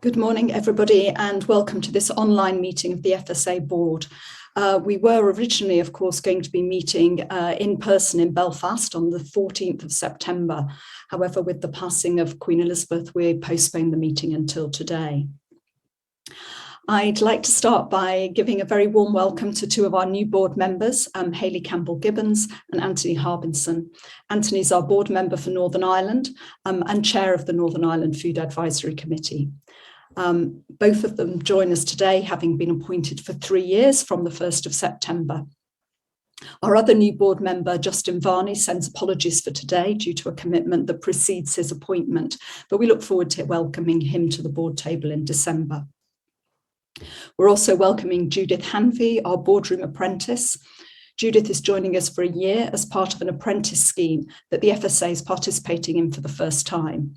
Good morning, everybody, and welcome to this online meeting of the FSA board. We were originally, of course, going to be meeting in person in Belfast on the 14th of September. However, with the passing of Queen Elizabeth, we postponed the meeting until today. I'd like to start by giving a very warm welcome to two of our new board members, Hayley Campbell-Gibbons and Anthony Harbinson. Anthony's our board member for Northern Ireland and chair of the Northern Ireland Food Advisory Committee. Both of them join us today, having been appointed for 3 years from the 1st of September. Our other new board member, Justin Varney, sends apologies for today due to a commitment that precedes his appointment, but we look forward to welcoming him to the board table in December. We're also welcoming Judith Hanvey, our boardroom apprentice. Judith is joining us for a year as part of an apprentice scheme that the FSA is participating in for the first time.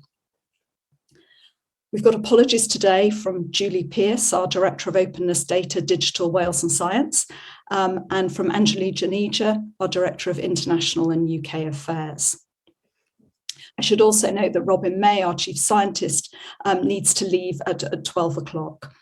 We've got apologies today from Julie Pearce, our Director of Openness, Data, Digital, Wales and Science, and from Anjali Janeja, our Director of International and UK Affairs. I should also note that Robin May, our Chief Scientist, needs to leave at 12 o'clock.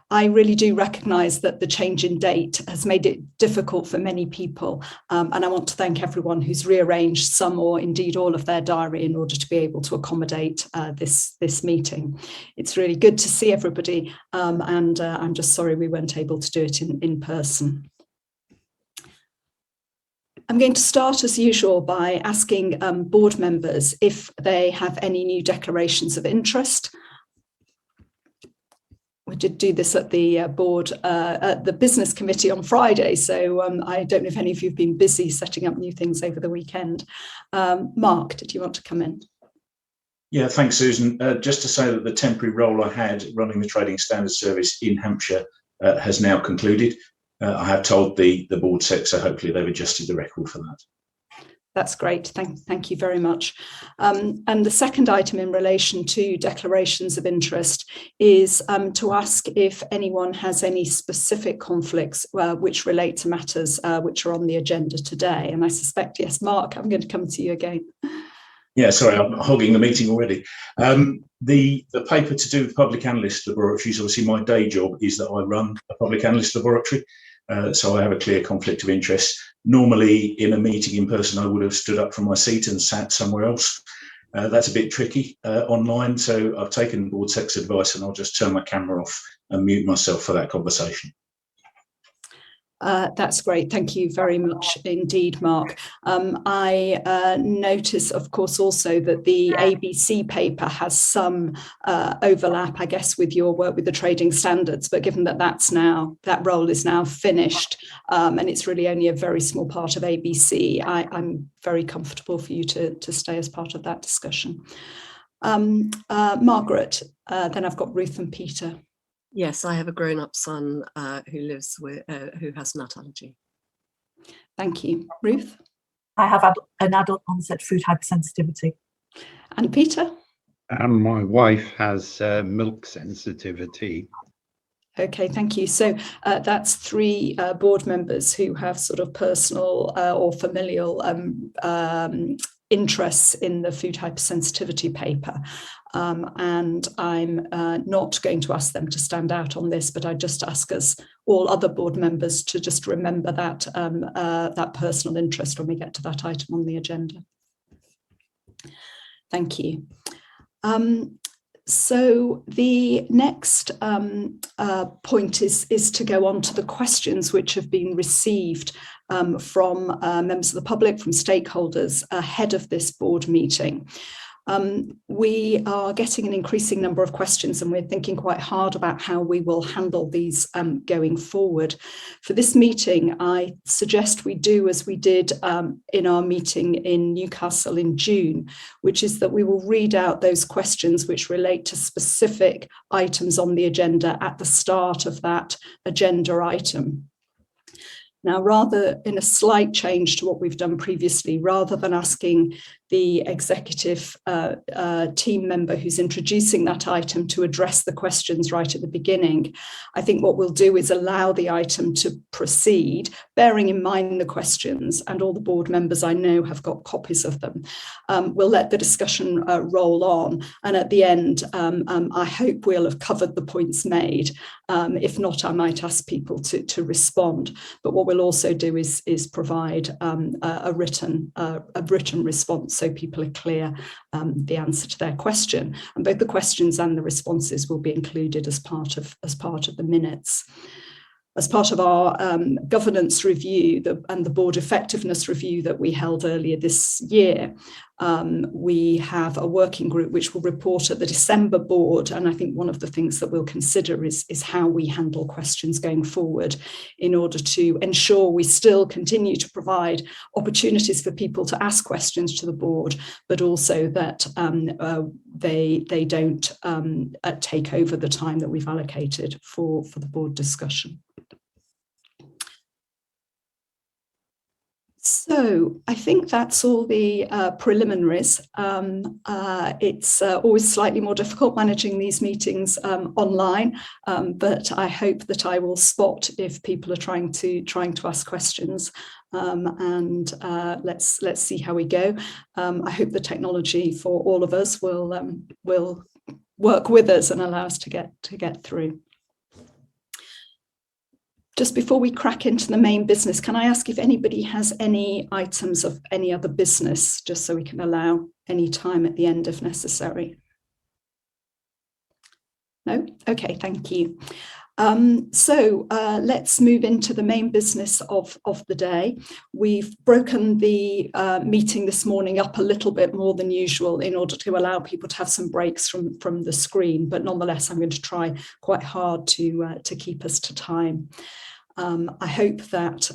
I really do recognise that the change in date has made it difficult for many people, and I want to thank everyone who's rearranged some or indeed all of their diary in order to be able to accommodate this meeting. It's really good to see everybody, and I'm just sorry we weren't able to do it in person. I'm going to start as usual by asking board members if they have any new declarations of interest. We did do this at the board, at the business committee on Friday, so I don't know if any of you have been busy setting up new things over the weekend. Mark, did you want to come in? Yeah, thanks, Susan. Just to say that the temporary role I had running the Trading Standards Service in Hampshire has now concluded. I have told the board sec, so hopefully they've adjusted the record for that. That's great. Thank you very much. And the second item in relation to declarations of interest is to ask if anyone has any specific conflicts which relate to matters which are on the agenda today. And I suspect, yes, Mark, I'm going to come to you again. Yeah, sorry, I'm hogging the meeting already. The paper to do with public analyst laboratories, obviously my day job is that I run a public analyst laboratory. So I have a clear conflict of interest. Normally in a meeting in person, I would have stood up from my seat and sat somewhere else. That's a bit tricky online. So I've taken board sec's advice and I'll just turn my camera off and mute myself for that conversation. That's great. Thank you very much indeed, Mark. I notice, of course, also that the ABC paper has some overlap, I guess, with your work with the trading standards. But given that that role is now finished, and it's really only a very small part of ABC, I'm very comfortable for you to stay as part of that discussion. Margaret, then I've got Ruth and Peter. Yes, I have a grown-up son who has nut allergy. Thank you. Ruth? I have an adult onset food hypersensitivity. And Peter? And my wife has milk sensitivity. Okay, thank you. So that's 3 board members who have sort of personal or familial interests in the food hypersensitivity paper. And I'm not going to ask them to stand out on this, but I just ask us all other board members to just remember that that personal interest when we get to that item on the agenda. Thank you. So the next point is to go on to the questions which have been received from members of the public, from stakeholders ahead of this board meeting. We are getting an increasing number of questions and we're thinking quite hard about how we will handle these going forward. For this meeting, I suggest we do as we did in our meeting in Newcastle in June, which is that we will read out those questions which relate to specific items on the agenda at the start of that agenda item. Now, rather in a slight change to what we've done previously, rather than asking the executive team member who's introducing that item to address the questions right at the beginning. I think what we'll do is allow the item to proceed, bearing in mind the questions, and all the board members I know have got copies of them. We'll let the discussion roll on, and at the end, I hope we'll have covered the points made. If not, I might ask people to respond. But what we'll also do is provide a written response, so people are clear the answer to their question. And both the questions and the responses will be included as part of the minutes. As part of our governance review and the board effectiveness review that we held earlier this year, we have a working group which will report at the December board. And I think one of the things that we'll consider is how we handle questions going forward in order to ensure we still continue to provide opportunities for people to ask questions to the board, but also that they don't take over the time that we've allocated for the board discussion. So I think that's all the preliminaries. It's always slightly more difficult managing these meetings online, but I hope that I will spot if people are trying to ask questions, and let's see how we go. I hope the technology for all of us will work with us and allow us to get through. Just before we crack into the main business, can I ask if anybody has any items of any other business, just so we can allow any time at the end if necessary? No? Okay, thank you. So let's move into the main business of the day. We've broken the meeting this morning up a little bit more than usual in order to allow people to have some breaks from the screen, but nonetheless, I'm going to try quite hard to keep us to time. I hope that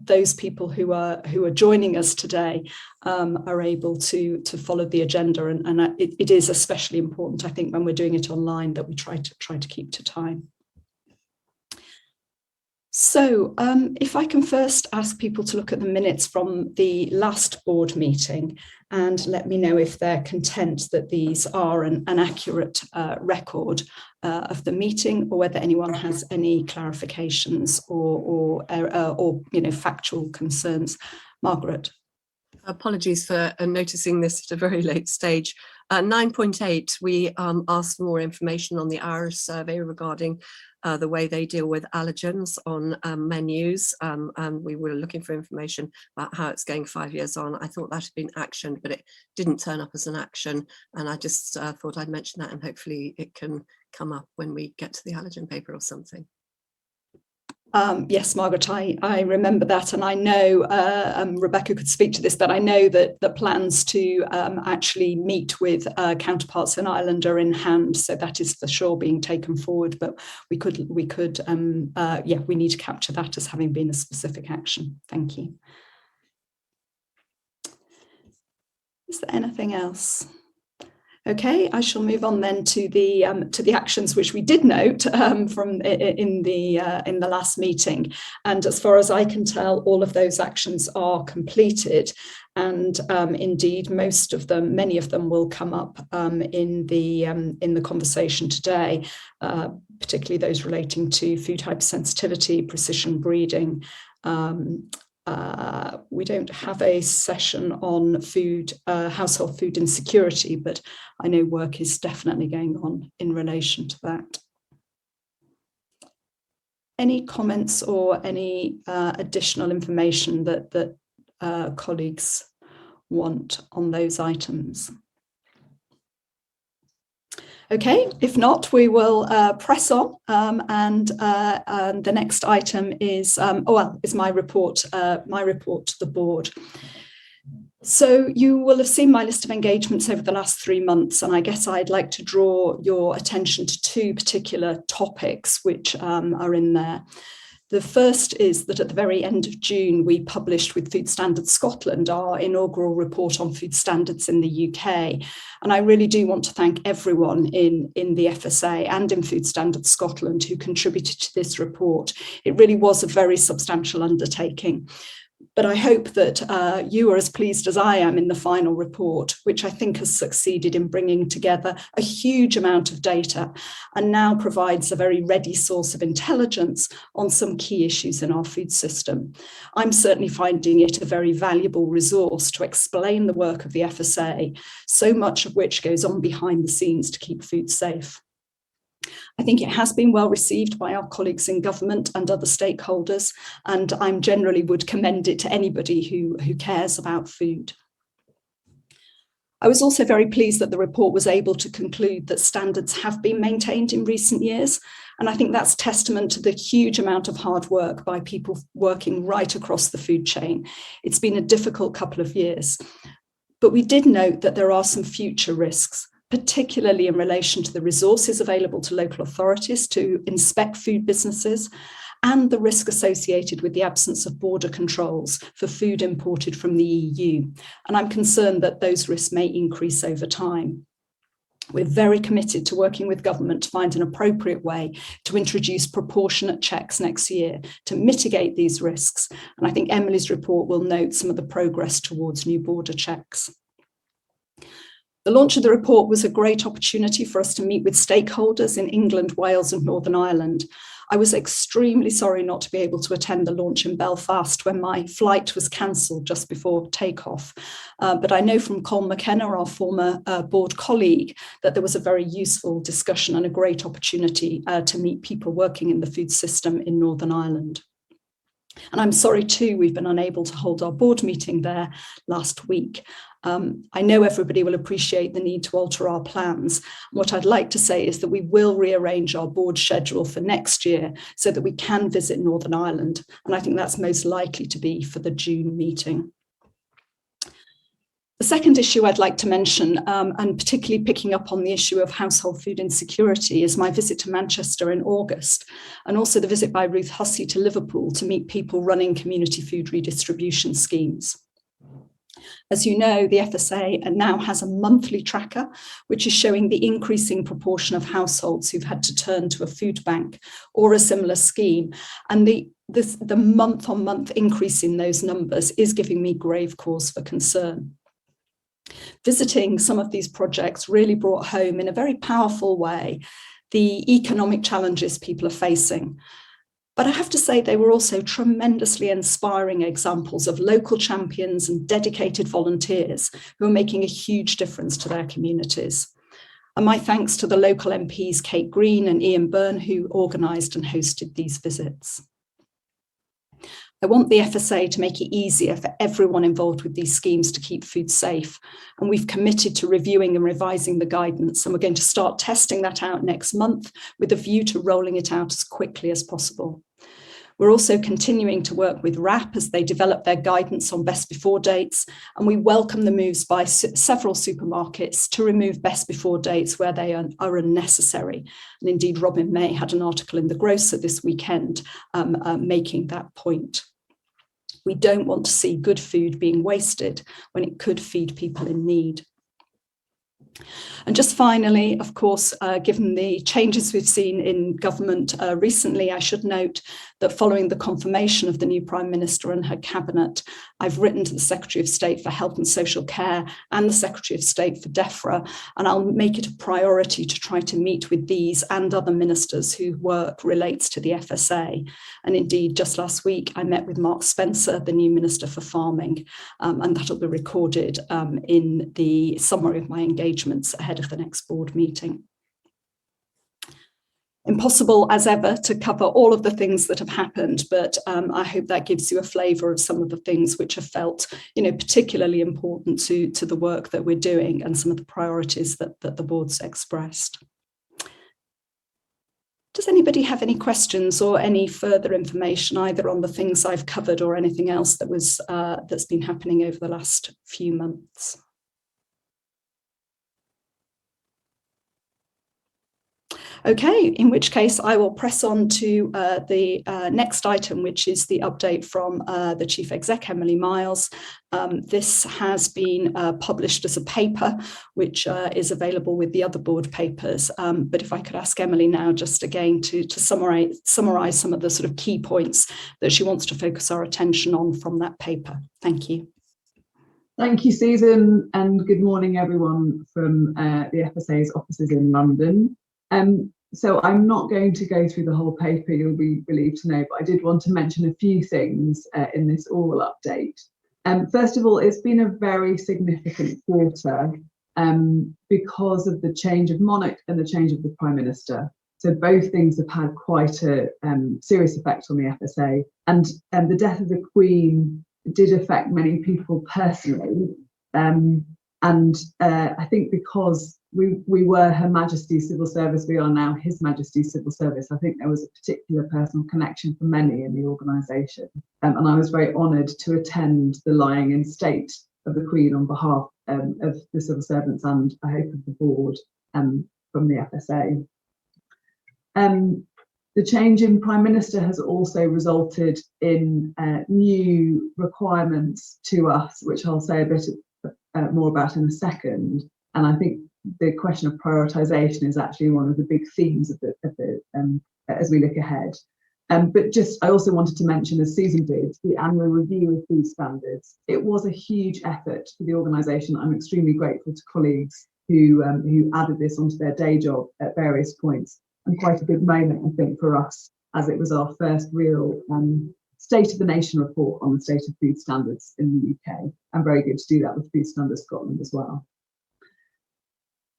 those people who are joining us today are able to follow the agenda, and it is especially important, I think, when we're doing it online, that we try to keep to time. So if I can first ask people to look at the minutes from the last board meeting and let me know if they're content that these are an accurate record of the meeting, or whether anyone has any clarifications or factual concerns. Margaret. Apologies for noticing this at a very late stage. 9.8, we asked for more information on the Irish survey regarding the way they deal with allergens on menus, and we were looking for information about how it's going 5 years on. I thought that had been actioned, but it didn't turn up as an action, and I just thought I'd mention that, and hopefully it can come up when we get to the allergen paper or something. Yes, Margaret, I remember that, and I know Rebecca could speak to this, but I know that the plans to actually meet with counterparts in Ireland are in hand, so that is for sure being taken forward. But we need to capture that as having been a specific action. Thank you. Is there anything else? Okay, I shall move on then to the actions which we did note from in the last meeting, and as far as I can tell, all of those actions are completed, and indeed many of them will come up in the conversation today, particularly those relating to food hypersensitivity, precision breeding. We don't have a session on household food insecurity, but I know work is definitely going on in relation to that. Any comments or any additional information that colleagues want on those items? Okay, if not, we will press on, and the next item is my report to the board. So you will have seen my list of engagements over the last 3 months, and I guess I'd like to draw your attention to 2 particular topics which are in there. The first is that at the very end of June, we published with Food Standards Scotland our inaugural report on food standards in the UK. And I really do want to thank everyone in the FSA and in Food Standards Scotland who contributed to this report. It really was a very substantial undertaking. But I hope that you are as pleased as I am in the final report, which I think has succeeded in bringing together a huge amount of data and now provides a very ready source of intelligence on some key issues in our food system. I'm certainly finding it a very valuable resource to explain the work of the FSA, so much of which goes on behind the scenes to keep food safe. I think it has been well received by our colleagues in government and other stakeholders, and I generally would commend it to anybody who cares about food. I was also very pleased that the report was able to conclude that standards have been maintained in recent years, and I think that's testament to the huge amount of hard work by people working right across the food chain. It's been a difficult couple of years, but we did note that there are some future risks, particularly in relation to the resources available to local authorities to inspect food businesses and the risk associated with the absence of border controls for food imported from the EU. And I'm concerned that those risks may increase over time. We're very committed to working with government to find an appropriate way to introduce proportionate checks next year to mitigate these risks. And I think Emily's report will note some of the progress towards new border checks. The launch of the report was a great opportunity for us to meet with stakeholders in England, Wales and Northern Ireland. I was extremely sorry not to be able to attend the launch in Belfast when my flight was cancelled just before takeoff. But I know from Colm McKenna, our former board colleague, that there was a very useful discussion and a great opportunity to meet people working in the food system in Northern Ireland. And I'm sorry too, we've been unable to hold our board meeting there last week. I know everybody will appreciate the need to alter our plans. What I'd like to say is that we will rearrange our board schedule for next year so that we can visit Northern Ireland. And I think that's most likely to be for the June meeting. The second issue I'd like to mention, and particularly picking up on the issue of household food insecurity, is my visit to Manchester in August, and also the visit by Ruth Hussey to Liverpool to meet people running community food redistribution schemes. As you know, the FSA now has a monthly tracker, which is showing the increasing proportion of households who've had to turn to a food bank or a similar scheme. And the month-on-month increase in those numbers is giving me grave cause for concern. Visiting some of these projects really brought home in a very powerful way the economic challenges people are facing. But I have to say they were also tremendously inspiring examples of local champions and dedicated volunteers who are making a huge difference to their communities. And my thanks to the local MPs Kate Green and Ian Byrne, who organised and hosted these visits. I want the FSA to make it easier for everyone involved with these schemes to keep food safe. And we've committed to reviewing and revising the guidance. And we're going to start testing that out next month with a view to rolling it out as quickly as possible. We're also continuing to work with WRAP as they develop their guidance on best before dates. And we welcome the moves by several supermarkets to remove best before dates where they are unnecessary. And indeed, Robin May had an article in The Grocer this weekend making that point. We don't want to see good food being wasted when it could feed people in need. And just finally, of course, given the changes we've seen in government recently, I should note that following the confirmation of the new Prime Minister and her cabinet, I've written to the Secretary of State for Health and Social Care and the Secretary of State for DEFRA, and I'll make it a priority to try to meet with these and other ministers whose work relates to the FSA. And indeed, just last week, I met with Mark Spencer, the new Minister for Farming, and that'll be recorded in the summary of my engagements ahead of the next board meeting. Impossible as ever to cover all of the things that have happened, but I hope that gives you a flavour of some of the things which have felt, particularly important to the work that we're doing and some of the priorities that the board's expressed. Does anybody have any questions or any further information either on the things I've covered or anything else that was that's been happening over the last few months? Okay, in which case I will press on to the next item, which is the update from the Chief Exec, Emily Miles. This has been published as a paper, which is available with the other board papers. But if I could ask Emily now just again to summarize some of the sort of key points that she wants to focus our attention on from that paper. Thank you. Thank you, Susan, and good morning, everyone from the FSA's offices in London. So I'm not going to go through the whole paper, you'll be relieved to know, but I did want to mention a few things in this oral update. First of all, it's been a very significant quarter because of the change of monarch and the change of the Prime Minister. So both things have had quite a serious effect on the FSA, and the death of the Queen did affect many people personally. I think because we were Her Majesty's Civil Service, we are now His Majesty's Civil Service. I think there was a particular personal connection for many in the organisation. And I was very honoured to attend the lying in state of the Queen on behalf of the civil servants and I hope of the board from the FSA. The change in Prime Minister has also resulted in new requirements to us, which I'll say a bit more about in a second. And I think the question of prioritisation is actually one of the big themes of as we look ahead. But I also wanted to mention, as Susan did, the annual review of food standards. It was a huge effort for the organisation. I'm extremely grateful to colleagues who added this onto their day job at various points, and quite a big moment, I think, for us, as it was our first real State of the Nation report on the state of food standards in the UK, and very good to do that with Food Standards Scotland as well.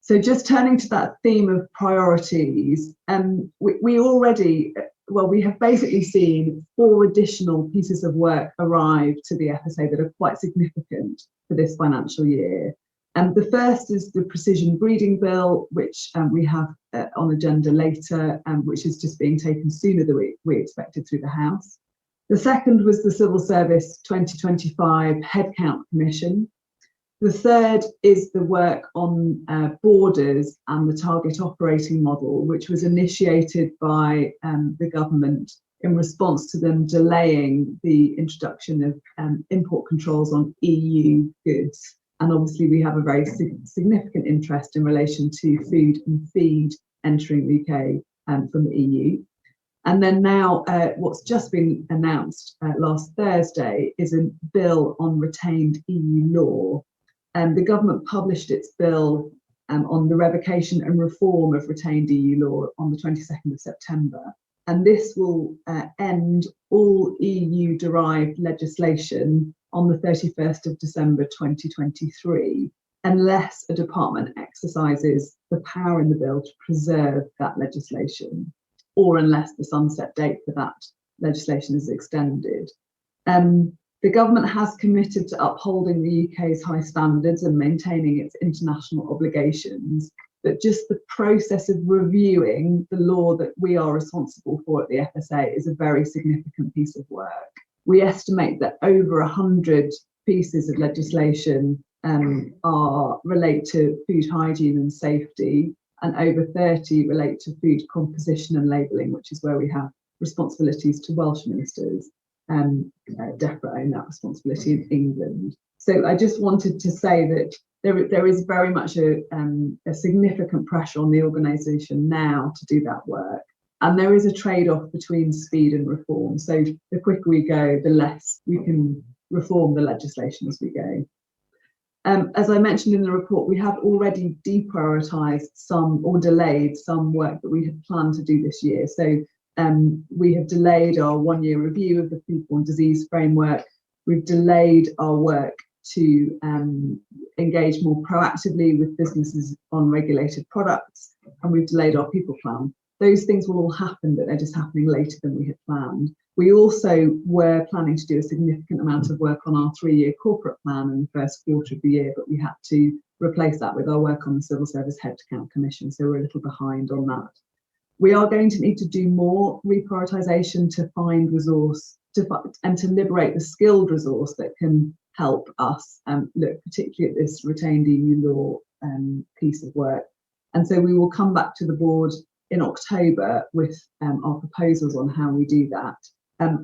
So just turning to that theme of priorities, we have basically seen 4 additional pieces of work arrive to the FSA that are quite significant for this financial year. The first is the Precision Breeding Bill, which we have on agenda later, which is just being taken sooner than we expected through the House. The second was the Civil Service 2025 Headcount Commission. The third is the work on borders and the target operating model, which was initiated by the government in response to them delaying the introduction of import controls on EU goods. And obviously we have a very significant interest in relation to food and feed entering the UK from the EU. And then now what's just been announced last Thursday is a bill on retained EU law. The government published its bill on the revocation and reform of retained EU law on the 22nd of September. And this will end all EU-derived legislation on the 31st of December 2023, unless a department exercises the power in the bill to preserve that legislation, or unless the sunset date for that legislation is extended. The government has committed to upholding the UK's high standards and maintaining its international obligations, but just the process of reviewing the law that we are responsible for at the FSA is a very significant piece of work. We estimate that over 100 pieces of legislation relate to food hygiene and safety, and over 30 relate to food composition and labelling, which is where we have responsibilities to Welsh ministers. DEFRA own that responsibility in England. So I just wanted to say that there is very much a significant pressure on the organisation now to do that work. And there is a trade-off between speed and reform. So the quicker we go, the less we can reform the legislation as we go. As I mentioned in the report, we have already deprioritised some or delayed some work that we had planned to do this year. So we have delayed our 1-year review of the foodborne disease framework. We've delayed our work to engage more proactively with businesses on regulated products, and we've delayed our people plan. Those things will all happen, but they're just happening later than we had planned. We also were planning to do a significant amount of work on our 3-year corporate plan in the first quarter of the year, but we had to replace that with our work on the Civil Service Headcount Commission, so we're a little behind on that. We are going to need to do more reprioritisation to find resource and to liberate the skilled resource that can help us look particularly at this retained EU law piece of work. And so we will come back to the board in October with our proposals on how we do that.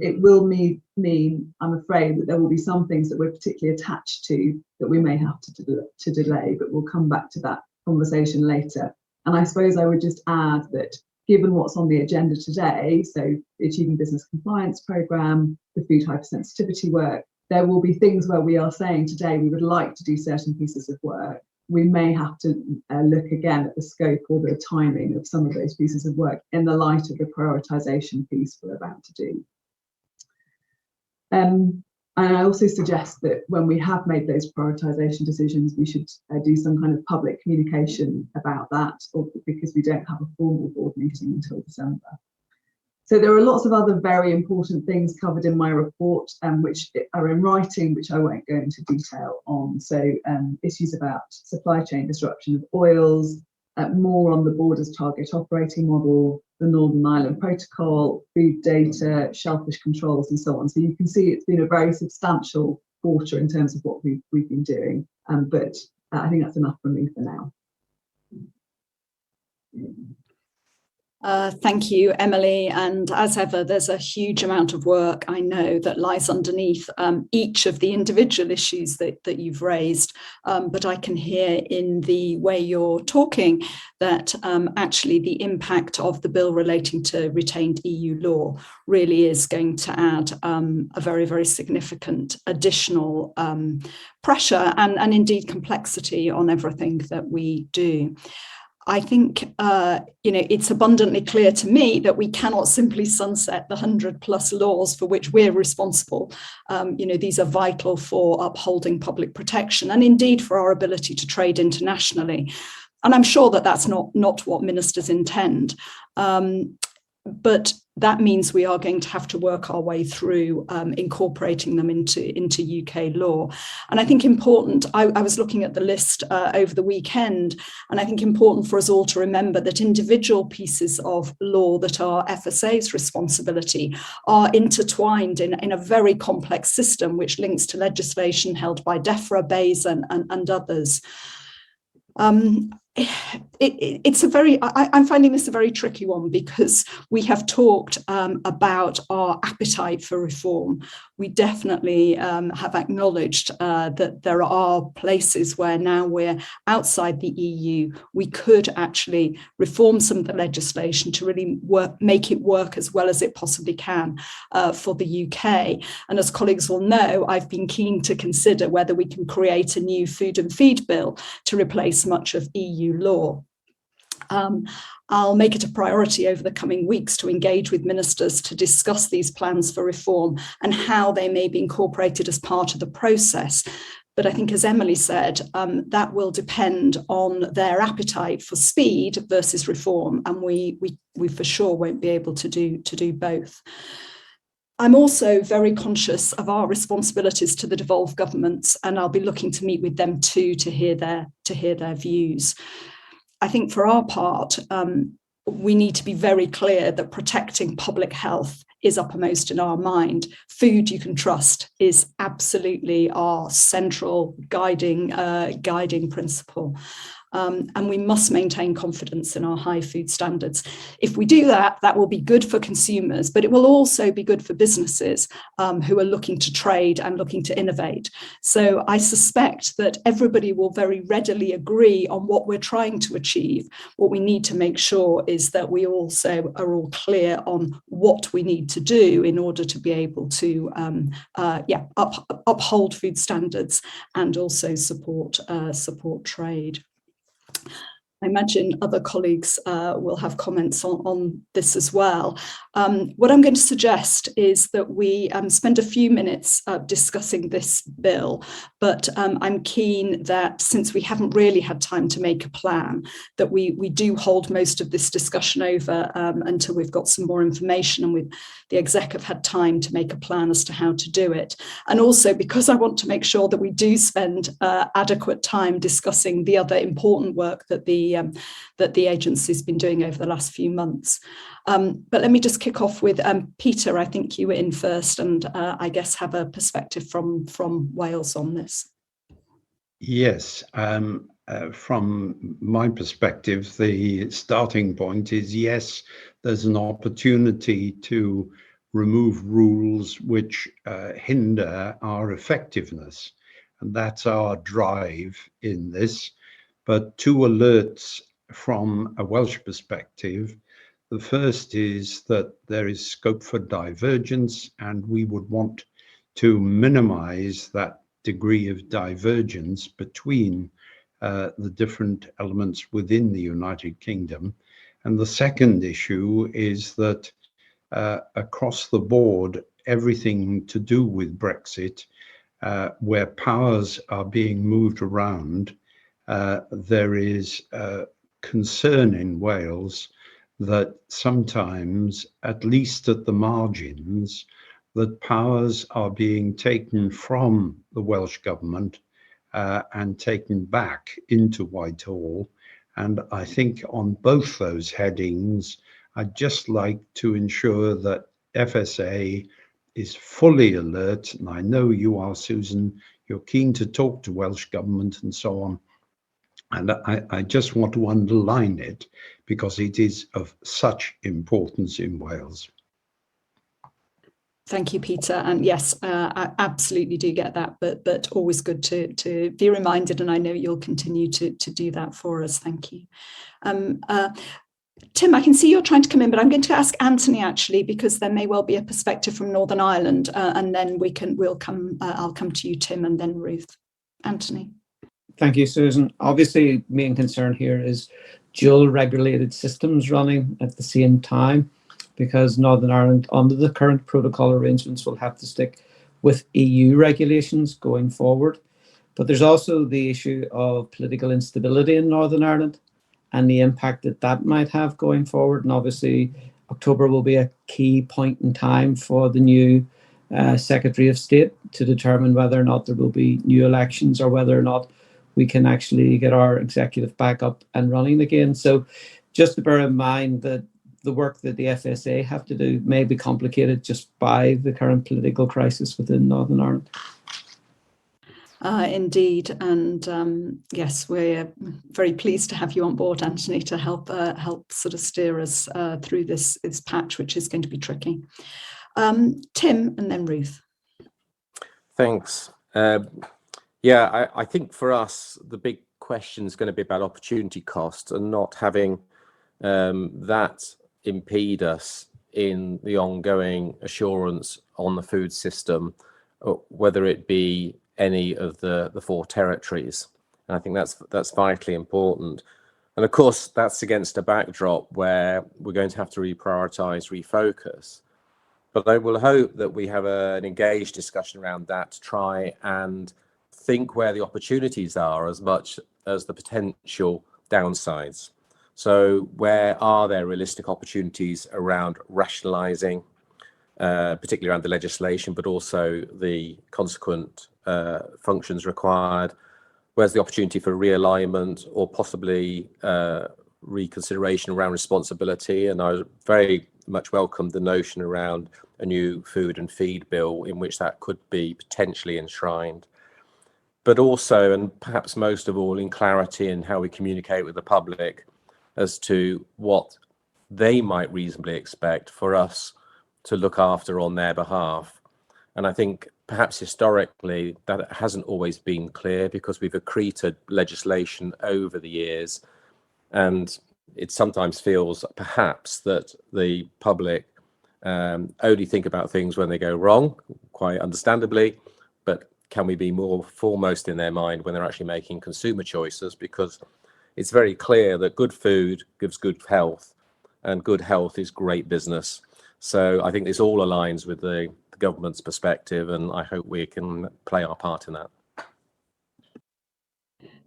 It will mean, I'm afraid, that there will be some things that we're particularly attached to that we may have to delay, but we'll come back to that conversation later. And I suppose I would just add that given what's on the agenda today, so the Achieving Business Compliance Programme, the food hypersensitivity work, there will be things where we are saying today we would like to do certain pieces of work. We may have to look again at the scope or the timing of some of those pieces of work in the light of the prioritisation piece we're about to do. And I also suggest that when we have made those prioritisation decisions, we should do some kind of public communication about that, because we don't have a formal board meeting until December. So there are lots of other very important things covered in my report, which are in writing, which I won't go into detail on. So issues about supply chain disruption of oils, more on the Borders Target Operating Model, the Northern Ireland Protocol, food data, shellfish controls, and so on. So you can see it's been a very substantial quarter in terms of what we've been doing, but I think that's enough from me for now. Thank you, Emily. And as ever, there's a huge amount of work, I know, that lies underneath each of the individual issues that you've raised. But I can hear in the way you're talking that actually the impact of the bill relating to retained EU law really is going to add a very, very significant additional pressure and indeed complexity on everything that we do. I think, it's abundantly clear to me that we cannot simply sunset the 100+ laws for which we're responsible. These are vital for upholding public protection and indeed for our ability to trade internationally. And I'm sure that that's not what ministers intend. But that means we are going to have to work our way through incorporating them into UK law. And I think important, I was looking at the list over the weekend, and I think important for us all to remember that individual pieces of law that are FSA's responsibility are intertwined in a very complex system which links to legislation held by DEFRA, BEIS and others. I'm finding this a very tricky one because we have talked about our appetite for reform. We definitely have acknowledged that there are places where now we're outside the EU, we could actually reform some of the legislation to really make it work as well as it possibly can for the UK. And as colleagues will know, I've been keen to consider whether we can create a new food and feed bill to replace much of EU law. I'll make it a priority over the coming weeks to engage with ministers to discuss these plans for reform and how they may be incorporated as part of the process. But I think, as Emily said, that will depend on their appetite for speed versus reform, and we for sure won't be able to do both. I'm also very conscious of our responsibilities to the devolved governments, and I'll be looking to meet with them too to hear their views. I think for our part, we need to be very clear that protecting public health is uppermost in our mind. Food you can trust is absolutely our central guiding principle. And we must maintain confidence in our high food standards. If we do that, that will be good for consumers, but it will also be good for businesses who are looking to trade and looking to innovate. So I suspect that everybody will very readily agree on what we're trying to achieve. What we need to make sure is that we also are all clear on what we need to do in order to be able to uphold food standards and also support trade. I imagine other colleagues will have comments on this as well. What I'm going to suggest is that we spend a few minutes discussing this bill, but I'm keen that since we haven't really had time to make a plan, that we do hold most of this discussion over until we've got some more information and the exec have had time to make a plan as to how to do it. And also because I want to make sure that we do spend adequate time discussing the other important work that the agency's been doing over the last few months. But let me just kick off with Peter. I think you were in first and I guess have a perspective from Wales on this. Yes, from my perspective, the starting point is, yes, there's an opportunity to remove rules which hinder our effectiveness. And that's our drive in this. But two alerts from a Welsh perspective. The first is that there is scope for divergence, and we would want to minimize that degree of divergence between the different elements within the United Kingdom. And the second issue is that across the board, everything to do with Brexit, where powers are being moved around, there is concern in Wales that sometimes, at least at the margins, that powers are being taken from the Welsh government and taken back into Whitehall. And I think on both those headings, I'd just like to ensure that FSA is fully alert. And I know you are, Susan, you're keen to talk to Welsh government and so on. And I just want to underline it because it is of such importance in Wales. Thank you, Peter. And yes, I absolutely do get that, but always good to be reminded, and I know you'll continue to do that for us. Thank you. Tim, I can see you're trying to come in, but I'm going to ask Anthony actually, because there may well be a perspective from Northern Ireland, and then I'll come to you, Tim, and then Ruth. Anthony. Thank you, Susan. Obviously, main concern here is dual regulated systems running at the same time, because Northern Ireland, under the current protocol arrangements, will have to stick with EU regulations going forward. But there's also the issue of political instability in Northern Ireland and the impact that that might have going forward. And obviously, October will be a key point in time for the new Secretary of State to determine whether or not there will be new elections or whether or not we can actually get our executive back up and running again. So just to bear in mind that the work that the FSA have to do may be complicated just by the current political crisis within Northern Ireland. Indeed, and yes, we're very pleased to have you on board, Anthony, to help sort of steer us through this patch, which is going to be tricky. Tim, and then Ruth. Thanks. Yeah, I think for us, the big question is going to be about opportunity cost and not having that impede us in the ongoing assurance on the food system, whether it be any of the 4 territories. And I think that's vitally important. And of course, that's against a backdrop where we're going to have to reprioritize, refocus. But I will hope that we have an engaged discussion around that to try and think where the opportunities are as much as the potential downsides. So where are there realistic opportunities around rationalising, particularly around the legislation, but also the consequent functions required? Where's the opportunity for realignment or possibly reconsideration around responsibility? And I very much welcome the notion around a new food and feed bill in which that could be potentially enshrined. But also, and perhaps most of all, in clarity in how we communicate with the public as to what they might reasonably expect for us to look after on their behalf. And I think perhaps historically that hasn't always been clear because we've accreted legislation over the years. And it sometimes feels perhaps that the public only think about things when they go wrong, quite understandably, but can we be more foremost in their mind when they're actually making consumer choices? Because it's very clear that good food gives good health, and good health is great business. So I think this all aligns with the government's perspective, and I hope we can play our part in that.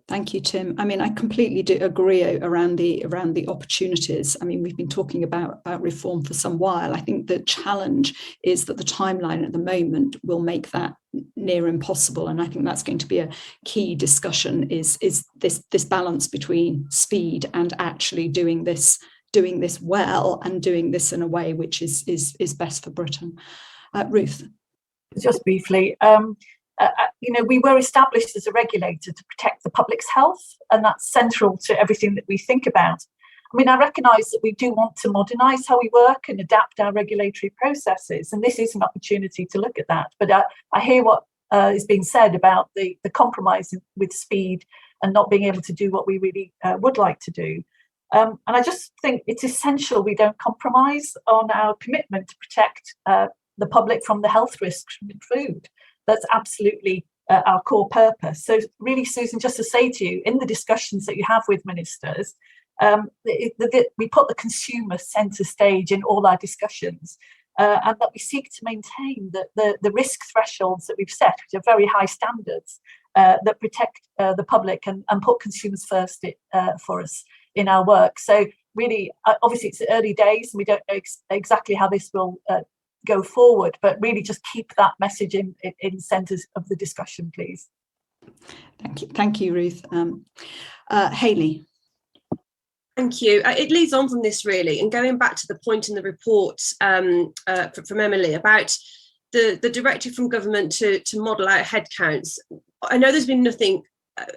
Thank you, Tim. I mean, I completely do agree around the opportunities. I mean, we've been talking about reform for some while. I think the challenge is that the timeline at the moment will make that near impossible. And I think that's going to be a key discussion is this balance between speed and actually doing this well and doing this in a way which is best for Britain. Ruth. Just briefly, we were established as a regulator to protect the public's health, and that's central to everything that we think about. I mean, I recognise that we do want to modernise how we work and adapt our regulatory processes, and this is an opportunity to look at that. But I hear what is being said about the compromise with speed and not being able to do what we really would like to do. And I just think it's essential we don't compromise on our commitment to protect the public from the health risks from food. That's absolutely our core purpose. So really, Susan, just to say to you, in the discussions that you have with ministers, we put the consumer centre stage in all our discussions, and that we seek to maintain the risk thresholds that we've set, which are very high standards that protect the public and put consumers first for us in our work. So really, obviously it's early days and we don't know exactly how this will go forward, but really just keep that message in centres of the discussion, please. Thank you, Ruth. Hayley. Thank you. It leads on from this really, and going back to the point in the report from Emily about the directive from government to model out headcounts. I know there's been nothing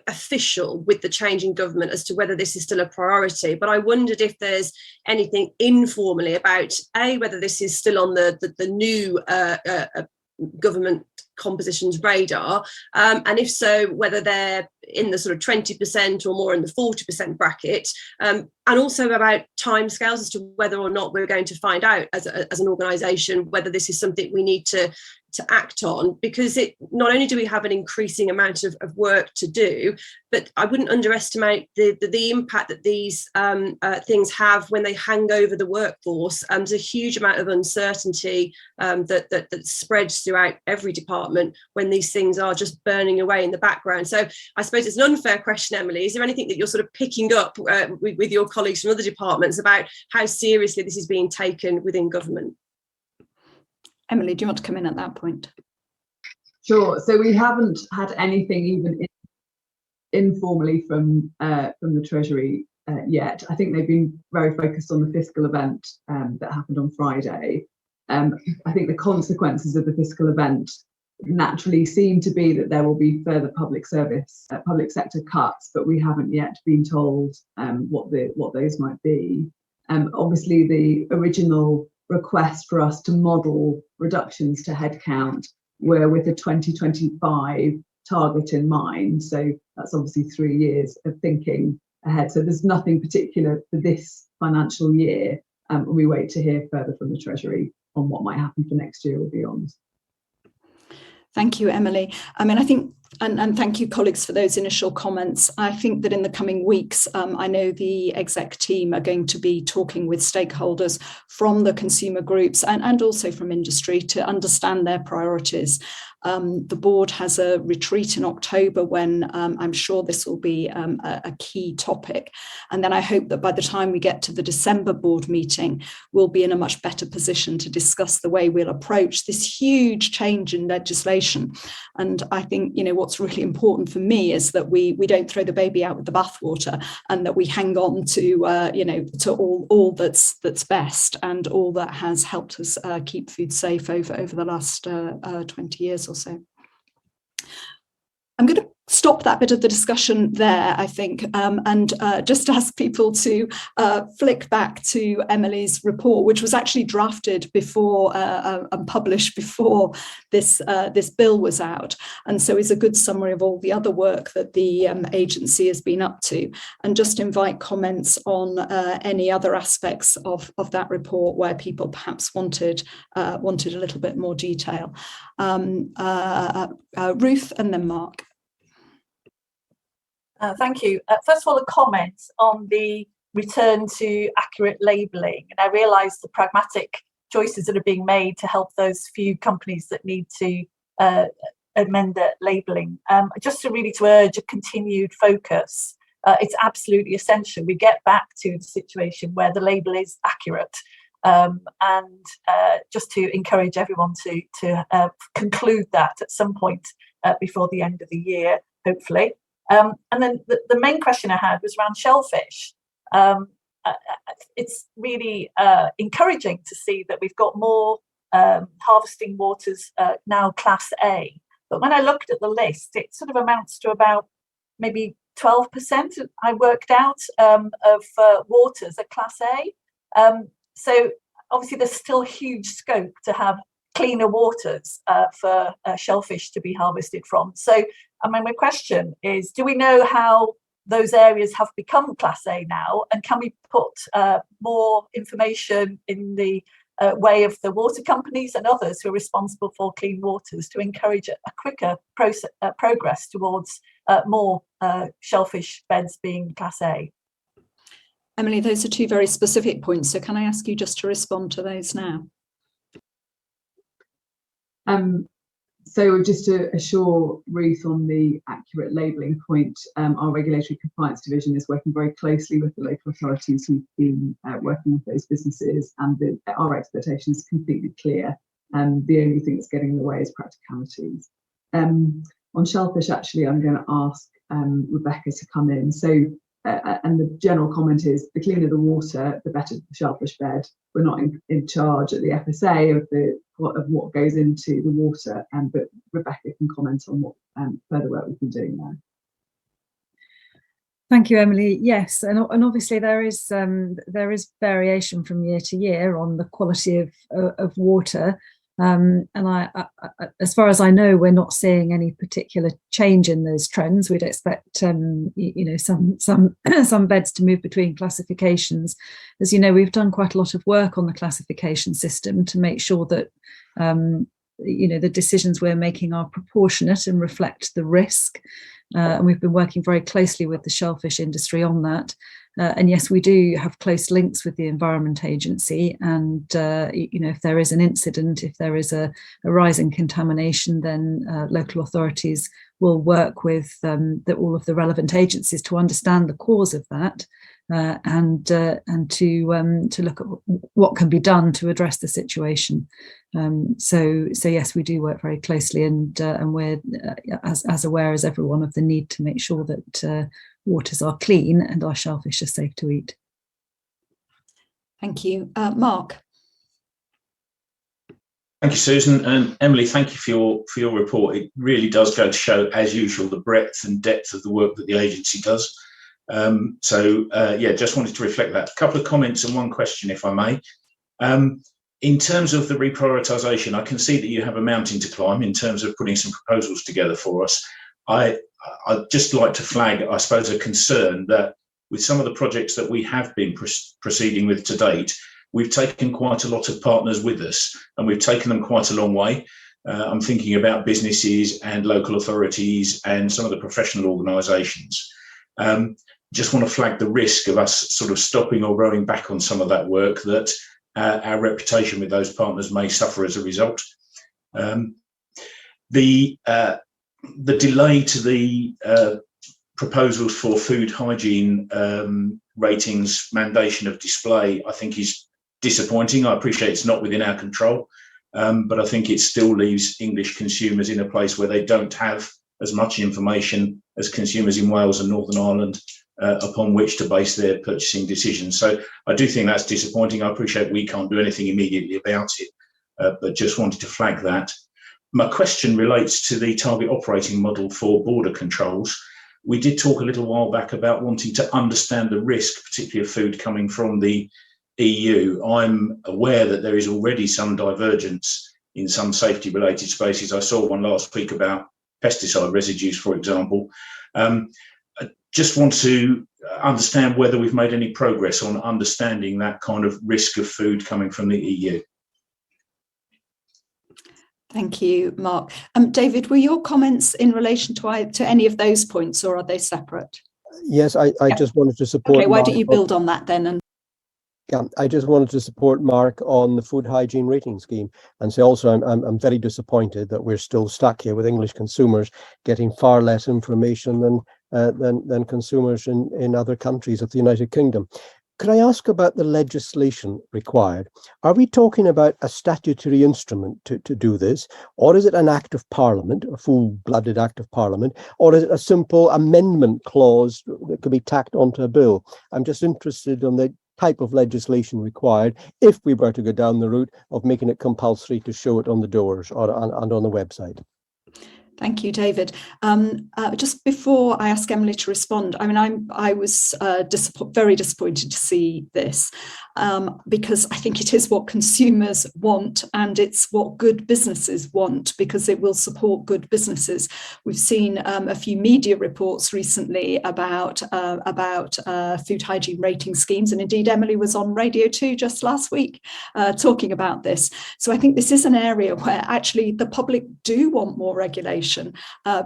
official with the change in government as to whether this is still a priority, but I wondered if there's anything informally about whether this is still on the new government composition's radar, and if so, whether they're in the sort of 20% or more in the 40% bracket, and also about timescales as to whether or not we're going to find out as an organisation whether this is something we need to act on, because not only do we have an increasing amount of work to do, but I wouldn't underestimate the impact that these things have when they hang over the workforce. There's a huge amount of uncertainty that spreads throughout every department when these things are just burning away in the background. So I suppose it's an unfair question, Emily. Is there anything that you're sort of picking up with your colleagues from other departments about how seriously this is being taken within government? Emily, do you want to come in at that point? Sure. So we haven't had anything even informally from the Treasury yet. I think they've been very focused on the fiscal event that happened on Friday. I think the consequences of the fiscal event naturally seem to be that there will be further public sector cuts, but we haven't yet been told what those might be. Obviously, the original request for us to model reductions to headcount were with a 2025 target in mind. So that's obviously 3 years of thinking ahead. So there's nothing particular for this financial year. We wait to hear further from the Treasury on what might happen for next year or beyond. Thank you, Emily. I mean, I think, and thank you, colleagues, for those initial comments. I think that in the coming weeks, I know the exec team are going to be talking with stakeholders from the consumer groups and also from industry to understand their priorities. The board has a retreat in October when I'm sure this will be a key topic. And then I hope that by the time we get to the December board meeting, we'll be in a much better position to discuss the way we'll approach this huge change in legislation. And I think, what's really important for me is that we don't throw the baby out with the bathwater, and that we hang on to, to all that's best and all that has helped us keep food safe over the last 20 years or so. I'm going to stop that bit of the discussion there, I think, and just ask people to flick back to Emily's report, which was actually drafted before and published before this bill was out, and so is a good summary of all the other work that the agency has been up to, and just invite comments on any other aspects of that report where people perhaps wanted a little bit more detail. Ruth and then Mark. Thank you. First of all, a comment on the return to accurate labelling. And I realise the pragmatic choices that are being made to help those few companies that need to amend their labelling. Just to urge a continued focus. It's absolutely essential we get back to the situation where the label is accurate. And just to encourage everyone to conclude that at some point before the end of the year, hopefully. And then the main question I had was around shellfish. It's really encouraging to see that we've got more harvesting waters now Class A, But when I looked at the list, it sort of amounts to about maybe 12%, I worked out, of waters are Class A. So obviously there's still huge scope to have cleaner waters for shellfish to be harvested from. So I mean, my question is, do we know how those areas have become Class A now, and can we put more information in the way of the water companies and others who are responsible for clean waters to encourage a quicker progress towards more shellfish beds being Class A? Emily, those are two very specific points, so can I ask you just to respond to those now? So just to assure Ruth on the accurate labelling point, our Regulatory Compliance Division is working very closely with the local authorities who've been working with those businesses, and our expectation is completely clear. The only thing that's getting in the way is practicalities. On shellfish, actually, I'm going to ask Rebecca to come in. So, and the general comment is, the cleaner the water, the better the shellfish bed. We're not in charge at the FSA of what goes into the water, but Rebecca can comment on what further work we've been doing there. Thank you, Emily. Yes, and obviously there is variation from year to year on the quality of water. And as far as I know, we're not seeing any particular change in those trends. We'd expect, some beds to move between classifications. As you know, we've done quite a lot of work on the classification system to make sure that, the decisions we're making are proportionate and reflect the risk. And we've been working very closely with the shellfish industry on that. And yes, we do have close links with the Environment Agency. And, if there is an incident, if there is a rise in contamination, then local authorities will work with all of the relevant agencies to understand the cause of that and to look at what can be done to address the situation. So yes, we do work very closely, and we're as aware as everyone of the need to make sure that waters are clean and our shellfish are safe to eat. Thank you. Mark. Thank you, Susan, and Emily, thank you for your report. It really does go to show, as usual, the breadth and depth of the work that the agency does. Just wanted to reflect that. A couple of comments and one question, if I may. In terms of the reprioritisation, I can see that you have a mountain to climb in terms of putting some proposals together for us. I'd just like to flag, I suppose, a concern that with some of the projects that we have been proceeding with to date, we've taken quite a lot of partners with us, and we've taken them quite a long way. I'm thinking about businesses and local authorities and some of the professional organisations. Just want to flag the risk of us sort of stopping or rowing back on some of that work, that our reputation with those partners may suffer as a result. The delay to the proposals for food hygiene ratings mandation of display, I think, is disappointing. I appreciate it's not within our control, but I think it still leaves English consumers in a place where they don't have as much information as consumers in Wales and Northern Ireland upon which to base their purchasing decisions. So I do think that's disappointing. I appreciate we can't do anything immediately about it, but just wanted to flag that. My question relates to the target operating model for border controls. We did talk a little while back about wanting to understand the risk, particularly of food coming from the EU. I'm aware that there is already some divergence in some safety related spaces. I saw one last week about pesticide residues, for example. I just want to understand whether we've made any progress on understanding that kind of risk of food coming from the EU. Thank you, Mark. David, were your comments in relation to any of those points, or are they separate? Yes, I just wanted to support. Okay, why don't you build on that then? Yeah, I just wanted to support Mark on the food hygiene rating scheme, and say also I'm very disappointed that we're still stuck here with English consumers getting far less information than consumers in other countries of the United Kingdom. Could I ask about the legislation required? Are we talking about a statutory instrument to do this, or is it an act of parliament, a full-blooded act of parliament, or is it a simple amendment clause that could be tacked onto a bill? I'm just interested in the type of legislation required if we were to go down the route of making it compulsory to show it on the doors or and on the website. Thank you, David. Just before I ask Emily to respond, I mean, I was very disappointed to see this because I think it is what consumers want, and it's what good businesses want, because it will support good businesses. We've seen a few media reports recently about food hygiene rating schemes, and indeed Emily was on Radio 2 just last week talking about this. So I think this is an area where actually the public do want more regulation.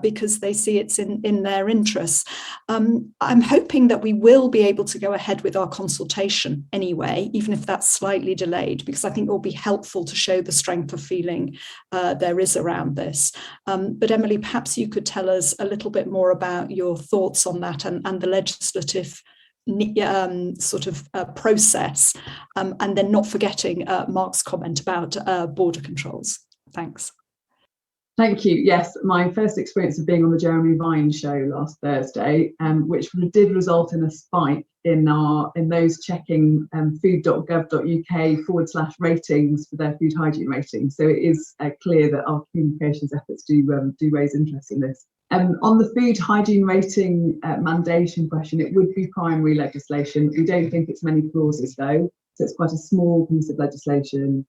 Because they see it's in their interests. I'm hoping that we will be able to go ahead with our consultation anyway, even if that's slightly delayed, because I think it will be helpful to show the strength of feeling there is around this. But Emily, perhaps you could tell us a little bit more about your thoughts on that and the legislative sort of process, and then not forgetting Mark's comment about border controls. Thanks. Thank you. Yes, my first experience of being on the Jeremy Vine show last Thursday, which did result in a spike in those checking food.gov.uk/ratings for their food hygiene ratings. So it is clear that our communications efforts do raise interest in this. On the food hygiene rating mandation question, it would be primary legislation. We don't think it's many clauses though, so it's quite a small piece of legislation.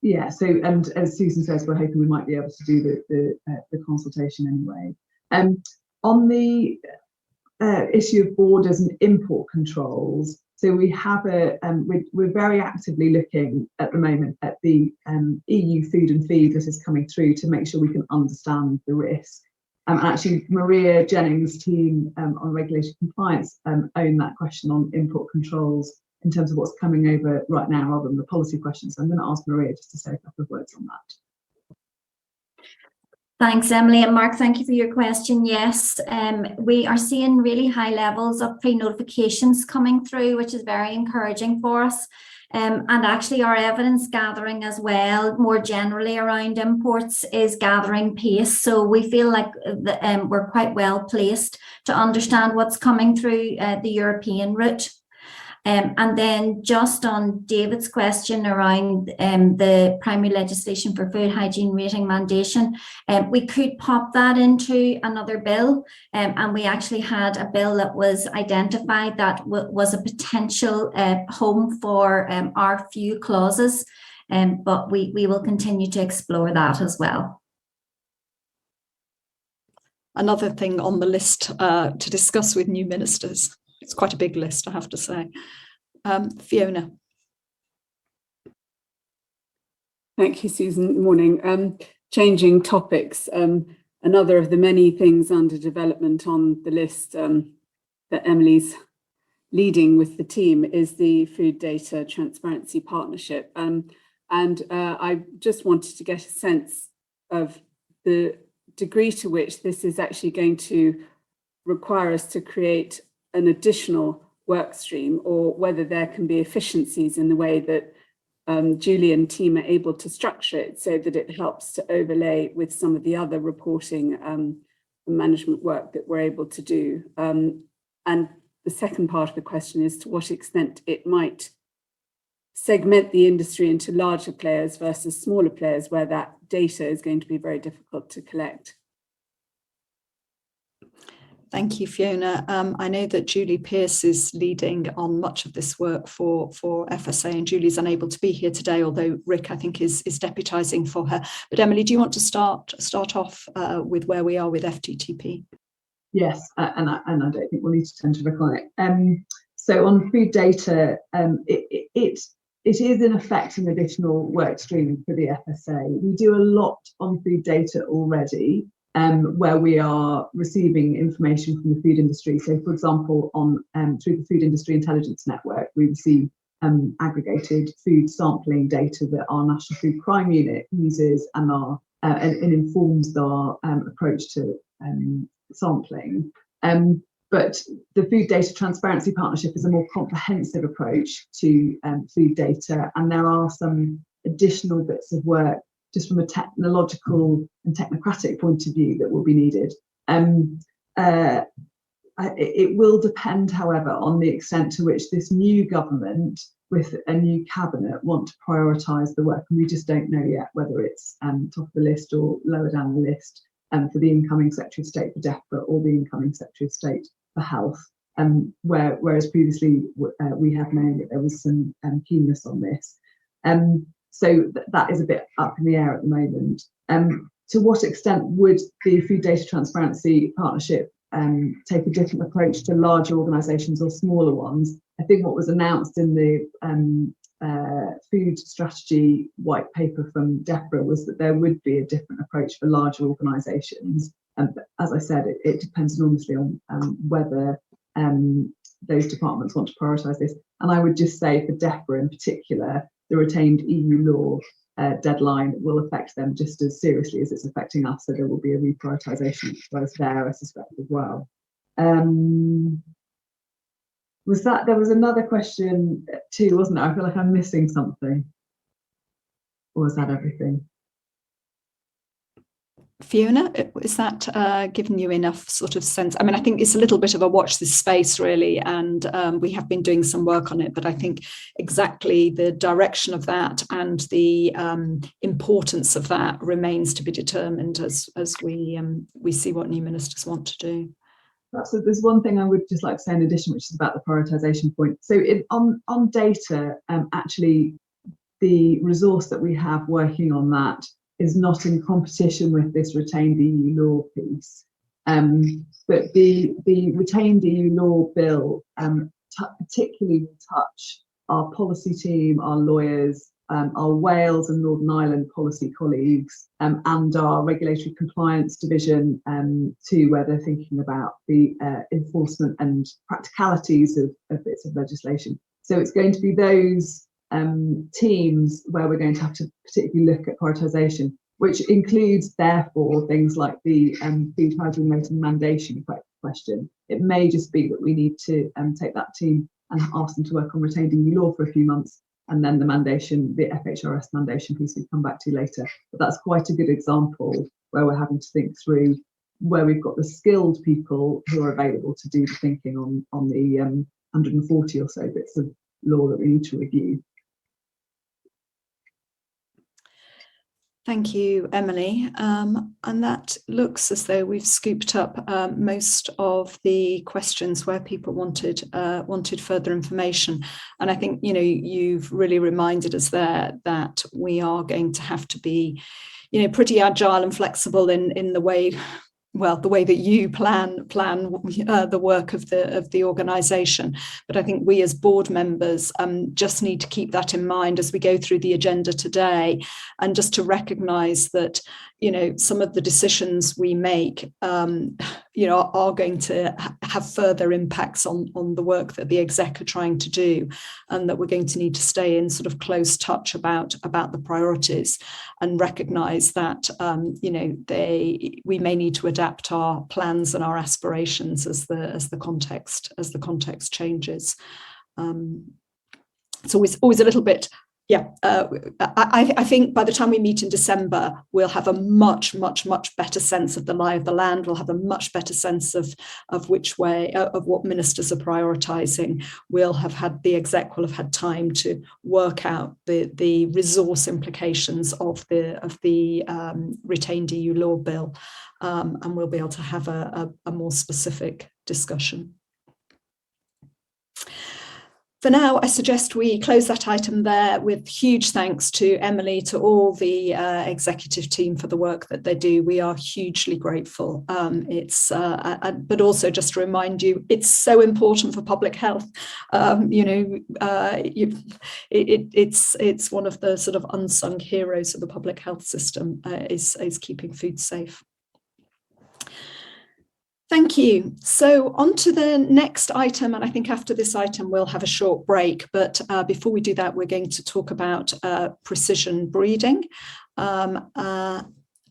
Yeah, so, and as Susan says, we're hoping we might be able to do the consultation anyway. On the issue of borders and import controls, so we have we're very actively looking at the moment at the EU food and feed that is coming through to make sure we can understand the risk. And actually, Maria Jennings' team on regulatory compliance own that question on import controls in terms of what's coming over right now, rather than the policy questions. So I'm going to ask Maria just to say a couple of words on that. Thanks, Emily, and Mark, thank you for your question. Yes, we are seeing really high levels of pre-notifications coming through, which is very encouraging for us. And actually our evidence gathering as well, more generally around imports, is gathering pace. So we feel like we're quite well placed to understand what's coming through the European route. And then just on David's question around the primary legislation for food hygiene rating mandation, we could pop that into another bill. And we actually had a bill that was identified that was a potential home for our few clauses, but we will continue to explore that as well. Another thing on the list to discuss with new ministers. It's quite a big list, I have to say. Fiona. Thank you, Susan. Good morning. Changing topics. Another of the many things under development on the list that Emily's leading with the team is the Food Data Transparency Partnership. And I just wanted to get a sense of the degree to which this is actually going to require us to create an additional work stream, or whether there can be efficiencies in the way that Julie and team are able to structure it so that it helps to overlay with some of the other reporting and management work that we're able to do. And the second part of the question is to what extent it might segment the industry into larger players versus smaller players, where that data is going to be very difficult to collect. Thank you, Fiona. I know that Julie Pearce is leading on much of this work for FSA, and Julie's unable to be here today, although Rick, I think, is deputising for her. But Emily, do you want to start off with where we are with FTTP? Yes, and I don't think we'll need to turn to Rick on it. So on food data, it is in effect an additional work stream for the FSA. We do a lot on food data already, where we are receiving information from the food industry. So, for example, through the Food Industry Intelligence Network, we receive aggregated food sampling data that our National Food Crime Unit uses and informs our approach to sampling. But the Food Data Transparency Partnership is a more comprehensive approach to food data, and there are some additional bits of work just from a technological and technocratic point of view that will be needed. it will depend, however, on the extent to which this new government with a new cabinet want to prioritise the work. And we just don't know yet whether it's top of the list or lower down the list for the incoming Secretary of State for DEFRA or the incoming Secretary of State for Health. Whereas previously we have known that there was some keenness on this. So that is a bit up in the air at the moment. To what extent would the Food Data Transparency Partnership take a different approach to larger organisations or smaller ones? I think what was announced in the food strategy white paper from DEFRA was that there would be a different approach for larger organisations. But as I said, it depends enormously on whether those departments want to prioritise this. And I would just say for DEFRA in particular, the retained EU law deadline will affect them just as seriously as it's affecting us. So there will be a reprioritisation exercise there, I suspect, as well. There was another question too, wasn't there? I feel like I'm missing something. Or was that everything? Fiona, is that giving you enough sort of sense? I mean, I think it's a little bit of a watch this space, really, and we have been doing some work on it, but I think exactly the direction of that and the importance of that remains to be determined as we see what new ministers want to do. So there's one thing I would just like to say in addition, which is about the prioritisation point. So on data, actually, the resource that we have working on that is not in competition with this retained EU law piece. But the retained EU law bill particularly will touch our policy team, our lawyers, our Wales and Northern Ireland policy colleagues, and our regulatory compliance division too, where they're thinking about the enforcement and practicalities of bits of legislation. So it's going to be those teams where we're going to have to particularly look at prioritisation, which includes therefore things like the food hygiene rating mandation question. It may just be that we need to take that team and ask them to work on retained EU law for a few months, and then the mandation, the FHRS mandation piece we come back to later. But that's quite a good example where we're having to think through where we've got the skilled people who are available to do the thinking on the 140 or so bits of law that we need to review. Thank you, Emily. And that looks as though we've scooped up most of the questions where people wanted further information. And I think, you know, you've really reminded us there that we are going to have to be, you know, pretty agile and flexible in the way, well, the way that you plan the work of the organisation. But I think we as board members just need to keep that in mind as we go through the agenda today, and just to recognise that, you know, some of the decisions we make, you know, are going to have further impacts on the work that the exec are trying to do, and that we're going to need to stay in sort of close touch about the priorities, and recognise that, you know, we may need to adapt our plans and our aspirations as the context changes. It's always a little bit. Yeah, I think by the time we meet in December, we'll have a much better sense of the lie of the land. We'll have a much better sense of which way, of what ministers are prioritising. The exec will have had time to work out the resource implications of the retained EU law bill, and we'll be able to have a more specific discussion. For now, I suggest we close that item there, with huge thanks to Emily, to all the executive team for the work that they do. We are hugely grateful. But also just to remind you, it's so important for public health. You know, it's one of the sort of unsung heroes of the public health system, is keeping food safe. Thank you. So on to the next item, and I think after this item we'll have a short break, but before we do that, we're going to talk about precision breeding. And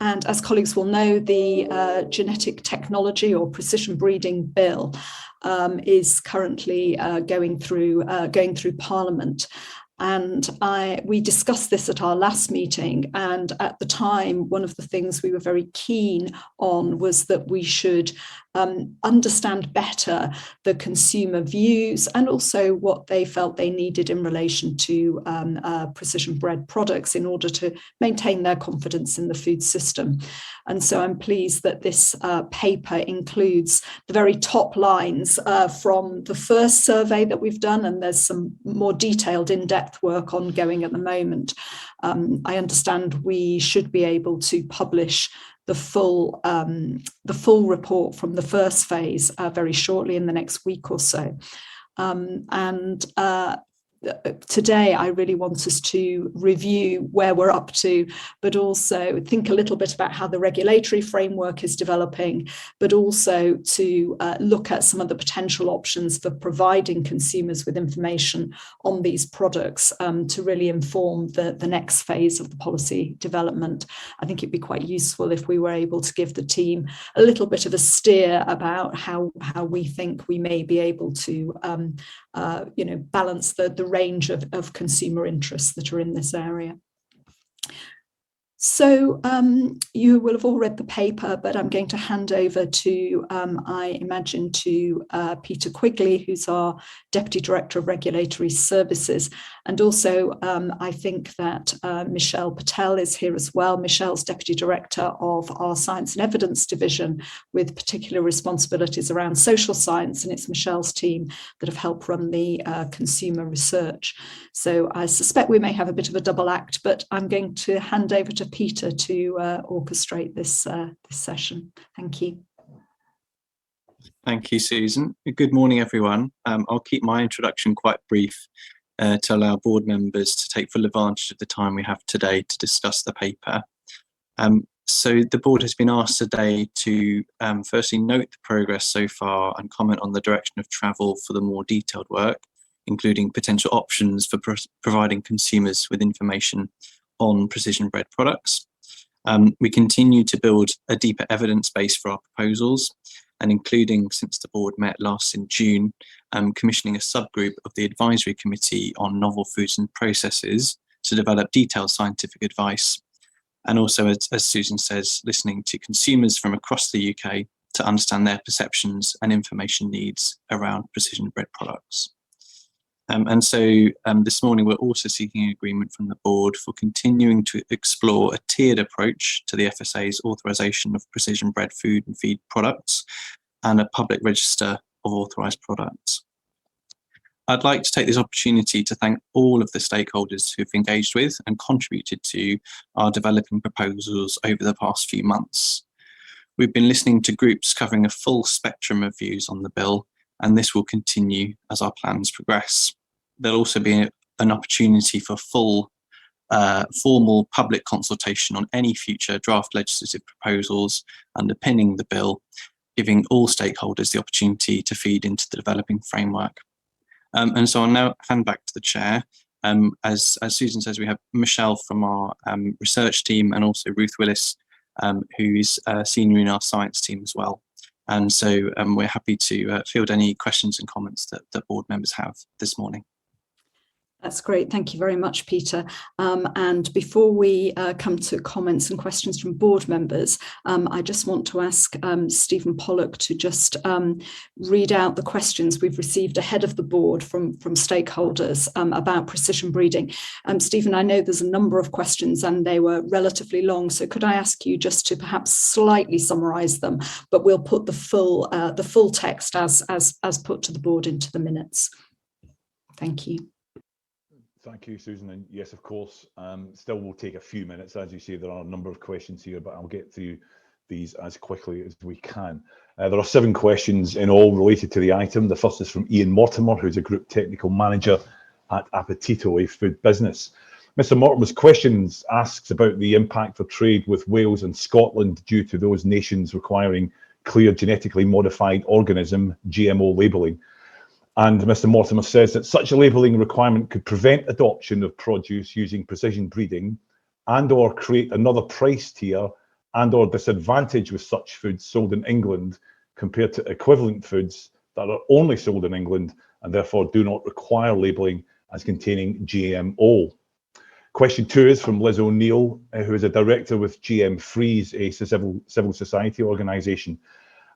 as colleagues will know, the genetic technology or precision breeding bill is currently going through Parliament. And we discussed this at our last meeting, and at the time, one of the things we were very keen on was that we should understand better the consumer views and also what they felt they needed in relation to precision bred products in order to maintain their confidence in the food system. And so I'm pleased that this paper includes the very top lines from the first survey that we've done, and there's some more detailed in-depth work ongoing at the moment. I understand we should be able to publish the full report from the first phase very shortly in the next week or so. Today, I really want us to review where we're up to, but also think a little bit about how the regulatory framework is developing, but also to look at some of the potential options for providing consumers with information on these products to really inform the next phase of the policy development. I think it'd be quite useful if we were able to give the team a little bit of a steer about how we think we may be able to balance the range of consumer interests that are in this area. So you will have all read the paper, but I'm going to hand over to, I imagine, to Peter Quigley, who's our Deputy Director of Regulatory Services. And also, I think that Michelle Patel is here as well. Michelle's Deputy Director of our Science and Evidence Division, with particular responsibilities around social science, and it's Michelle's team that have helped run the consumer research. So I suspect we may have a bit of a double act, but I'm going to hand over to Peter to orchestrate this session. Thank you. Thank you, Susan. Good morning, everyone. I'll keep my introduction quite brief to allow board members to take full advantage of the time we have today to discuss the paper. So the board has been asked today to firstly note the progress so far and comment on the direction of travel for the more detailed work, including potential options for providing consumers with information on precision bred products. We continue to build a deeper evidence base for our proposals, and including, since the board met last in June, commissioning a subgroup of the Advisory Committee on Novel Foods and Processes to develop detailed scientific advice. And also, as Susan says, listening to consumers from across the UK to understand their perceptions and information needs around precision bred products. And so this morning, we're also seeking agreement from the board for continuing to explore a tiered approach to the FSA's authorisation of precision bred food and feed products and a public register of authorised products. I'd like to take this opportunity to thank all of the stakeholders who've engaged with and contributed to our developing proposals over the past few months. We've been listening to groups covering a full spectrum of views on the bill, and this will continue as our plans progress. There'll also be an opportunity for full formal public consultation on any future draft legislative proposals underpinning the bill, giving all stakeholders the opportunity to feed into the developing framework. And so I'll now hand back to the chair. As Susan says, we have Michelle from our research team and also Ruth Willis, who's senior in our science team as well. And so we're happy to field any questions and comments that board members have this morning. That's great. Thank you very much, Peter. And before we come to comments and questions from board members, I just want to ask Stephen Pollock to just read out the questions we've received ahead of the board from stakeholders about precision breeding. Stephen, I know there's a number of questions and they were relatively long, so could I ask you just to perhaps slightly summarise them, but we'll put the full text as put to the board into the minutes. Thank you. Thank you, Susan. And yes, of course, still will take a few minutes. As you say, there are a number of questions here, but I'll get through these as quickly as we can. There are 7 questions in all related to the item. The first is from Ian Mortimer, who's a Group Technical Manager at Appetito, a food business. Mr. Mortimer's questions asks about the impact for trade with Wales and Scotland due to those nations requiring clear genetically modified organism, GMO labelling. And Mr. Mortimer says that such a labelling requirement could prevent adoption of produce using precision breeding and or create another price tier and or disadvantage with such foods sold in England compared to equivalent foods that are only sold in England and therefore do not require labelling as containing GMO. Question 2 is from Liz O'Neill, who is a director with GM Freeze, a civil society organisation.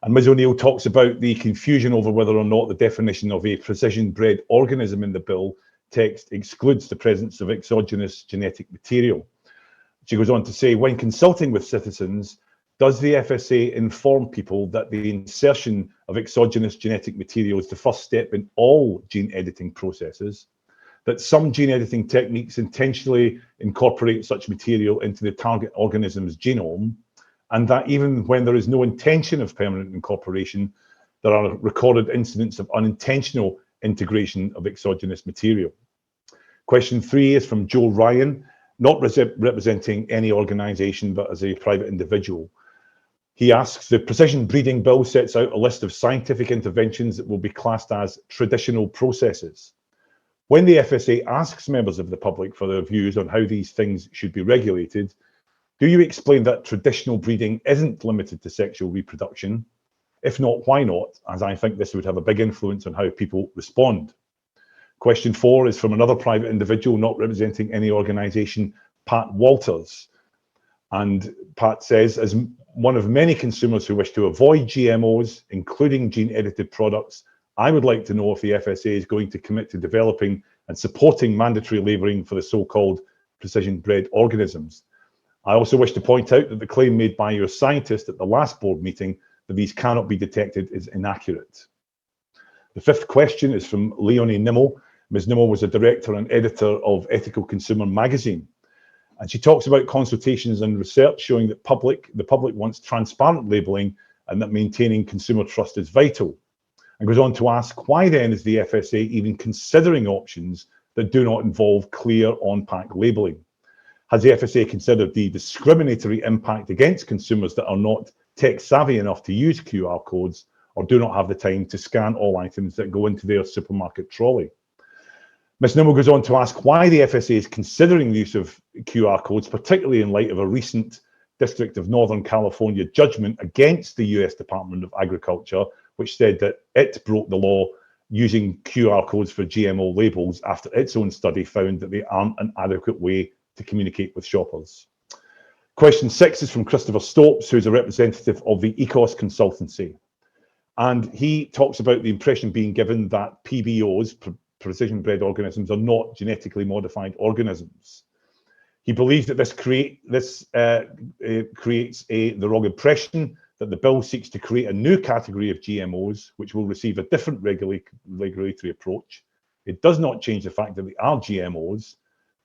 And Ms O'Neill talks about the confusion over whether or not the definition of a precision-bred organism in the bill text excludes the presence of exogenous genetic material. She goes on to say, when consulting with citizens, does the FSA inform people that the insertion of exogenous genetic material is the first step in all gene editing processes, that some gene editing techniques intentionally incorporate such material into the target organism's genome, and that even when there is no intention of permanent incorporation, there are recorded incidents of unintentional integration of exogenous material? Question 3 is from Joe Ryan, not representing any organisation, but as a private individual. He asks, the Precision Breeding Bill sets out a list of scientific interventions that will be classed as traditional processes. When the FSA asks members of the public for their views on how these things should be regulated, do you explain that traditional breeding isn't limited to sexual reproduction? If not, why not? As I think this would have a big influence on how people respond. Question 4 is from another private individual not representing any organisation, Pat Walters. And Pat says, as one of many consumers who wish to avoid GMOs, including gene-edited products, I would like to know if the FSA is going to commit to developing and supporting mandatory labelling for the so-called precision-bred organisms. I also wish to point out that the claim made by your scientist at the last board meeting that these cannot be detected is inaccurate. The 5th question is from Leonie Nimmo. Ms. Nimmo was a director and editor of Ethical Consumer magazine. And she talks about consultations and research showing that the public wants transparent labelling and that maintaining consumer trust is vital. And goes on to ask, why then is the FSA even considering options that do not involve clear on-pack labelling? Has the FSA considered the discriminatory impact against consumers that are not tech savvy enough to use QR codes or do not have the time to scan all items that go into their supermarket trolley? Ms Nimmo goes on to ask why the FSA is considering the use of QR codes, particularly in light of a recent District of Northern California judgment against the US Department of Agriculture, which said that it broke the law using QR codes for GMO labels after its own study found that they aren't an adequate way to communicate with shoppers. Question 6 is from Christopher Stopes, who's a representative of the ECOS consultancy. And he talks about the impression being given that PBOs, precision-bred organisms, are not genetically modified organisms. He believes that this creates the wrong impression that the bill seeks to create a new category of GMOs, which will receive a different regulatory approach. It does not change the fact that they are GMOs.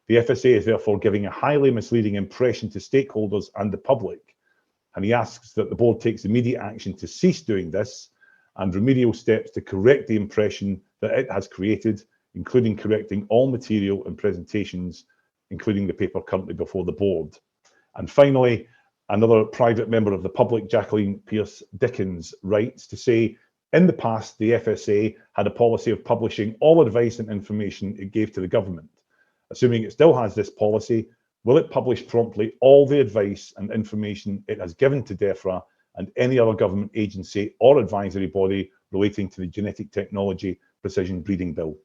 The FSA is therefore giving a highly misleading impression to stakeholders and the public. And he asks that the board takes immediate action to cease doing this and remedial steps to correct the impression that it has created, including correcting all material and presentations, including the paper currently before the board. And finally, another private member of the public, Jacqueline Pierce Dickens, writes to say, in the past, the FSA had a policy of publishing all advice and information it gave to the government. Assuming it still has this policy, will it publish promptly all the advice and information it has given to DEFRA and any other government agency or advisory body relating to the Genetic Technology Precision Breeding Bill?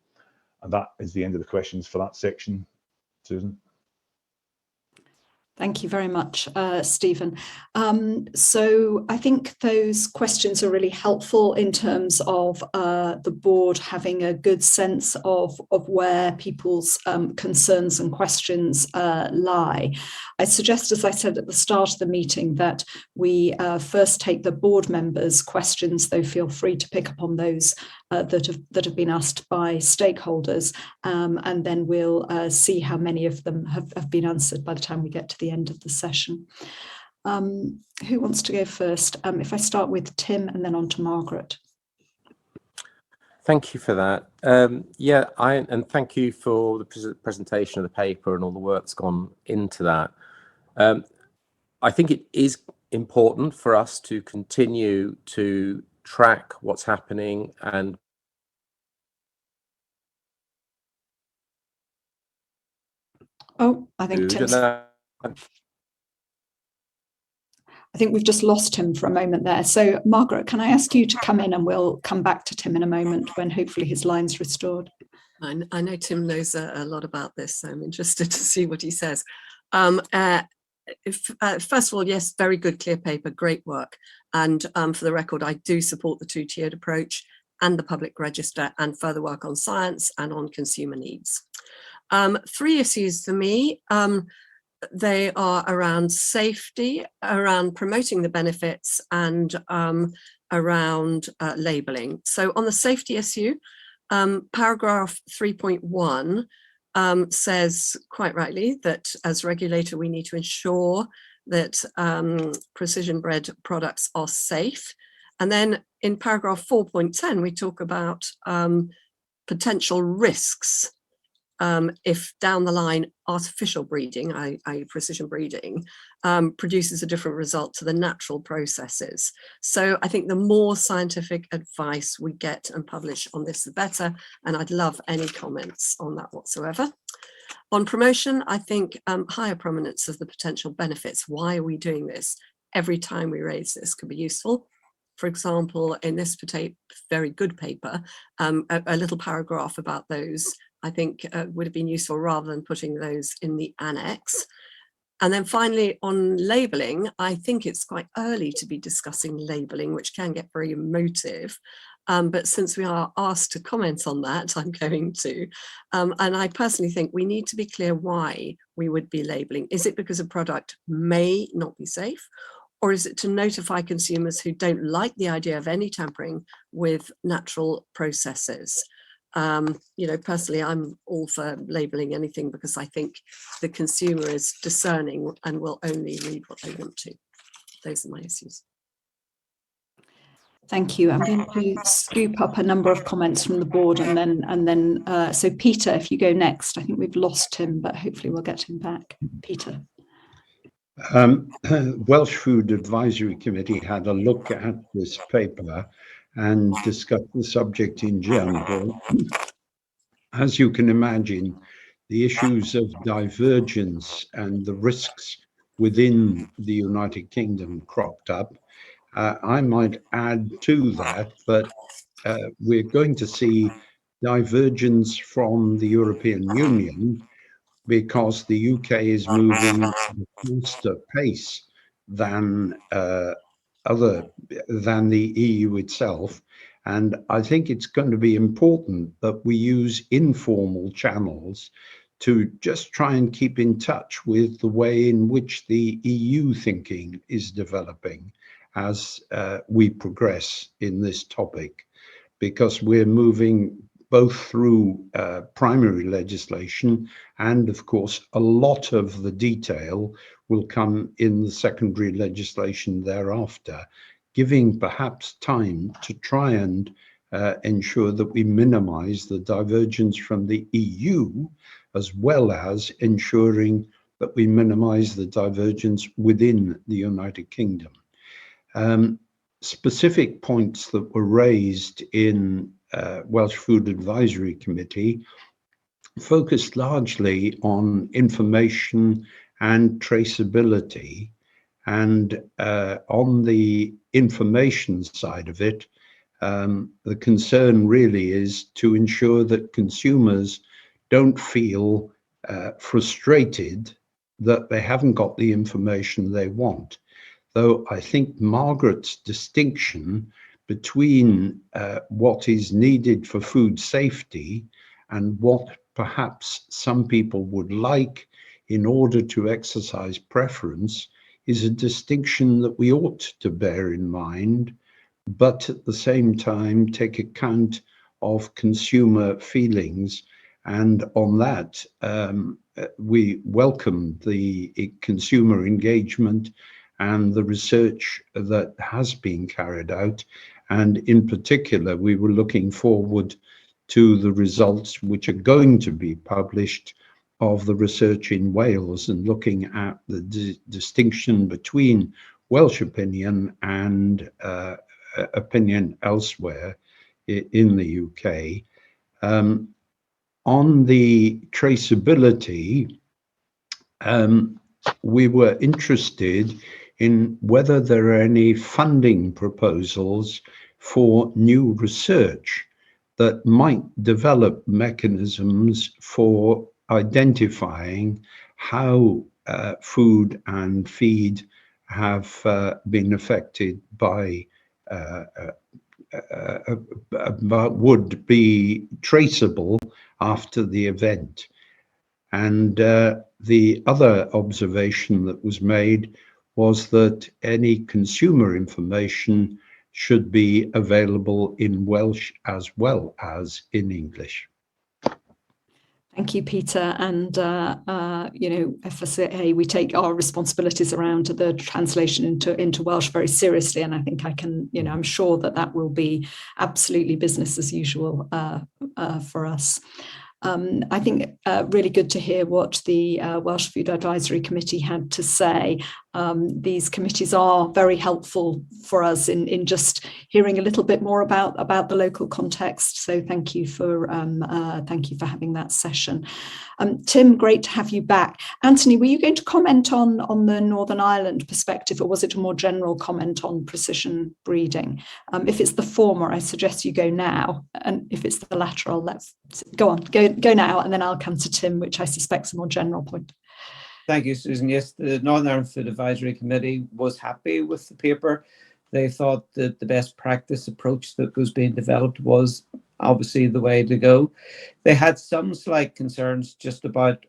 And that is the end of the questions for that section. Susan. Thank you very much, Stephen. So I think those questions are really helpful in terms of the board having a good sense of where people's concerns and questions lie. I suggest, as I said at the start of the meeting, that we first take the board members' questions, though feel free to pick up on those that have been asked by stakeholders, and then we'll see how many of them have been answered by the time we get to the end of the session. Who wants to go first? If I start with Tim and then on to Margaret. Thank you for that. And thank you for the presentation of the paper and all the work that's gone into that. I think it is important for us to continue to track what's happening and I think we've just lost him for a moment there. So Margaret, can I ask you to come in and we'll come back to Tim in a moment when hopefully his line's restored. I know Tim knows a lot about this, so I'm interested to see what he says. First of all, yes, very good, clear paper, great work. And for the record, I do support the two-tiered approach and the public register and further work on science and on consumer needs. 3 issues for me. They are around safety, around promoting the benefits, and around labelling. So on the safety issue, paragraph 3.1 says quite rightly that as regulator we need to ensure that precision bred products are safe. And then in paragraph 4.10 we talk about potential risks if down the line artificial breeding, i.e. precision breeding, produces a different result to the natural processes. So I think the more scientific advice we get and publish on this, the better. And I'd love any comments on that whatsoever. On promotion, I think higher prominence of the potential benefits. Why are we doing this? Every time we raise this could be useful. For example, in this very good paper, a little paragraph about those I think would have been useful rather than putting those in the annex. And then finally on labelling, I think it's quite early to be discussing labelling, which can get very emotive. But since we are asked to comment on that, I'm going to. And I personally think we need to be clear why we would be labelling. Is it because a product may not be safe? Or is it to notify consumers who don't like the idea of any tampering with natural processes? You know, personally, I'm all for labelling anything because I think the consumer is discerning and will only read what they want to. Those are my issues. Thank you. I'm going to scoop up a number of comments from the board and then so Peter, if you go next. I think we've lost him, but hopefully we'll get him back. Peter. Welsh Food Advisory Committee had a look at this paper and discussed the subject in general. As you can imagine, the issues of divergence and the risks within the United Kingdom cropped up. I might add to that, but we're going to see divergence from the European Union because the UK is moving at a faster pace than the EU itself. And I think it's going to be important that we use informal channels to just try and keep in touch with the way in which the EU thinking is developing as we progress in this topic, because we're moving both through primary legislation and, of course, a lot of the detail will come in the secondary legislation thereafter, giving perhaps time to try and ensure that we minimize the divergence from the EU, as well as ensuring that we minimize the divergence within the United Kingdom. Specific points that were raised in Welsh Food Advisory Committee focused largely on information and traceability. And on the information side of it, the concern really is to ensure that consumers don't feel frustrated that they haven't got the information they want. Though I think Margaret's distinction between what is needed for food safety and what perhaps some people would like in order to exercise preference is a distinction that we ought to bear in mind, but at the same time take account of consumer feelings. And on that, we welcome the consumer engagement and the research that has been carried out. And in particular, we were looking forward to the results which are going to be published of the research in Wales and looking at the distinction between Welsh opinion and opinion elsewhere in the UK. On the traceability, we were interested in whether there are any funding proposals for new research that might develop mechanisms for identifying how food and feed have been affected by would be traceable after the event. And the other observation that was made was that any consumer information should be available in Welsh as well as in English. Thank you, Peter. And, you know, FSA, we take our responsibilities around the translation into Welsh very seriously. And I think I can, you know, I'm sure that that will be absolutely business as usual for us. I think really good to hear what the Welsh Food Advisory Committee had to say. These committees are very helpful for us in just hearing a little bit more about the local context. So thank you for having that session. Tim, great to have you back. Anthony, were you going to comment on the Northern Ireland perspective, or was it a more general comment on precision breeding? If it's the former, I suggest you go now, and if it's the latter, let's go now, and then I'll come to Tim, which I suspect is a more general point. Thank you, Susan. Yes, the Northern Ireland Food Advisory Committee was happy with the paper. They thought that the best practice approach that was being developed was obviously the way to go. They had some slight concerns just about,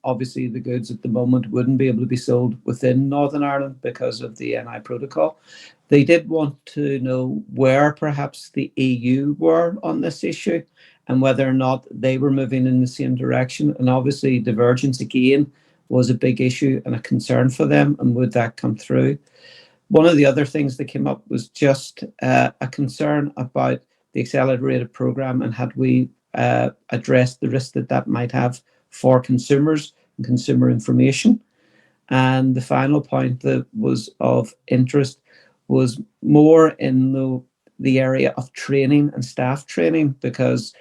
obviously the goods at the moment wouldn't be able to be sold within Northern Ireland because of the NI protocol. They did want to know where perhaps the EU were on this issue and whether or not they were moving in the same direction. And obviously divergence again was a big issue and a concern for them, and would that come through? One of the other things that came up was just a concern about the accelerated program and had we addressed the risk that that might have for consumers and consumer information. And the final point that was of interest was more in the area of training and staff training, because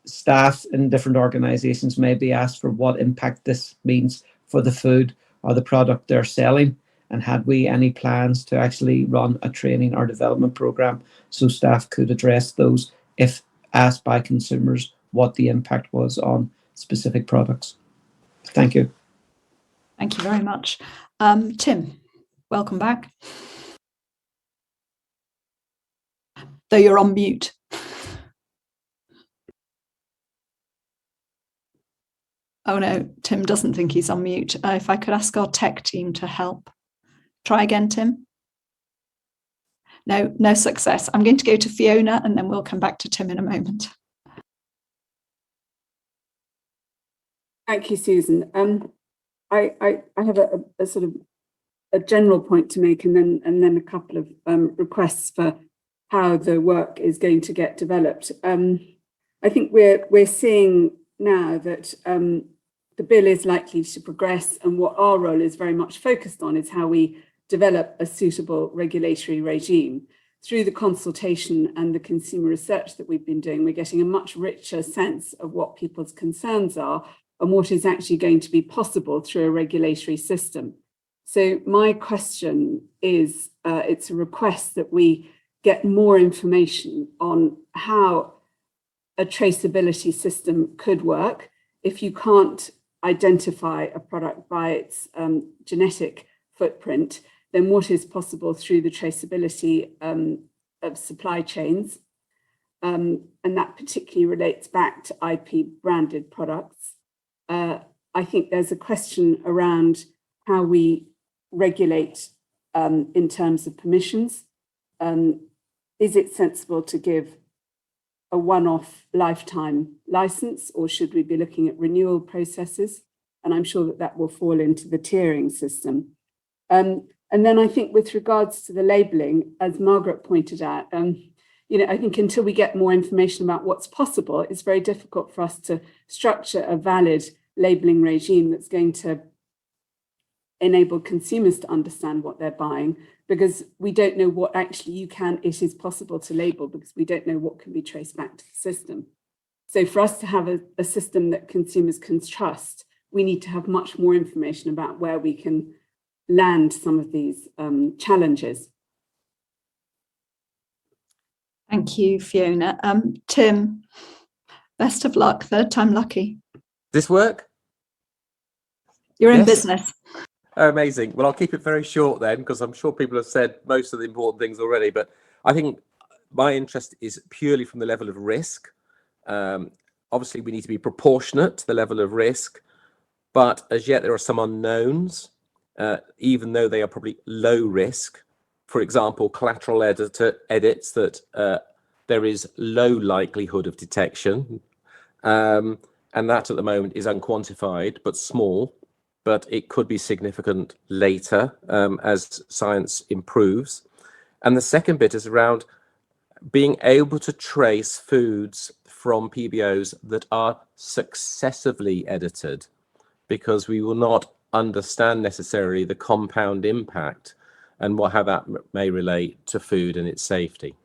staff in different organizations may be asked for what impact this means for the food or the product they're selling. And had we any plans to actually run a training or development program so staff could address those if asked by consumers what the impact was on specific products? Thank you. Thank you very much. Tim, welcome back. Though you're on mute. Oh no, Tim doesn't think he's on mute. If I could ask our tech team to help. Try again, Tim. No success. I'm going to go to Fiona and then we'll come back to Tim in a moment. Thank you, Susan. I have a sort of a general point to make, and then a couple of requests for how the work is going to get developed. I think we're seeing now that the bill is likely to progress, and what our role is very much focused on is how we develop a suitable regulatory regime. Through the consultation and the consumer research that we've been doing, we're getting a much richer sense of what people's concerns are and what is actually going to be possible through a regulatory system. So my question is, it's a request that we get more information on how a traceability system could work. If you can't identify a product by its genetic footprint, then what is possible through the traceability of supply chains? And that particularly relates back to IP branded products. I think there's a question around how we regulate in terms of permissions. Is it sensible to give a one-off lifetime license, or should we be looking at renewal processes? And I'm sure that that will fall into the tiering system. And then I think with regards to the labelling, as Margaret pointed out, you know, I think until we get more information about what's possible, it's very difficult for us to structure a valid labelling regime that's going to enable consumers to understand what they're buying, because we don't know what actually it is possible to label, because we don't know what can be traced back to the system. So for us to have a system that consumers can trust, we need to have much more information about where we can land some of these challenges. Thank you, Fiona. Tim, best of luck, third time lucky. This work? You're in Yes. business. Amazing. Well, I'll keep it very short then, because I'm sure people have said most of the important things already. But I think my interest is purely from the level of risk. Obviously, we need to be proportionate to the level of risk, but as yet there are some unknowns, even though they are probably low risk. For example, collateral edits that there is low likelihood of detection, and that at the moment is unquantified but small. But it could be significant later as science improves. And the second bit is around being able to trace foods from PBOs that are successively edited, because we will not understand necessarily the compound impact and how that may relate to food and its safety.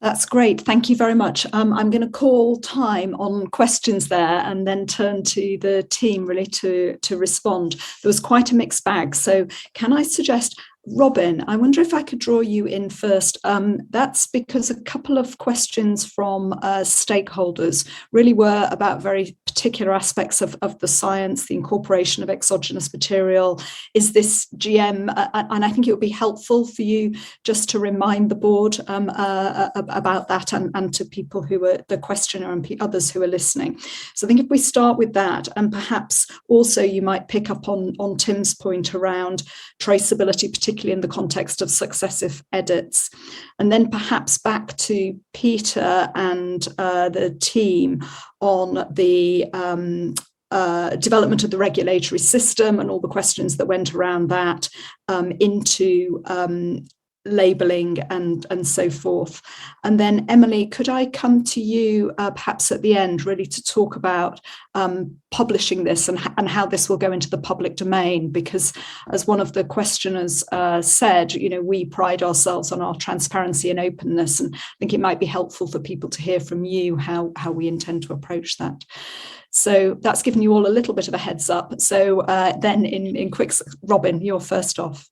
That's great. Thank you very much. I'm going to call time on questions there and then turn to the team really to respond. There was quite a mixed bag. So can I suggest, Robin, I wonder if I could draw you in first. That's because a couple of questions from stakeholders really were about very particular aspects of the science, the incorporation of exogenous material. Is this GM? And I think it would be helpful for you just to remind the board about that and to people who are the questioner and others who are listening. So I think if we start with that, and perhaps also you might pick up on Tim's point around traceability, particularly in the context of successive edits, and then perhaps back to Peter and the team on the development of the regulatory system and all the questions that went around that, into labelling and so forth. And then Emily, could I come to you perhaps at the end really to talk about publishing this and how this will go into the public domain, because as one of the questioners said, you know, we pride ourselves on our transparency and openness, and I think it might be helpful for people to hear from you how we intend to approach that. So that's given you all a little bit of a heads up. So then in quick, Robin, you're first off.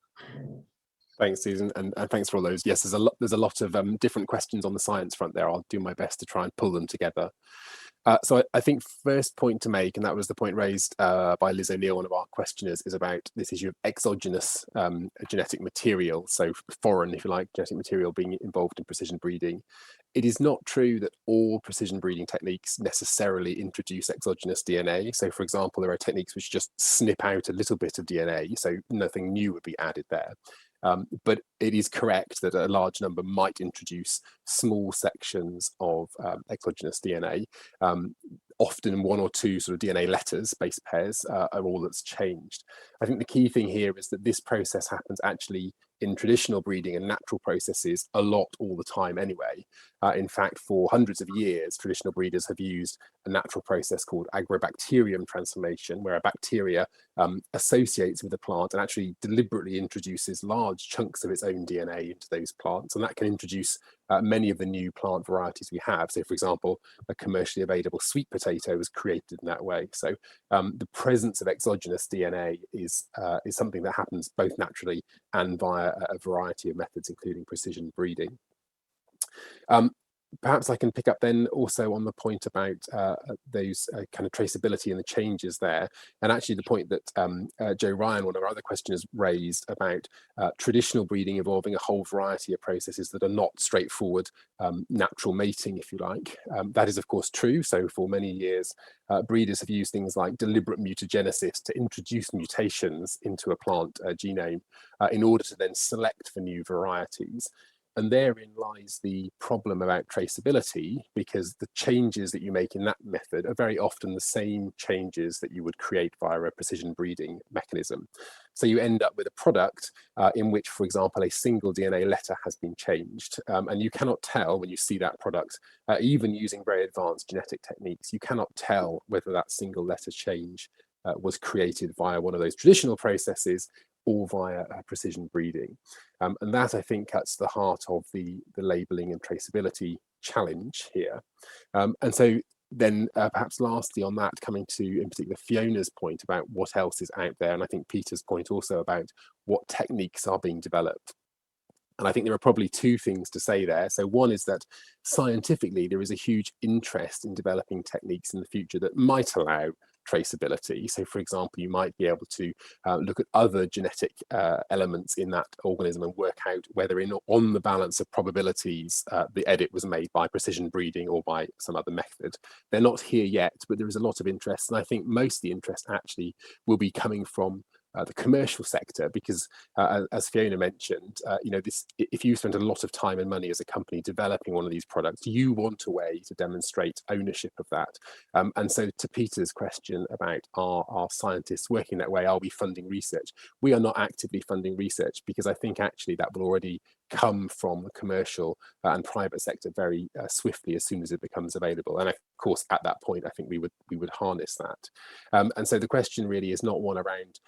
Thanks, Susan, and thanks for all those. Yes, there's a lot of different questions on the science front there. I'll do my best to try and pull them together. So I think first point to make, and that was the point raised by Liz O'Neill, one of our questioners, is about this issue of exogenous genetic material, so foreign, if you like, genetic material being involved in precision breeding. It is not true that all precision breeding techniques necessarily introduce exogenous DNA. So, for example, there are techniques which just snip out a little bit of DNA, so nothing new would be added there. But it is correct that a large number might introduce small sections of exogenous DNA. Often one or two sort of DNA letters, base pairs, are all that's changed. I think the key thing here is that this process happens actually in traditional breeding and natural processes a lot all the time anyway. In fact, for hundreds of years, traditional breeders have used a natural process called agrobacterium transformation, where a bacteria associates with a plant and actually deliberately introduces large chunks of its own DNA into those plants. And that can introduce many of the new plant varieties we have. So, for example, a commercially available sweet potato was created in that way. So the presence of exogenous DNA is something that happens both naturally and via a variety of methods, including precision breeding. Perhaps I can pick up then also on the point about those kind of traceability and the changes there. And actually the point that Joe Ryan, one of our other questioners, raised about traditional breeding involving a whole variety of processes that are not straightforward natural mating, if you like. That is, of course, true. So for many years, breeders have used things like deliberate mutagenesis to introduce mutations into a plant genome in order to then select for new varieties. And therein lies the problem about traceability, because the changes that you make in that method are very often the same changes that you would create via a precision breeding mechanism. So you end up with a product in which, for example, a single DNA letter has been changed. And you cannot tell when you see that product, even using very advanced genetic techniques, you cannot tell whether that single letter change was created via one of those traditional processes or via precision breeding. And that, I think, cuts the heart of the labelling and traceability challenge here. And so then perhaps lastly on that, coming to in particular Fiona's point about what else is out there, and I think Peter's point also about what techniques are being developed. And I think there are probably two things to say there. So one is that scientifically, there is a huge interest in developing techniques in the future that might allow traceability. So for example, you might be able to look at other genetic elements in that organism and work out whether on the balance of probabilities the edit was made by precision breeding or by some other method. They're not here yet, but there is a lot of interest, and I think most of the interest actually will be coming from the commercial sector, because as Fiona mentioned, if you spend a lot of time and money as a company developing one of these products, you want a way to demonstrate ownership of that. And so to Peter's question about are scientists working that way, are we funding research? We are not actively funding research, because I think actually that will already come from the commercial and private sector very swiftly as soon as it becomes available. And of course, at that point, I think we would harness that. And so the question really is not one around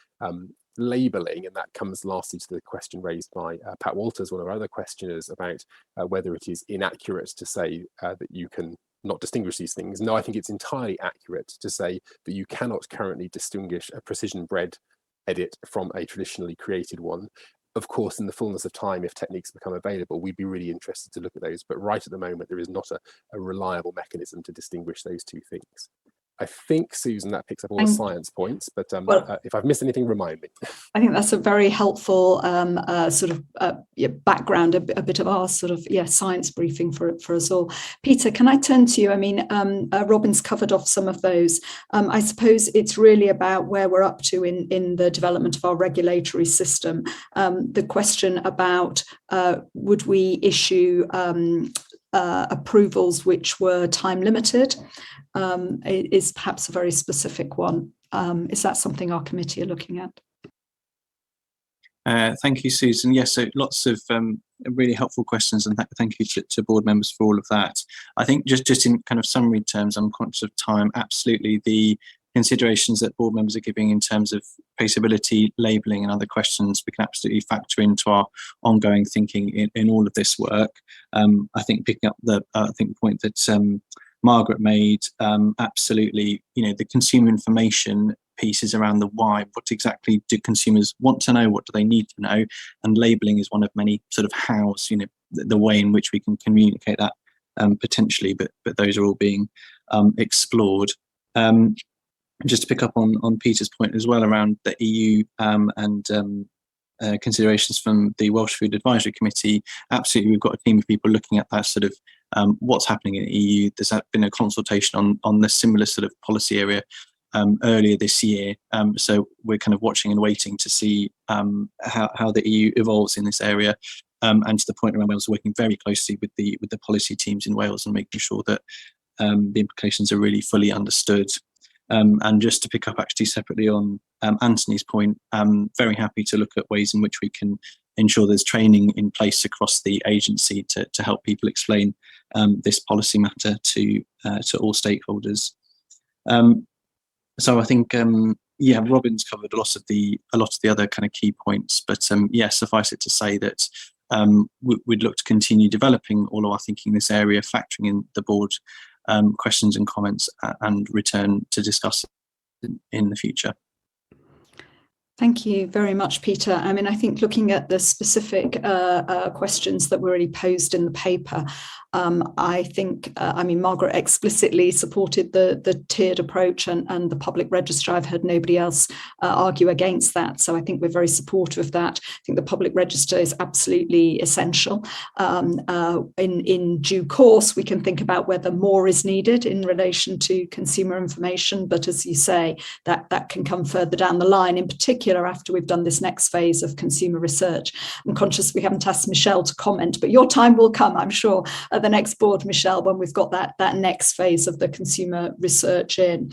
labelling, and that comes lastly to the question raised by Pat Walters, one of our other questioners, about whether it is inaccurate to say that you can not distinguish these things. No, I think it's entirely accurate to say that you cannot currently distinguish a precision bred edit from a traditionally created one. Of course, in the fullness of time, if techniques become available, we'd be really interested to look at those. But right at the moment, there is not a reliable mechanism to distinguish those two things. I think, Susan, that picks up all the science points, but if I've missed anything, remind me. I think that's a very helpful background, a bit of our science briefing for us all. Peter, can I turn to you? I mean, Robin's covered off some of those. I suppose it's really about where we're up to in the development of our regulatory system. The question about would we issue approvals which were time limited is perhaps a very specific one. Is that something our committee are looking at? Thank you, Susan. Yes, so lots of really helpful questions, and thank you to board members for all of that. I think just in kind of summary terms, I'm conscious of time, absolutely the considerations that board members are giving in terms of traceability, labelling and other questions, we can absolutely factor into our ongoing thinking in all of this work. I think picking up the point that Margaret made, absolutely, the consumer information pieces around the why, what exactly do consumers want to know, what do they need to know, and labelling is one of many sort of hows, the way in which we can communicate that potentially, but those are all being explored. Just to pick up on Peter's point as well around the EU and considerations from the Welsh Food Advisory Committee, absolutely we've got a team of people looking at that sort of what's happening in the EU. There's been a consultation on the similar sort of policy area earlier this year, so we're kind of watching and waiting to see how the EU evolves in this area, and to the point around Wales, working very closely with the policy teams in Wales and making sure that the implications are really fully understood. And just to pick up actually separately on Anthony's point, I'm very happy to look at ways in which we can ensure there's training in place across the agency to help people explain this policy matter to all stakeholders. So I think Robin's covered a lot of the other kind of key points, but suffice it to say that we'd look to continue developing all of our thinking in this area, factoring in the board questions and comments, and return to discuss in the future. Thank you very much, Peter. I mean, I think looking at the specific questions that were already posed in the paper, I think, Margaret explicitly supported the tiered approach and the public register. I've heard nobody else argue against that. So I think we're very supportive of that. I think the public register is absolutely essential. In due course, we can think about whether more is needed in relation to consumer information. But as you say, that can come further down the line, in particular after we've done this next phase of consumer research. I'm conscious we haven't asked Michelle to comment, but your time will come, I'm sure, at the next board, Michelle, when we've got that next phase of the consumer research in.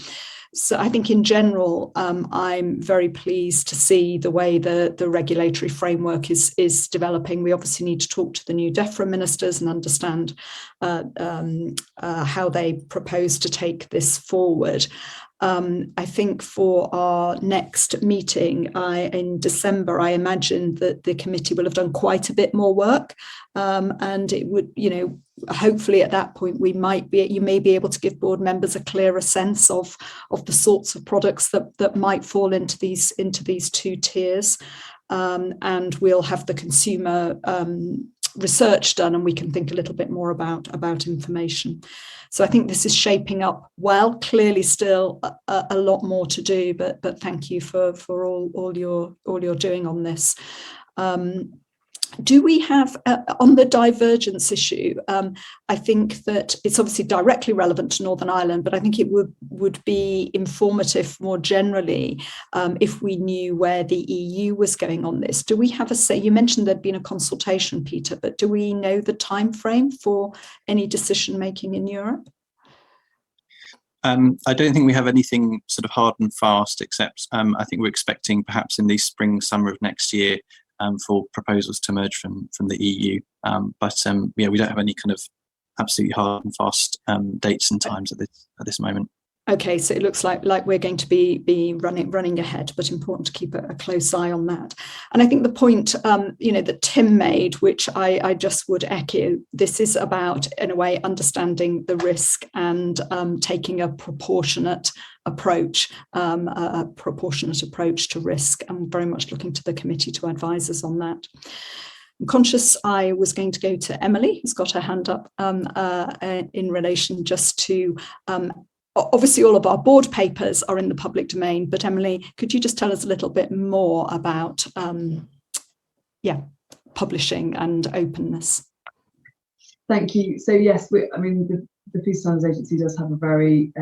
So I think in general, I'm very pleased to see the way the regulatory framework is developing. We obviously need to talk to the new DEFRA ministers and understand how they propose to take this forward. I think for our next meeting in December, I imagine that the committee will have done quite a bit more work, and it would, hopefully at that point you may be able to give board members a clearer sense of the sorts of products that might fall into these two tiers. and we'll have the consumer research done, and we can think a little bit more about information. So I think this is shaping up well. Clearly still a lot more to do, but thank you for all you're doing on this. Do we have, on the divergence issue, I think that it's obviously directly relevant to Northern Ireland, but I think it would be informative more generally if we knew where the EU was going on this. Do we have a say? You mentioned there'd been a consultation, Peter, but do we know the time frame for any decision making in Europe? I don't think we have anything sort of hard and fast, except I think we're expecting perhaps in the spring, summer of next year for proposals to emerge from the EU. Yeah, we don't have any kind of absolutely hard and fast dates and times at this moment. Okay, so it looks like we're going to be running ahead, but important to keep a close eye on that. And I think the point that Tim made, which I just would echo, this is about, in a way, understanding the risk and taking a proportionate approach to risk. I'm very much looking to the committee to advise us on that. I'm conscious I was going to go to Emily, who's got her hand up in relation just to obviously all of our board papers are in the public domain, but Emily, could you just tell us a little bit more about publishing and openness? Thank you. So yes, the Food Standards Agency does have a very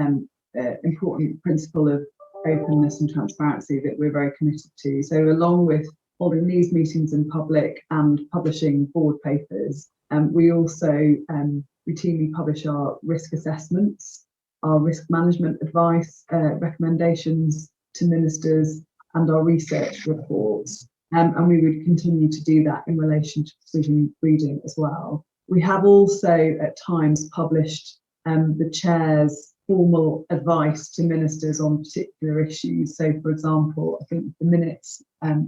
important principle of openness and transparency that we're very committed to. So along with holding these meetings in public and publishing board papers, we also routinely publish our risk assessments, our risk management advice, recommendations to ministers, and our research reports. And we would continue to do that in relation to precision breeding as well. We have also at times published the chair's formal advice to ministers on particular issues. So for example, I think the minutes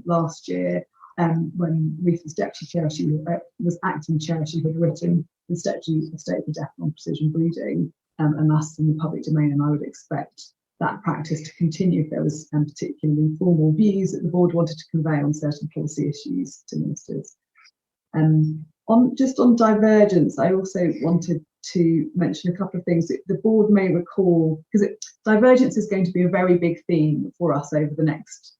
last year, when Ruth was deputy chair, she was acting chair, she had written the statute of state for death on precision breeding. And that's in the public domain, and I would expect that practice to continue if there was particularly formal views that the board wanted to convey on certain policy issues to ministers. On divergence, I also wanted to mention a couple of things that the board may recall, because divergence is going to be a very big theme for us over the next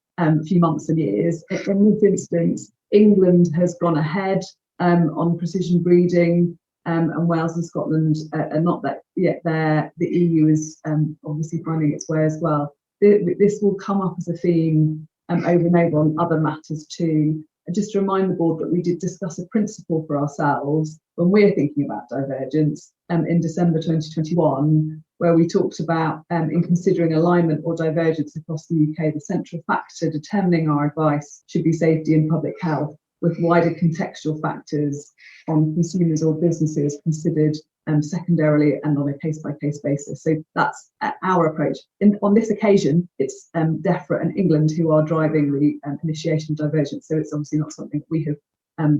few months and years. In this instance, England has gone ahead on precision breeding. And Wales and Scotland are not that yet there. The EU is obviously finding its way as well. This will come up as a theme over and over on other matters too. And just to remind the board that we did discuss a principle for ourselves when we're thinking about divergence in December 2021, where we talked about in considering alignment or divergence across the UK, the central factor determining our advice should be safety and public health, with wider contextual factors on consumers or businesses considered secondarily and on a case-by-case basis. So that's our approach. On this occasion, it's DEFRA and England who are driving the initiation of divergence. So it's obviously not something that we have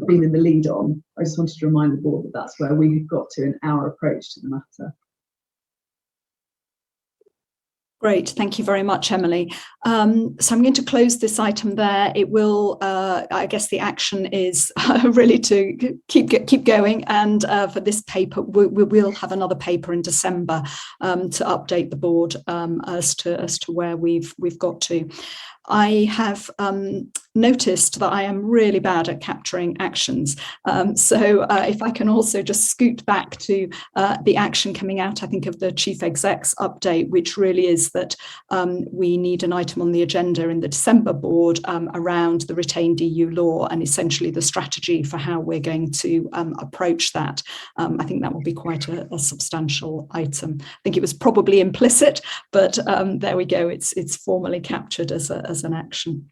been in the lead on. I just wanted to remind the board that that's where we have got to in our approach to the matter. Great, thank you very much, Emily. So I'm going to close this item there. It will, I guess the action is really to keep going, and for this paper, we will have another paper in December to update the board as to where we've got to. I have noticed that I am really bad at capturing actions. So if I can also just scoot back to the action coming out, I think, of the Chief Exec's update, which really is that we need an item on the agenda in the December board around the retained EU law and essentially the strategy for how we're going to approach that. I think that will be quite a substantial item. I think it was probably implicit, but there we go. It's formally captured as an action.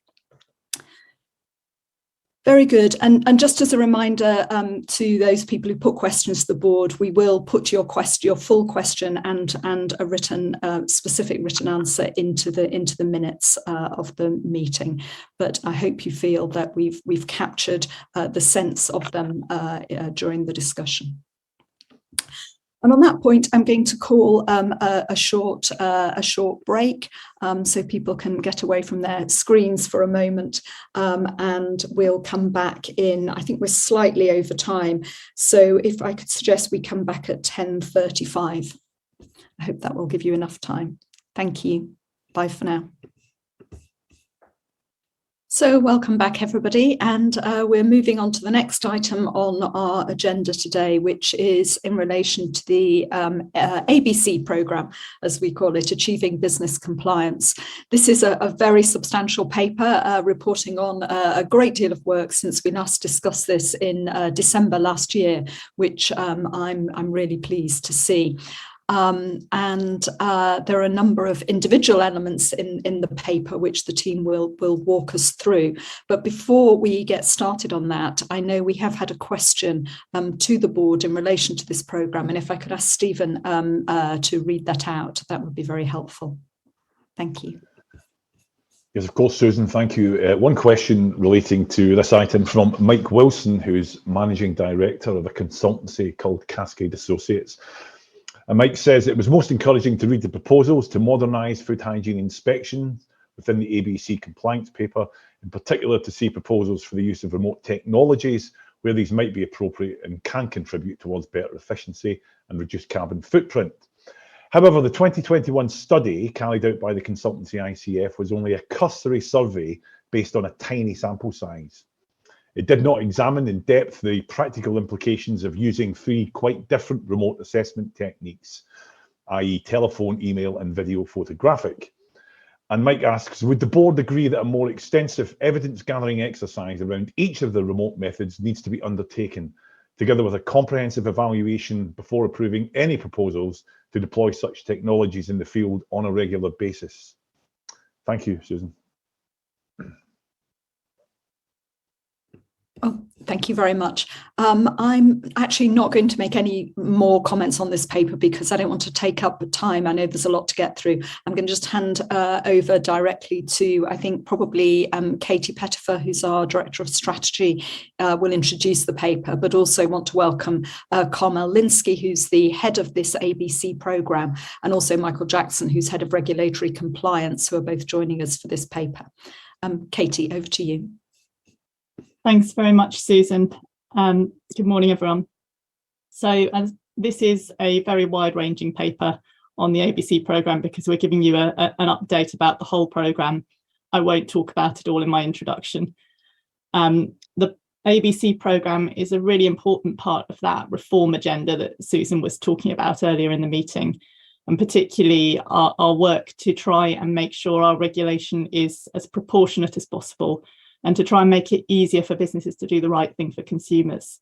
Very good. And just as a reminder to those people who put questions to the board, we will put your full question and a written, specific written answer into the minutes of the meeting. But I hope you feel that we've captured the sense of them during the discussion. And on that point, I'm going to call a short break so people can get away from their screens for a moment, and we'll come back in. I think we're slightly over time, so if I could suggest we come back at 10:35. I hope that will give you enough time. Thank you. Bye for now. So welcome back, everybody, and we're moving on to the next item on our agenda today, which is in relation to the ABC programme, as we call it, Achieving Business Compliance. This is a very substantial paper reporting on a great deal of work since we last discussed this in December last year, which I'm really pleased to see. There are a number of individual elements in the paper which the team will walk us through. But before we get started on that, I know we have had a question to the board in relation to this programme, and if I could ask Stephen to read that out, that would be very helpful. Thank you. Yes, of course, Susan, thank you. One question relating to this item from Mike Wilson, who's Managing Director of a consultancy called Cascade Associates. And Mike says it was most encouraging to read the proposals to modernise food hygiene inspection within the ABC compliance paper, in particular to see proposals for the use of remote technologies where these might be appropriate and can contribute towards better efficiency and reduced carbon footprint. However, the 2021 study carried out by the consultancy ICF was only a cursory survey based on a tiny sample size. It did not examine in depth the practical implications of using three quite different remote assessment techniques, i.e. telephone, email and video photographic. And Mike asks, would the board agree that a more extensive evidence gathering exercise around each of the remote methods needs to be undertaken, together with a comprehensive evaluation before approving any proposals to deploy such technologies in the field on a regular basis? Thank you, Susan. Oh, thank you very much. I'm actually not going to make any more comments on this paper because I don't want to take up time. I know there's a lot to get through. I'm going to just hand over directly to, I think, probably Katie Pettifer, who's our Director of Strategy, will introduce the paper, but also want to welcome Carmel Linsky, who's the head of this ABC programme, and also Michael Jackson, who's head of Regulatory Compliance, who are both joining us for this paper. Katie, over to you. Thanks very much, Susan. Good morning, everyone. So this is a very wide-ranging paper on the ABC programme because we're giving you an update about the whole programme. I won't talk about it all in my introduction. The ABC programme is a really important part of that reform agenda that Susan was talking about earlier in the meeting, and particularly our work to try and make sure our regulation is as proportionate as possible and to try and make it easier for businesses to do the right thing for consumers.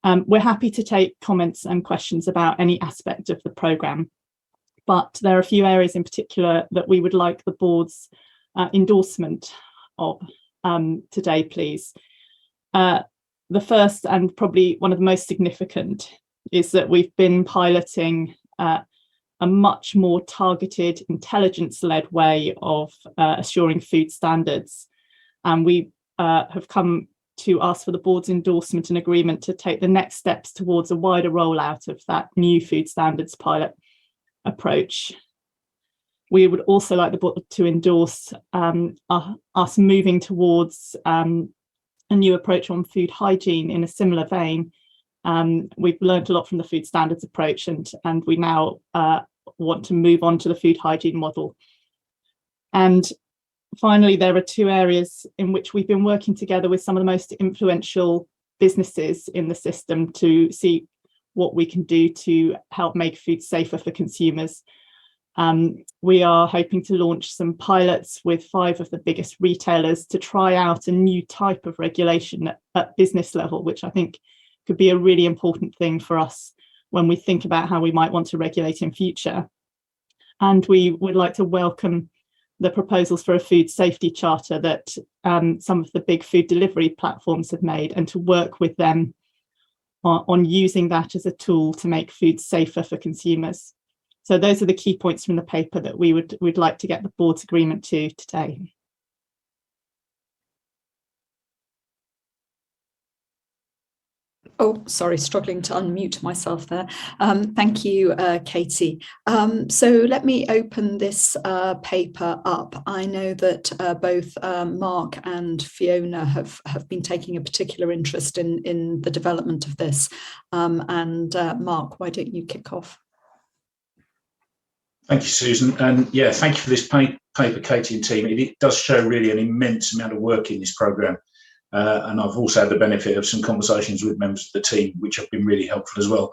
We're happy to take comments and questions about any aspect of the programme, but there are a few areas in particular that we would like the board's endorsement of today, please. The first, and probably one of the most significant, is that we've been piloting a much more targeted, intelligence-led way of assuring food standards. And we have come to ask for the board's endorsement and agreement to take the next steps towards a wider rollout of that new food standards pilot approach. We would also like the board to endorse us moving towards a new approach on food hygiene in a similar vein. We've learned a lot from the food standards approach, and we now want to move on to the food hygiene model. And finally, there are two areas in which we've been working together with some of the most influential businesses in the system to see what we can do to help make food safer for consumers. We are hoping to launch some pilots with 5 of the biggest retailers to try out a new type of regulation at business level, which I think could be a really important thing for us when we think about how we might want to regulate in future. And we would like to welcome the proposals for a food safety charter that some of the big food delivery platforms have made, and to work with them on using that as a tool to make food safer for consumers. So those are the key points from the paper that we'd like to get the board's agreement to today. Oh, sorry, struggling to unmute myself there. Thank you, Katie. So let me open this paper up. I know that both Mark and Fiona have been taking a particular interest in the development of this. Mark, why don't you kick off? Thank you, Susan. And yeah, thank you for this paper, Katie and team. It does show really an immense amount of work in this programme. And I've also had the benefit of some conversations with members of the team, which have been really helpful as well.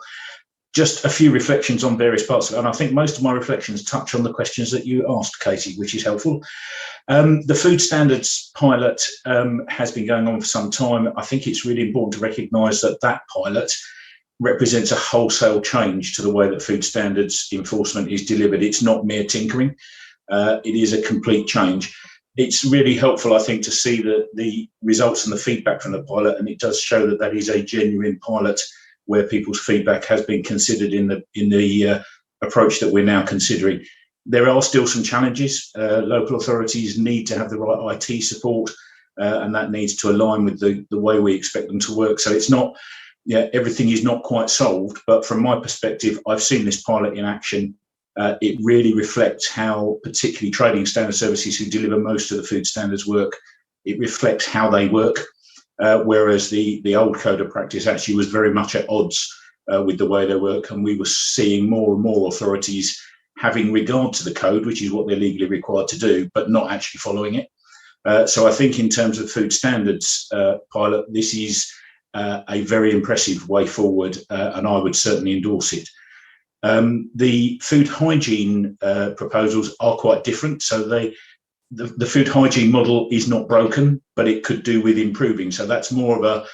Just a few reflections on various parts of it. And I think most of my reflections touch on the questions that you asked, Katie, which is helpful. The food standards pilot has been going on for some time. I think it's really important to recognise that that pilot represents a wholesale change to the way that food standards enforcement is delivered. It's not mere tinkering. It is a complete change. It's really helpful, I think, to see the results and the feedback from the pilot, and it does show that that is a genuine pilot where people's feedback has been considered in the approach that we're now considering. There are still some challenges. Local authorities need to have the right IT support, and that needs to align with the way we expect them to work. So it's not, everything is not quite solved, but from my perspective, I've seen this pilot in action. It really reflects how, particularly trading standard services who deliver most of the food standards work, it reflects how they work, whereas the old code of practice actually was very much at odds with the way they work, and we were seeing more and more authorities having regard to the code, which is what they're legally required to do, but not actually following it. So I think in terms of food standards pilot, this is a very impressive way forward, and I would certainly endorse it. The food hygiene proposals are quite different. So the food hygiene model is not broken, but it could do with improving. So that's more of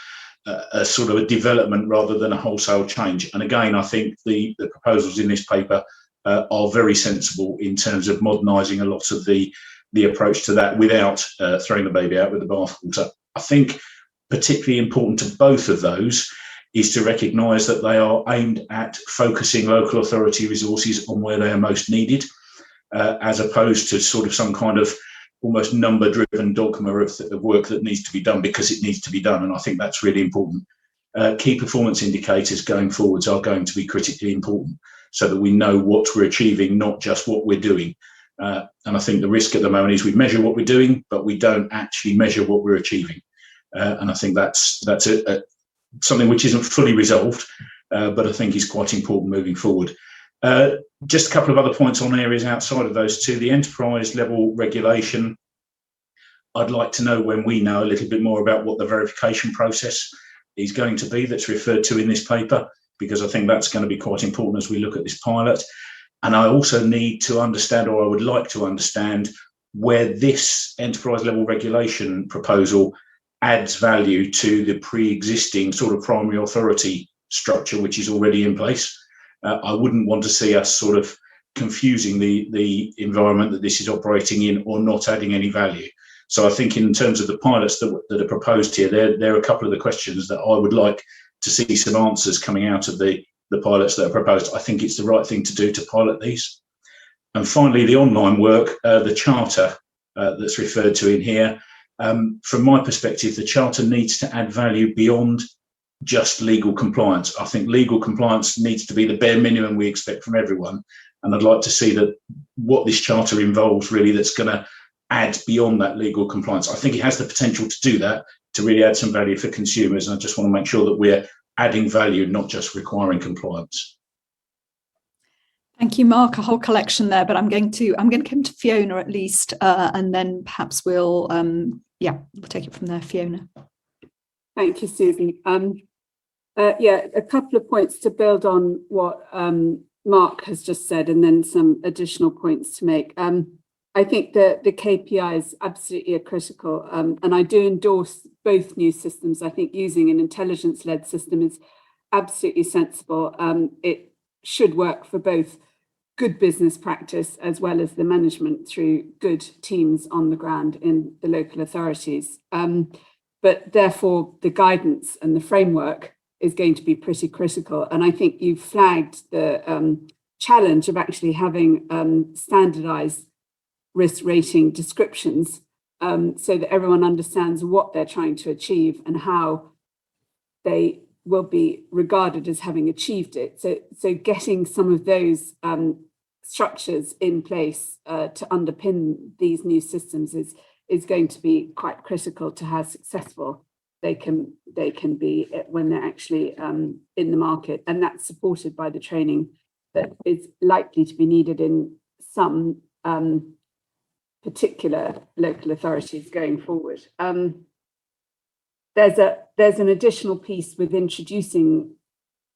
a sort of a development rather than a wholesale change. And again, I think the proposals in this paper are very sensible in terms of modernising a lot of the approach to that without throwing the baby out with the bathwater. I think particularly important to both of those is to recognise that they are aimed at focusing local authority resources on where they are most needed, as opposed to sort of some kind of almost number-driven dogma of work that needs to be done because it needs to be done. And I think that's really important. Key performance indicators going forwards are going to be critically important so that we know what we're achieving, not just what we're doing. And I think the risk at the moment is we measure what we're doing, but we don't actually measure what we're achieving. And I think that's something which isn't fully resolved, but I think is quite important moving forward. Just a couple of other points on areas outside of those two. The enterprise level regulation, I'd like to know when we know a little bit more about what the verification process is going to be that's referred to in this paper, because I think that's going to be quite important as we look at this pilot. And I also need to understand, or I would like to understand, where this enterprise level regulation proposal adds value to the pre-existing sort of primary authority structure, which is already in place. I wouldn't want to see us sort of confusing the environment that this is operating in or not adding any value. So I think in terms of the pilots that are proposed here, there are a couple of the questions that I would like to see some answers coming out of the pilots that are proposed. I think it's the right thing to do to pilot these. And finally, the online work, the charter that's referred to in here. From my perspective, the charter needs to add value beyond just legal compliance. I think legal compliance needs to be the bare minimum we expect from everyone. And I'd like to see that what this charter involves really that's going to add beyond that legal compliance. I think it has the potential to do that, to really add some value for consumers. And I just want to make sure that we're adding value, not just requiring compliance. Thank you, Mark. A whole collection there, but I'm going to come to Fiona at least, and then perhaps we'll take it from there. Fiona. Thank you, Susan. A couple of points to build on what Mark has just said, and then some additional points to make. I think that the KPIs absolutely are critical, and I do endorse both new systems. I think using an intelligence-led system is absolutely sensible. It should work for both good business practice as well as the management through good teams on the ground in the local authorities. But therefore, the guidance and the framework is going to be pretty critical. And I think you flagged the challenge of actually having standardized risk rating descriptions so that everyone understands what they're trying to achieve and how they will be regarded as having achieved it. So getting some of those structures in place to underpin these new systems is going to be quite critical to how successful they can be when they're actually in the market, and that's supported by the training that is likely to be needed in some particular local authorities going forward. There's an additional piece with introducing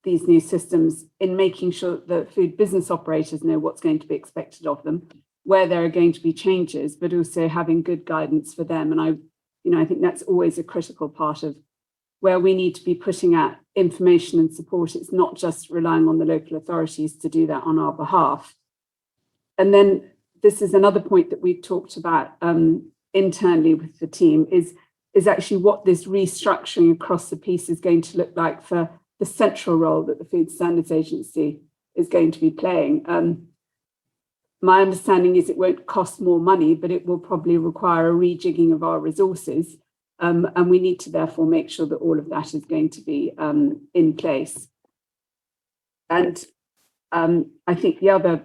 these new systems in making sure that the food business operators know what's going to be expected of them, where there are going to be changes, but also having good guidance for them. And I think that's always a critical part of where we need to be putting out information and support. It's not just relying on the local authorities to do that on our behalf. And then this is another point that we've talked about internally with the team is actually what this restructuring across the piece is going to look like for the central role that the Food Standards Agency is going to be playing. My understanding is it won't cost more money, but it will probably require a rejigging of our resources. And we need to therefore make sure that all of that is going to be in place. And I think the other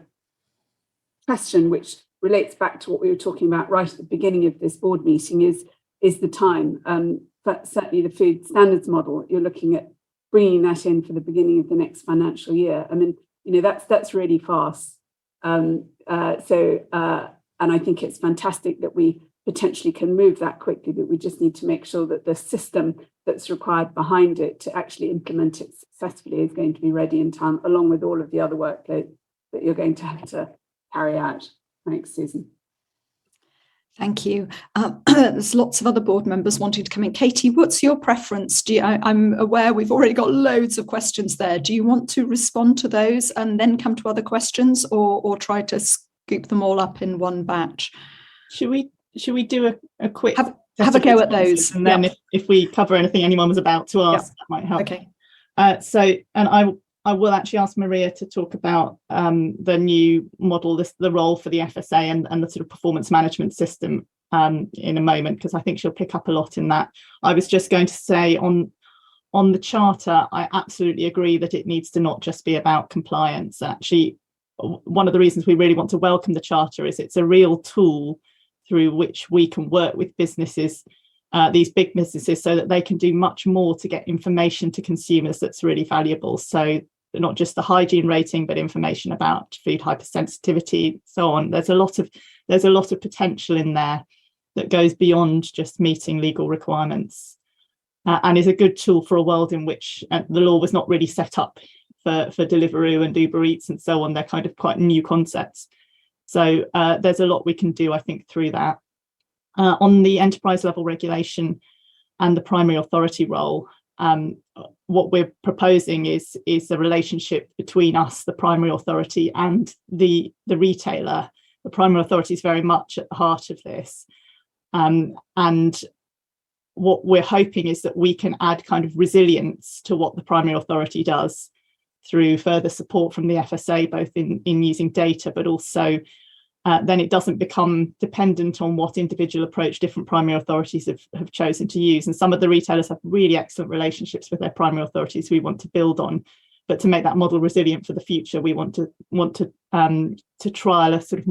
question, which relates back to what we were talking about right at the beginning of this board meeting, is the time. But certainly the food standards model, you're looking at bringing that in for the beginning of the next financial year. I mean, that's really fast. And I think it's fantastic that we potentially can move that quickly, but we just need to make sure that the system that's required behind it to actually implement it successfully is going to be ready in time, along with all of the other work that you're going to have to carry out. Thanks, Susan. Thank you. There's lots of other board members wanting to come in. Katie, what's your preference? I'm aware we've already got loads of questions there. Do you want to respond to those and then come to other questions, or try to scoop them all up in one batch? Should we do a quick have a go at those, and then if we cover anything anyone was about to ask, that might help. Okay. I will actually ask Maria to talk about the new model, the role for the FSA and the sort of performance management system in a moment, because I think she'll pick up a lot in that. I was just going to say on the charter, I absolutely agree that it needs to not just be about compliance. Actually, one of the reasons we really want to welcome the charter is it's a real tool through which we can work with businesses, these big businesses, so that they can do much more to get information to consumers that's really valuable. So not just the hygiene rating, but information about food hypersensitivity, so on. There's a lot of potential in there that goes beyond just meeting legal requirements, and is a good tool for a world in which the law was not really set up for Deliveroo and Uber Eats and so on. They're kind of quite new concepts. So there's a lot we can do, I think, through that. On the enterprise level regulation and the primary authority role, what we're proposing is the relationship between us, the primary authority, and the retailer. The primary authority is very much at the heart of this. And what we're hoping is that we can add kind of resilience to what the primary authority does through further support from the FSA, both in using data, but also then it doesn't become dependent on what individual approach different primary authorities have chosen to use. And some of the retailers have really excellent relationships with their primary authorities we want to build on. But to make that model resilient for the future, we want to trial a sort of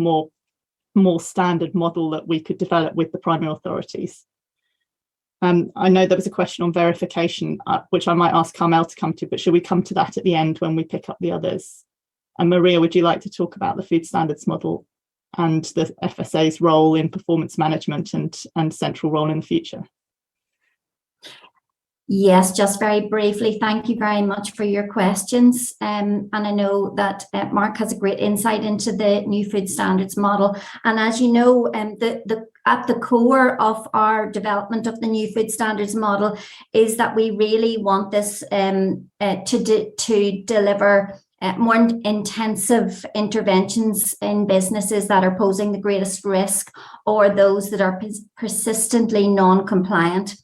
more standard model that we could develop with the primary authorities. I know there was a question on verification, which I might ask Carmel to come to, but should we come to that at the end when we pick up the others? And Maria, would you like to talk about the food standards model and the FSA's role in performance management and central role in the future? Yes, just very briefly, thank you very much for your questions. And I know that Mark has a great insight into the new food standards model. And as you know, at the core of our development of the new food standards model is that we really want this to deliver more intensive interventions in businesses that are posing the greatest risk, or those that are persistently non-compliant.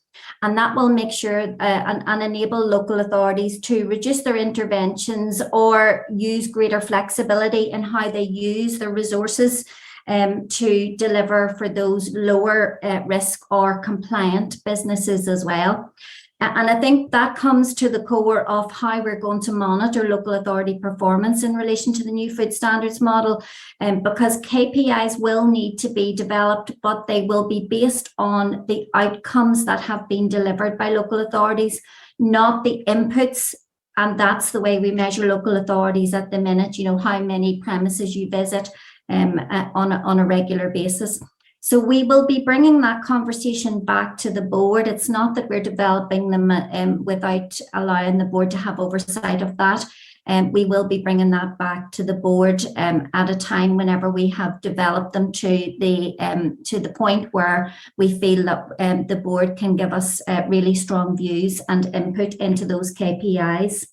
And that will make sure and enable local authorities to reduce their interventions or use greater flexibility in how they use their resources to deliver for those lower risk or compliant businesses as well. And I think that comes to the core of how we're going to monitor local authority performance in relation to the new food standards model, because KPIs will need to be developed, but they will be based on the outcomes that have been delivered by local authorities, not the inputs. And that's the way we measure local authorities at the minute, you know, how many premises you visit on a regular basis. So we will be bringing that conversation back to the board. It's not that we're developing them without allowing the board to have oversight of that. We will be bringing that back to the board at a time whenever we have developed them to the point where we feel that the board can give us really strong views and input into those KPIs.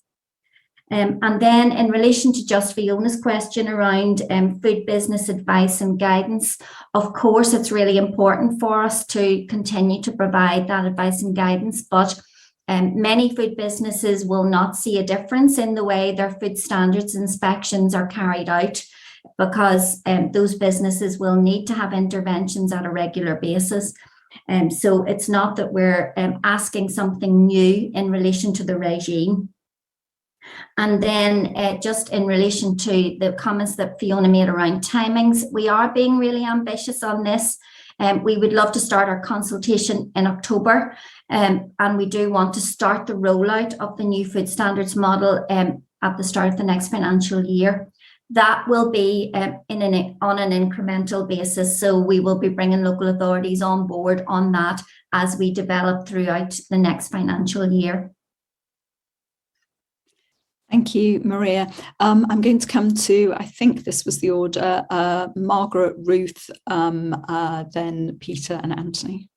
And then in relation to just Fiona's question around food business advice and guidance, of course, it's really important for us to continue to provide that advice and guidance, but many food businesses will not see a difference in the way their food standards inspections are carried out, because those businesses will need to have interventions at a regular basis. So it's not that we're asking something new in relation to the regime. And then just in relation to the comments that Fiona made around timings, we are being really ambitious on this. We would love to start our consultation in October, and we do want to start the rollout of the new food standards model at the start of the next financial year. That will be on an incremental basis, so we will be bringing local authorities on board on that as we develop throughout the next financial year. Thank you, Maria. I'm going to come to, I think this was the order, Margaret, Ruth, then Peter and Anthony.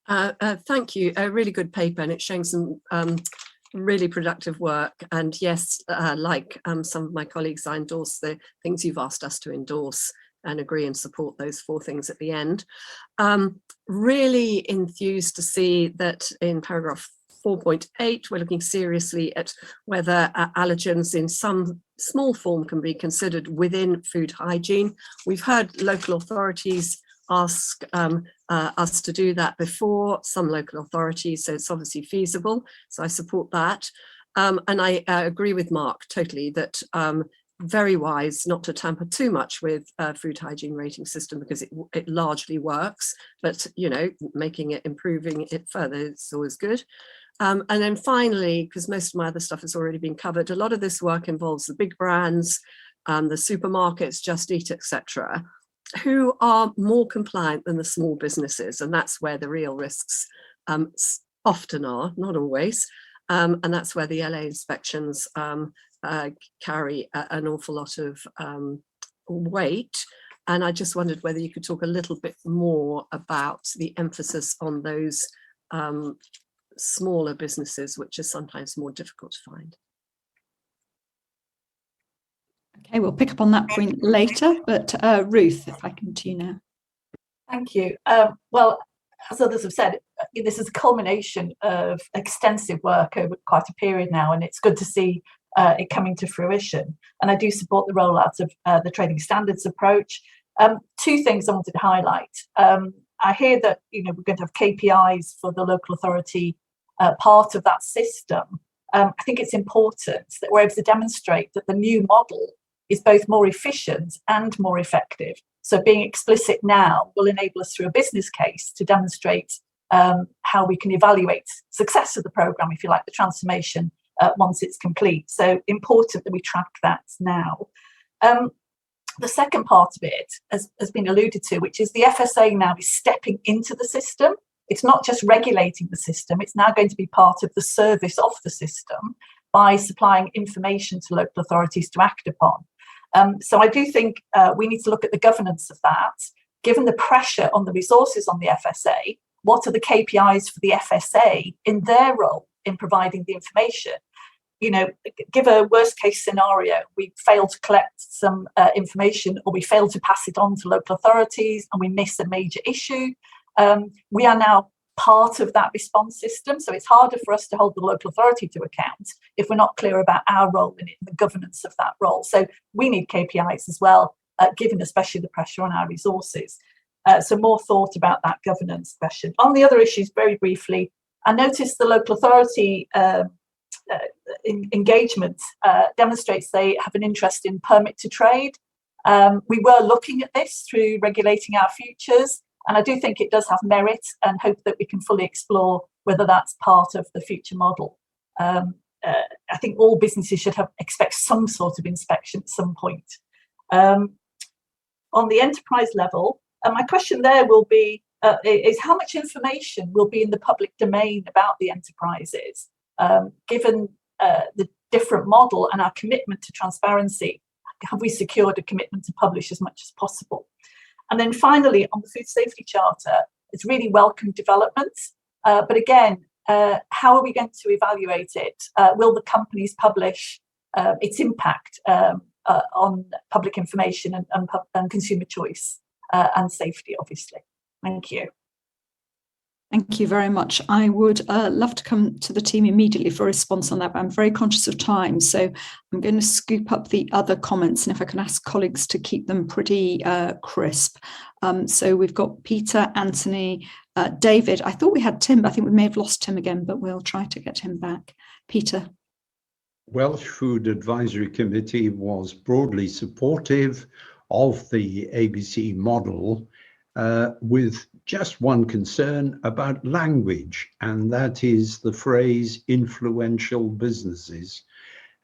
Thank you. A really good paper, and it's showing some really productive work. And yes, like some of my colleagues, I endorse the things you've asked us to endorse and agree and support those 4 things at the end. Really enthused to see that in paragraph 4.8, we're looking seriously at whether allergens in some small form can be considered within food hygiene. We've heard local authorities ask us to do that before, some local authorities, so it's obviously feasible. So I support that. And I agree with Mark totally that very wise not to tamper too much with food hygiene rating system, because it largely works, but you know, making it, improving it further is always good. And then finally, because most of my other stuff has already been covered, a lot of this work involves the big brands, the supermarkets, Just Eat, etc., who are more compliant than the small businesses, and that's where the real risks often are, not always, and that's where the LA inspections carry an awful lot of weight. And I just wondered whether you could talk a little bit more about the emphasis on those smaller businesses, which are sometimes more difficult to find. Okay, we'll pick up on that point later, but Ruth, if I come to you now. Thank you. Well, as others have said, this is a culmination of extensive work over quite a period now, and it's good to see it coming to fruition. And I do support the rollout of the trading standards approach. 2 things I wanted to highlight. I hear that we're going to have KPIs for the local authority part of that system. I think it's important that we're able to demonstrate that the new model is both more efficient and more effective. So being explicit now will enable us through a business case to demonstrate how we can evaluate success of the programme, if you like, the transformation once it's complete. So important that we track that now. The second part of it has been alluded to, which is the FSA now is stepping into the system. It's not just regulating the system, it's now going to be part of the service of the system by supplying information to local authorities to act upon. So I do think we need to look at the governance of that. Given the pressure on the resources on the FSA, what are the KPIs for the FSA in their role in providing the information? Give a worst case scenario, we fail to collect some information, or we fail to pass it on to local authorities and we miss a major issue. We are now part of that response system, so it's harder for us to hold the local authority to account if we're not clear about our role in it, the governance of that role. So we need KPIs as well, given especially the pressure on our resources. So more thought about that governance question. On the other issues, very briefly, I noticed the local authority engagement demonstrates they have an interest in permit to trade. We were looking at this through regulating our futures, and I do think it does have merit, and hope that we can fully explore whether that's part of the future model. I think all businesses should expect some sort of inspection at some point. On the enterprise level, my question there will be, is how much information will be in the public domain about the enterprises, given the different model and our commitment to transparency? Have we secured a commitment to publish as much as possible? And then finally, on the Food Safety Charter, it's really welcome developments, but again, how are we going to evaluate it? Will the companies publish its impact on public information and consumer choice and safety, obviously? Thank you. Thank you very much. I would love to come to the team immediately for a response on that, but I'm very conscious of time. So I'm going to scoop up the other comments, and if I can ask colleagues to keep them pretty crisp. So we've got Peter, Anthony, David. I thought we had Tim, but I think we may have lost Tim again, but we'll try to get him back. Peter. Welsh Food Advisory Committee was broadly supportive of the ABC model, with just one concern about language, and that is the phrase influential businesses.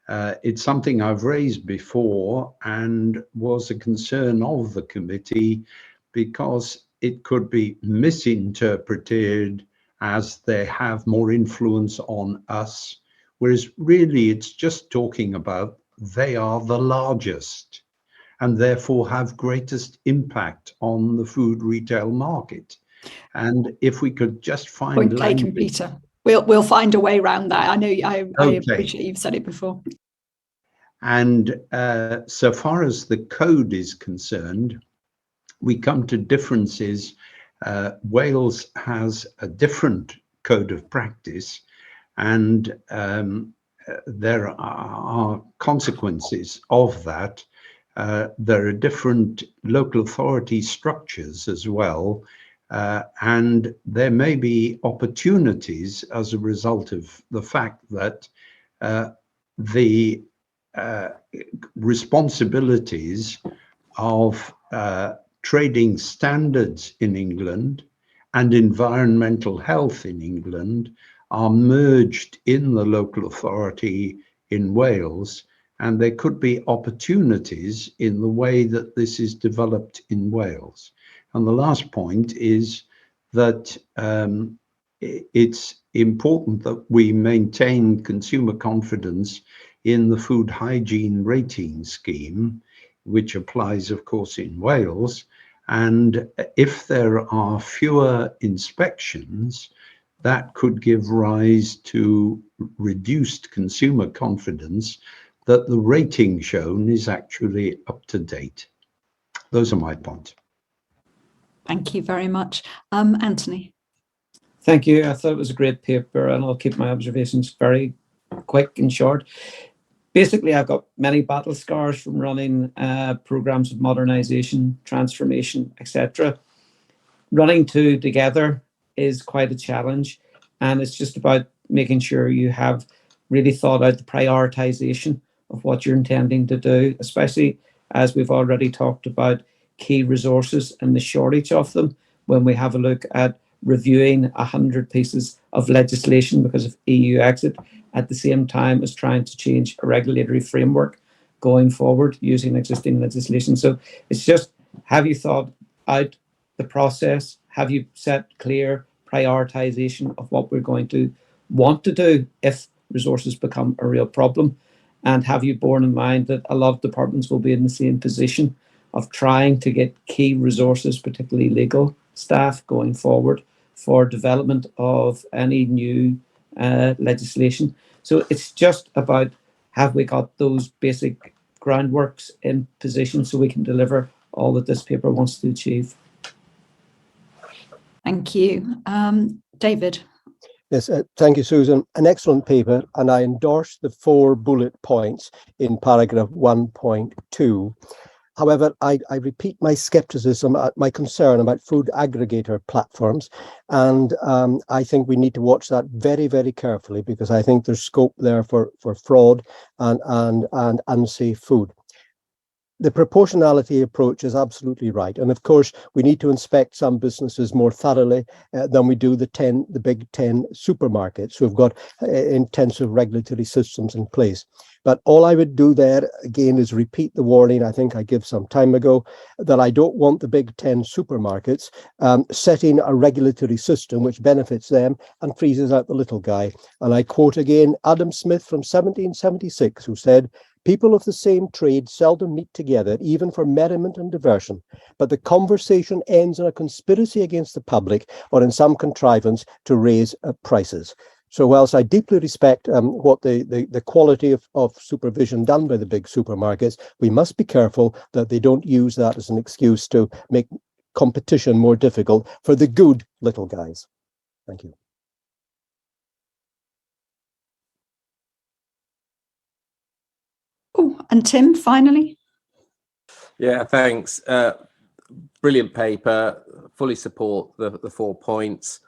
It's something I've raised before and was a concern of the committee because it could be misinterpreted as they have more influence on us, whereas really it's just talking about they are the largest and therefore have greatest impact on the food retail market. And if we could just find point taken, Peter. We'll find a way around that. I know I appreciate you've said it before. And so far as the code is concerned, we come to differences. Wales has a different code of practice, and there are consequences of that. There are different local authority structures as well, and there may be opportunities as a result of the fact that the responsibilities of trading standards in England and environmental health in England are merged in the local authority in Wales, and there could be opportunities in the way that this is developed in Wales. And the last point is that it's important that we maintain consumer confidence in the food hygiene rating scheme, which applies, of course, in Wales. And if there are fewer inspections, that could give rise to reduced consumer confidence that the rating shown is actually up to date. Those are my points. Thank you very much. Anthony. Thank you. I thought it was a great paper, and I'll keep my observations very quick and short. Basically, I've got many battle scars from running programs of modernization, transformation, etc. Running two together is quite a challenge, and it's just about making sure you have really thought out the prioritization of what you're intending to do, especially as we've already talked about key resources and the shortage of them when we have a look at reviewing 100 pieces of legislation because of EU exit at the same time as trying to change a regulatory framework going forward using existing legislation. So it's just, have you thought out the process? Have you set clear prioritization of what we're going to want to do if resources become a real problem? And have you borne in mind that a lot of departments will be in the same position of trying to get key resources, particularly legal staff, going forward for development of any new legislation? So it's just about, have we got those basic groundworks in position so we can deliver all that this paper wants to achieve? Thank you. David. Yes, thank you, Susan. An excellent paper, and I endorse the 4 bullet points in paragraph 1.2. However, I repeat my skepticism, my concern about food aggregator platforms, and I think we need to watch that very, very carefully, because I think there's scope there for fraud and unsafe food. The proportionality approach is absolutely right, and of course we need to inspect some businesses more thoroughly than we do the big 10 supermarkets who have got intensive regulatory systems in place. But all I would do there again is repeat the warning I think I gave some time ago, that I don't want the big 10 supermarkets setting a regulatory system which benefits them and freezes out the little guy. And I quote again Adam Smith from 1776, who said, "People of the same trade seldom meet together, even for merriment and diversion, but the conversation ends in a conspiracy against the public or in some contrivance to raise prices." So whilst I deeply respect what the quality of supervision done by the big supermarkets, we must be careful that they don't use that as an excuse to make competition more difficult for the good little guys. Thank you. Oh, and Tim, finally. Yeah, thanks. Brilliant paper. Fully support the 4 points.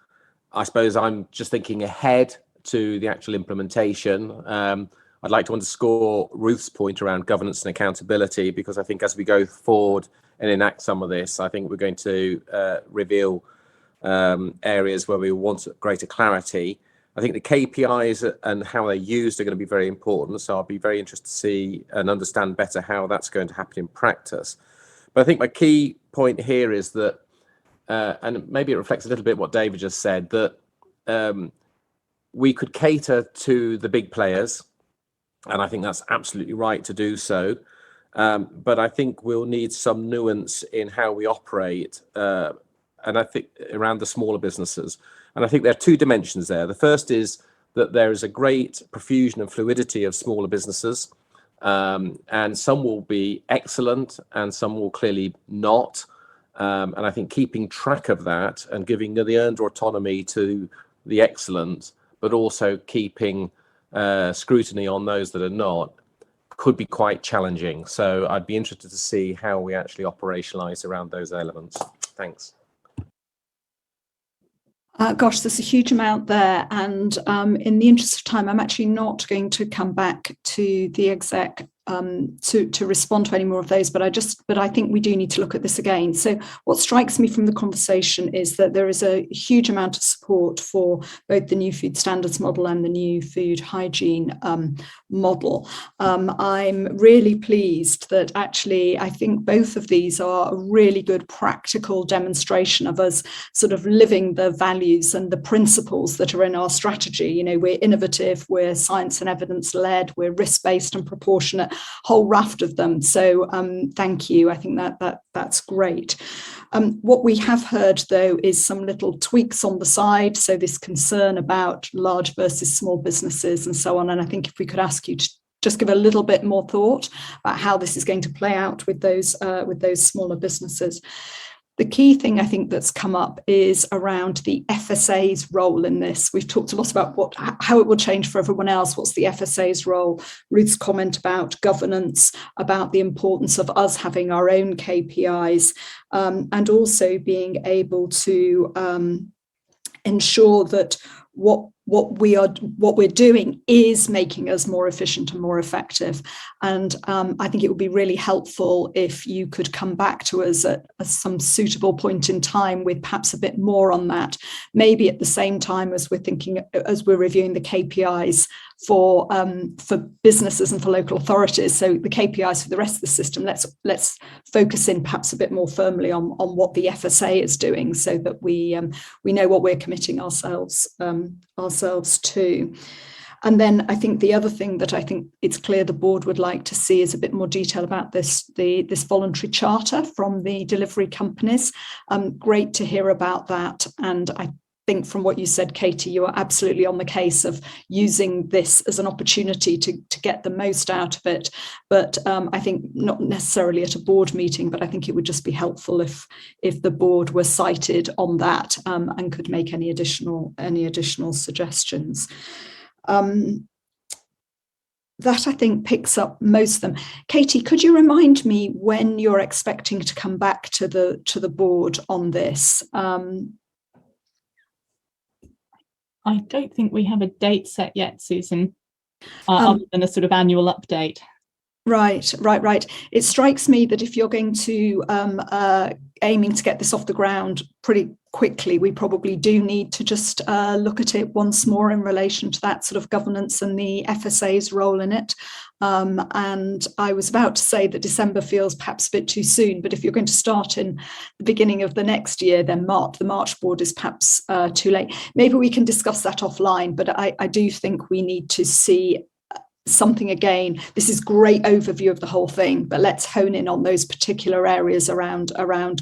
I suppose I'm just thinking ahead to the actual implementation. I'd like to underscore Ruth's point around governance and accountability, because I think as we go forward and enact some of this, I think we're going to reveal areas where we want greater clarity. I think the KPIs and how they're used are going to be very important. So I'll be very interested to see and understand better how that's going to happen in practice. But I think my key point here is that, and maybe it reflects a little bit what David just said, that we could cater to the big players, and I think that's absolutely right to do so. But I think we'll need some nuance in how we operate, and I think around the smaller businesses. And I think there are two dimensions there. The first is that there is a great profusion and fluidity of smaller businesses, and some will be excellent and some will clearly not. And I think keeping track of that and giving the earned autonomy to the excellent, but also keeping scrutiny on those that are not, could be quite challenging. So I'd be interested to see how we actually operationalize around those elements. Thanks. Gosh, there's a huge amount there, and in the interest of time, I'm actually not going to come back to the exec to respond to any more of those, but I think we do need to look at this again. So what strikes me from the conversation is that there is a huge amount of support for both the new food standards model and the new food hygiene model. I'm really pleased that actually I think both of these are a really good practical demonstration of us sort of living the values and the principles that are in our strategy. You know, we're innovative, we're science and evidence led, we're risk-based and proportionate, whole raft of them. So thank you. I think that's great. What we have heard though is some little tweaks on the side. So this concern about large versus small businesses and so on. And I think if we could ask you to just give a little bit more thought about how this is going to play out with those smaller businesses. The key thing I think that's come up is around the FSA's role in this. We've talked a lot about how it will change for everyone else. What's the FSA's role? Ruth's comment about governance, about the importance of us having our own KPIs, and also being able to ensure that what we're doing is making us more efficient and more effective. And I think it would be really helpful if you could come back to us at some suitable point in time with perhaps a bit more on that, maybe at the same time as we're reviewing the KPIs for businesses and for local authorities. So the KPIs for the rest of the system, let's focus in perhaps a bit more firmly on what the FSA is doing, so that we know what we're committing ourselves to. And then I think the other thing that I think it's clear the board would like to see is a bit more detail about this voluntary charter from the delivery companies. Great to hear about that. And I think from what you said, Katie, you are absolutely on the case of using this as an opportunity to get the most out of it. But I think not necessarily at a board meeting, but I think it would just be helpful if the board were cited on that and could make any additional suggestions. that I think picks up most of them. Katie, could you remind me when you're expecting to come back to the board on this? I don't think we have a date set yet, Susan, other than a sort of annual update. Right. It strikes me that if you're going to aiming to get this off the ground pretty quickly, we probably do need to just look at it once more in relation to that sort of governance and the FSA's role in it. And I was about to say that December feels perhaps a bit too soon, but if you're going to start in the beginning of the next year, then the March board is perhaps too late. Maybe we can discuss that offline, but I do think we need to see something again. This is great overview of the whole thing, but let's hone in on those particular areas around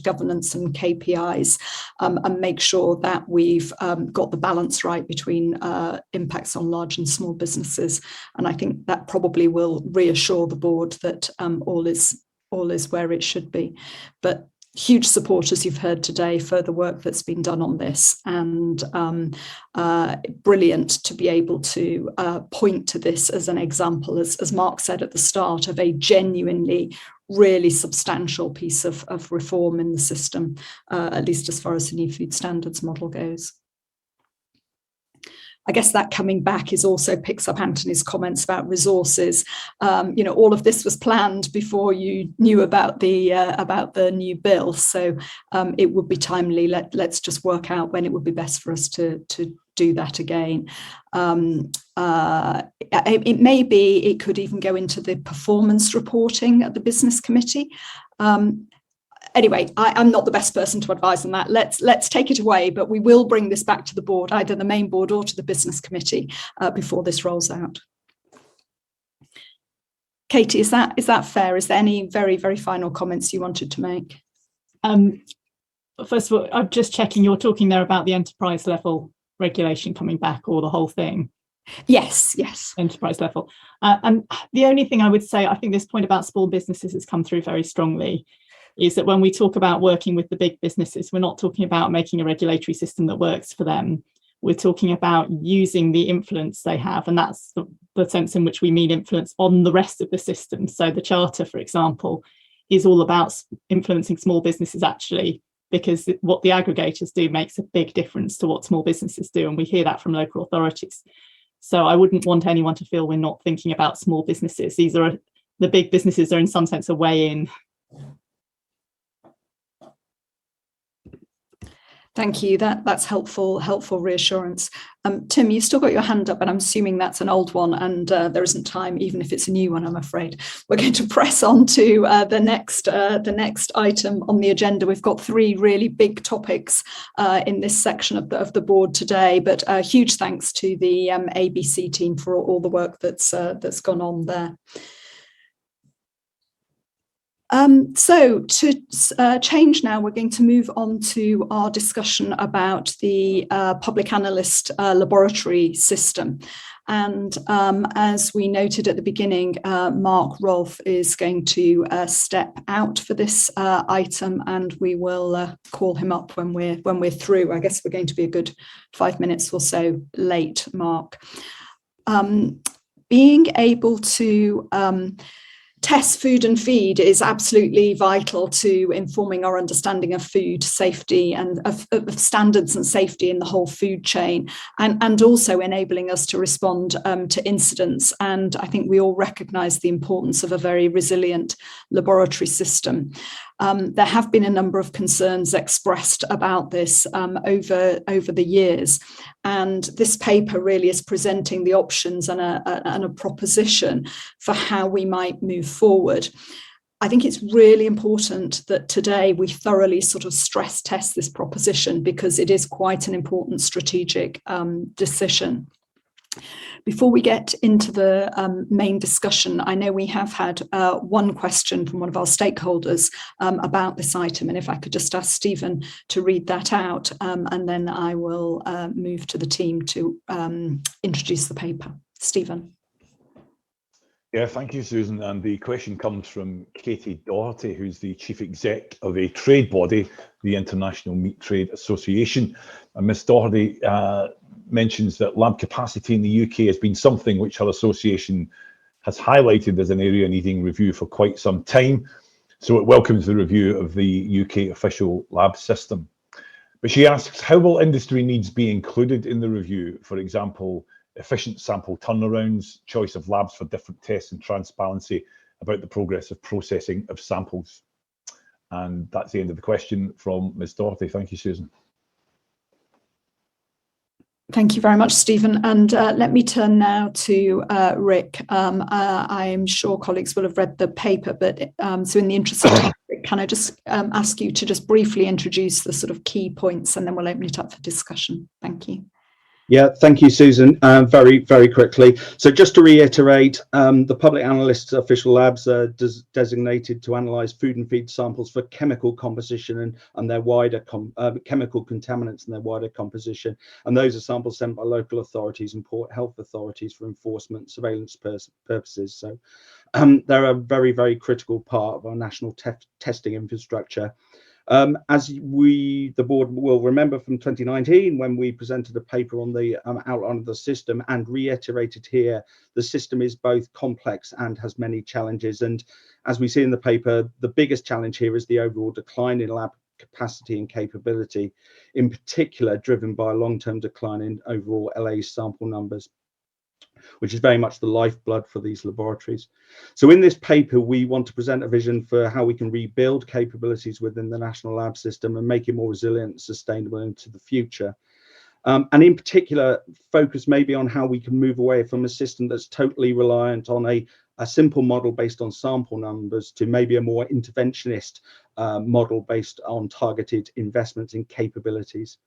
governance and KPIs, and make sure that we've got the balance right between impacts on large and small businesses. And I think that probably will reassure the board that all is where it should be. But huge support, as you've heard today, for the work that's been done on this, and brilliant to be able to point to this as an example, as Mark said at the start, of a genuinely really substantial piece of reform in the system, at least as far as the new food standards model goes. I guess that coming back is also picks up Anthony's comments about resources. All of this was planned before you knew about the new bill, so it would be timely. Let's just work out when it would be best for us to do that again. It may be it could even go into the performance reporting at the business committee. Anyway, I'm not the best person to advise on that. Let's take it away, but we will bring this back to the board, either the main board or to the business committee, before this rolls out. Katie, is that fair? Is there any very, very final comments you wanted to make? First of all, I'm just checking, you're talking there about the enterprise level regulation coming back, or the whole thing? Yes. Enterprise level. And the only thing I would say, I think this point about small businesses has come through very strongly, is that when we talk about working with the big businesses, we're not talking about making a regulatory system that works for them. We're talking about using the influence they have, and that's the sense in which we mean influence on the rest of the system. So the Charter, for example, is all about influencing small businesses, actually, because what the aggregators do makes a big difference to what small businesses do, and we hear that from local authorities. So I wouldn't want anyone to feel we're not thinking about small businesses. The big businesses are in some sense a way in. Thank you. That's helpful reassurance. Tim, you've still got your hand up, and I'm assuming that's an old one, and there isn't time, even if it's a new one, I'm afraid. We're going to press on to the next item on the agenda. We've got three really big topics in this section of the board today, but huge thanks to the ABC team for all the work that's gone on there. So to change now, we're going to move on to our discussion about the public analyst laboratory system. And as we noted at the beginning, Mark Rolfe is going to step out for this item, and we will call him up when we're through. I guess we're going to be a good 5 minutes or so late, Mark. Being able to test food and feed is absolutely vital to informing our understanding of food safety and of standards and safety in the whole food chain, and also enabling us to respond to incidents. And I think we all recognise the importance of a very resilient laboratory system. There have been a number of concerns expressed about this over the years, and this paper really is presenting the options and a proposition for how we might move forward. I think it's really important that today we thoroughly sort of stress test this proposition, because it is quite an important strategic decision. Before we get into the main discussion, I know we have had one question from one of our stakeholders about this item, and if I could just ask Stephen to read that out, and then I will move to the team to introduce the paper. Stephen. Yeah, thank you, Susan. And the question comes from Katie Doherty, who's the chief exec of a trade body, the International Meat Trade Association. And Ms. Doherty mentions that lab capacity in the UK has been something which her association has highlighted as an area needing review for quite some time. So it welcomes the review of the UK official lab system. But she asks, how will industry needs be included in the review? For example, efficient sample turnarounds, choice of labs for different tests, and transparency about the progress of processing of samples. And that's the end of the question from Ms. Doherty. Thank you, Susan. Thank you very much, Stephen. And let me turn now to Rick. I'm sure colleagues will have read the paper, but so in the interest of time, Rick, can I just ask you to just briefly introduce the sort of key points, and then we'll open it up for discussion. Thank you. Yeah, thank you, Susan. Very, very quickly. So just to reiterate, the public analysts official labs are designated to analyse food and feed samples for chemical composition and their wider chemical contaminants and their wider composition. And those are samples sent by local authorities and port health authorities for enforcement surveillance purposes. So they're a very, very critical part of our national testing infrastructure. As the board will remember from 2019, when we presented a paper on the outline of the system, and reiterated here, the system is both complex and has many challenges. And as we see in the paper, the biggest challenge here is the overall decline in lab capacity and capability, in particular driven by a long-term decline in overall LA sample numbers, which is very much the lifeblood for these laboratories. So in this paper, we want to present a vision for how we can rebuild capabilities within the national lab system and make it more resilient and sustainable into the future. And in particular, focus maybe on how we can move away from a system that's totally reliant on a simple model based on sample numbers to maybe a more interventionist model based on targeted investments in capabilities.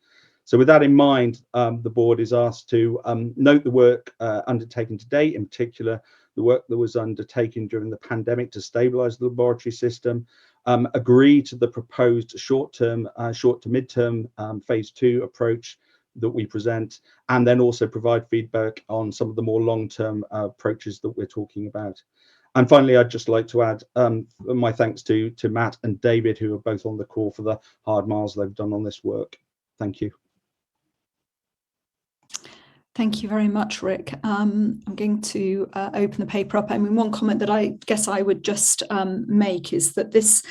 So with that in mind, the board is asked to note the work undertaken to date, in particular, the work that was undertaken during the pandemic to stabilise the laboratory system, agree to the proposed short to mid-term phase 2 approach that we present, and then also provide feedback on some of the more long-term approaches that we're talking about. And finally, I'd just like to add my thanks to Matt and David, who are both on the call, for the hard miles they've done on this work. Thank you. Thank you very much, Rick. I'm going to open the paper up. I mean, one comment that I guess I would just make is that this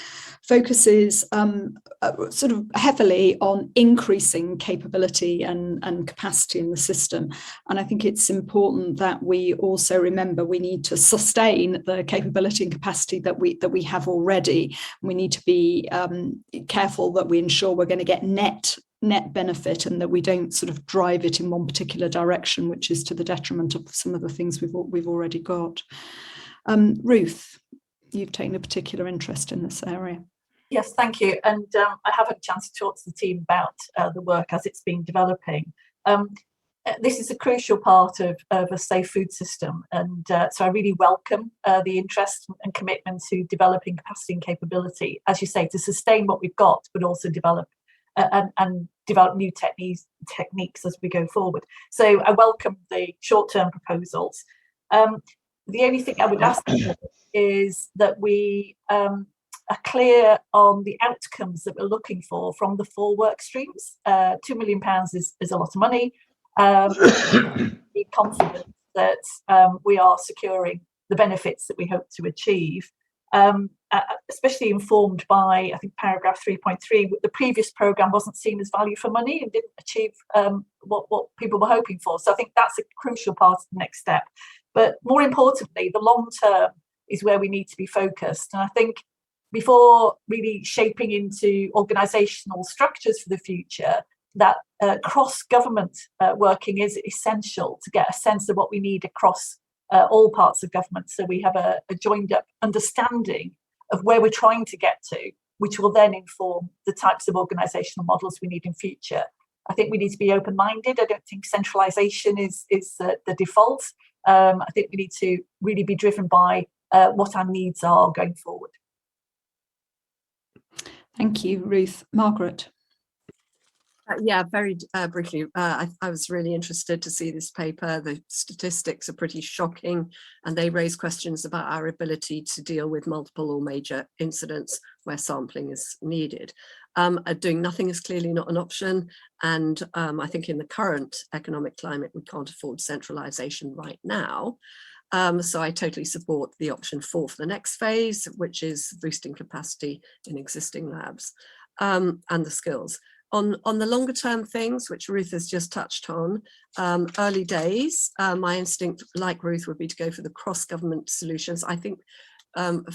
focuses sort of heavily on increasing capability and capacity in the system. And I think it's important that we also remember we need to sustain the capability and capacity that we have already. We need to be careful that we ensure we're going to get net benefit, and that we don't sort of drive it in one particular direction, which is to the detriment of some of the things we've already got. Ruth, you've taken a particular interest in this area. Yes, thank you. And I have had a chance to talk to the team about the work as it's been developing. This is a crucial part of a safe food system, and so I really welcome the interest and commitment to developing capacity and capability, as you say, to sustain what we've got, but also develop and develop new techniques as we go forward. So I welcome the short-term proposals. The only thing I would ask is that we are clear on the outcomes that we're looking for from the 4 work streams. £2 million is a lot of money. Be confident that we are securing the benefits that we hope to achieve. Especially informed by, I think, paragraph 3.3, the previous programme wasn't seen as value for money and didn't achieve what people were hoping for. So I think that's a crucial part of the next step. But more importantly, the long term is where we need to be focused. And I think before really shaping into organisational structures for the future, that cross-government working is essential to get a sense of what we need across all parts of government, so we have a joined up understanding of where we're trying to get to, which will then inform the types of organisational models we need in future. I think we need to be open-minded. I don't think centralisation is the default. I think we need to really be driven by what our needs are going forward. Thank you, Ruth. Margaret. Yeah, very briefly, I was really interested to see this paper. The statistics are pretty shocking, and they raise questions about our ability to deal with multiple or major incidents where sampling is needed. Doing nothing is clearly not an option, and I think in the current economic climate we can't afford centralisation right now. So I totally support the option 4 for the next phase, which is boosting capacity in existing labs and the skills. On the longer term things, which Ruth has just touched on, early days, my instinct, like Ruth, would be to go for the cross-government solutions. I think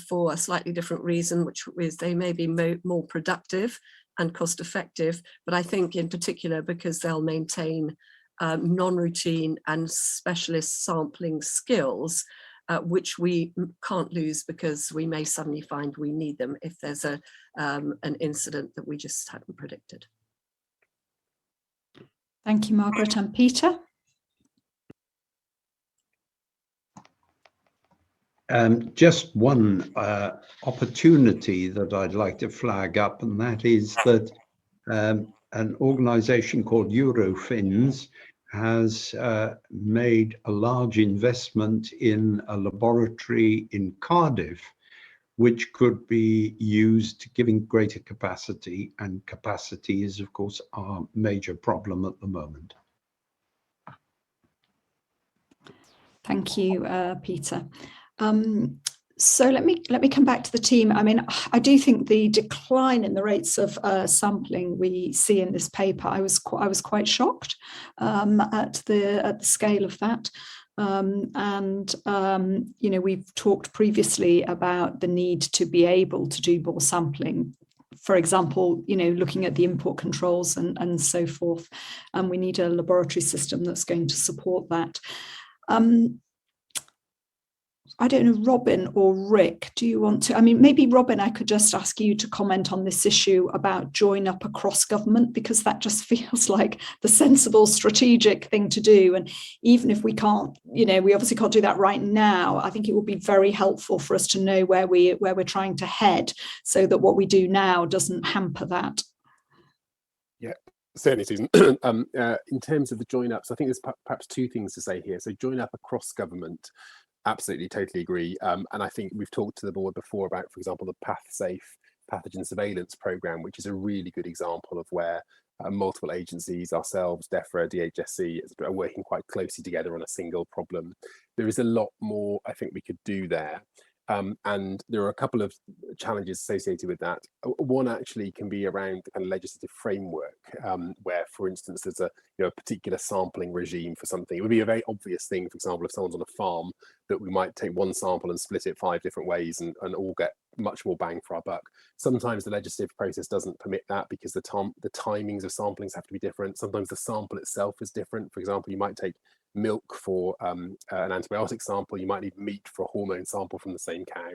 for a slightly different reason, which is they may be more productive and cost effective, but I think in particular because they'll maintain non-routine and specialist sampling skills, which we can't lose because we may suddenly find we need them if there's an incident that we just hadn't predicted. Thank you, Margaret. And Peter? Just one opportunity that I'd like to flag up, and that is that an organisation called Eurofins has made a large investment in a laboratory in Cardiff, which could be used giving greater capacity, and capacity is, of course, our major problem at the moment. Thank you, Peter. So let me come back to the team. I mean, I do think the decline in the rates of sampling we see in this paper, I was quite shocked at the scale of that. You know, we've talked previously about the need to be able to do more sampling. For example, you know, looking at the import controls and so forth, and we need a laboratory system that's going to support that. I don't know, Robin or Rick, do you want to, I mean, maybe Robin, I could just ask you to comment on this issue about join up across government, because that just feels like the sensible strategic thing to do. And even if we can't, you know, we obviously can't do that right now, I think it would be very helpful for us to know where we're trying to head, so that what we do now doesn't hamper that. Yeah, certainly, Susan. In terms of the join ups, I think there's perhaps two things to say here. So join up across government. Absolutely, totally agree. And I think we've talked to the board before about, for example, the PathSafe pathogen surveillance program, which is a really good example of where multiple agencies, ourselves, DEFRA, DHSC, are working quite closely together on a single problem. There is a lot more I think we could do there. And there are a couple of challenges associated with that. One actually can be around the kind of legislative framework, where, for instance, there's a particular sampling regime for something. It would be a very obvious thing, for example, if someone's on a farm, that we might take one sample and split it 5 different ways and all get much more bang for our buck. Sometimes the legislative process doesn't permit that because the timings of samplings have to be different. Sometimes the sample itself is different. For example, you might take milk for an antibiotic sample, you might need meat for a hormone sample from the same cow.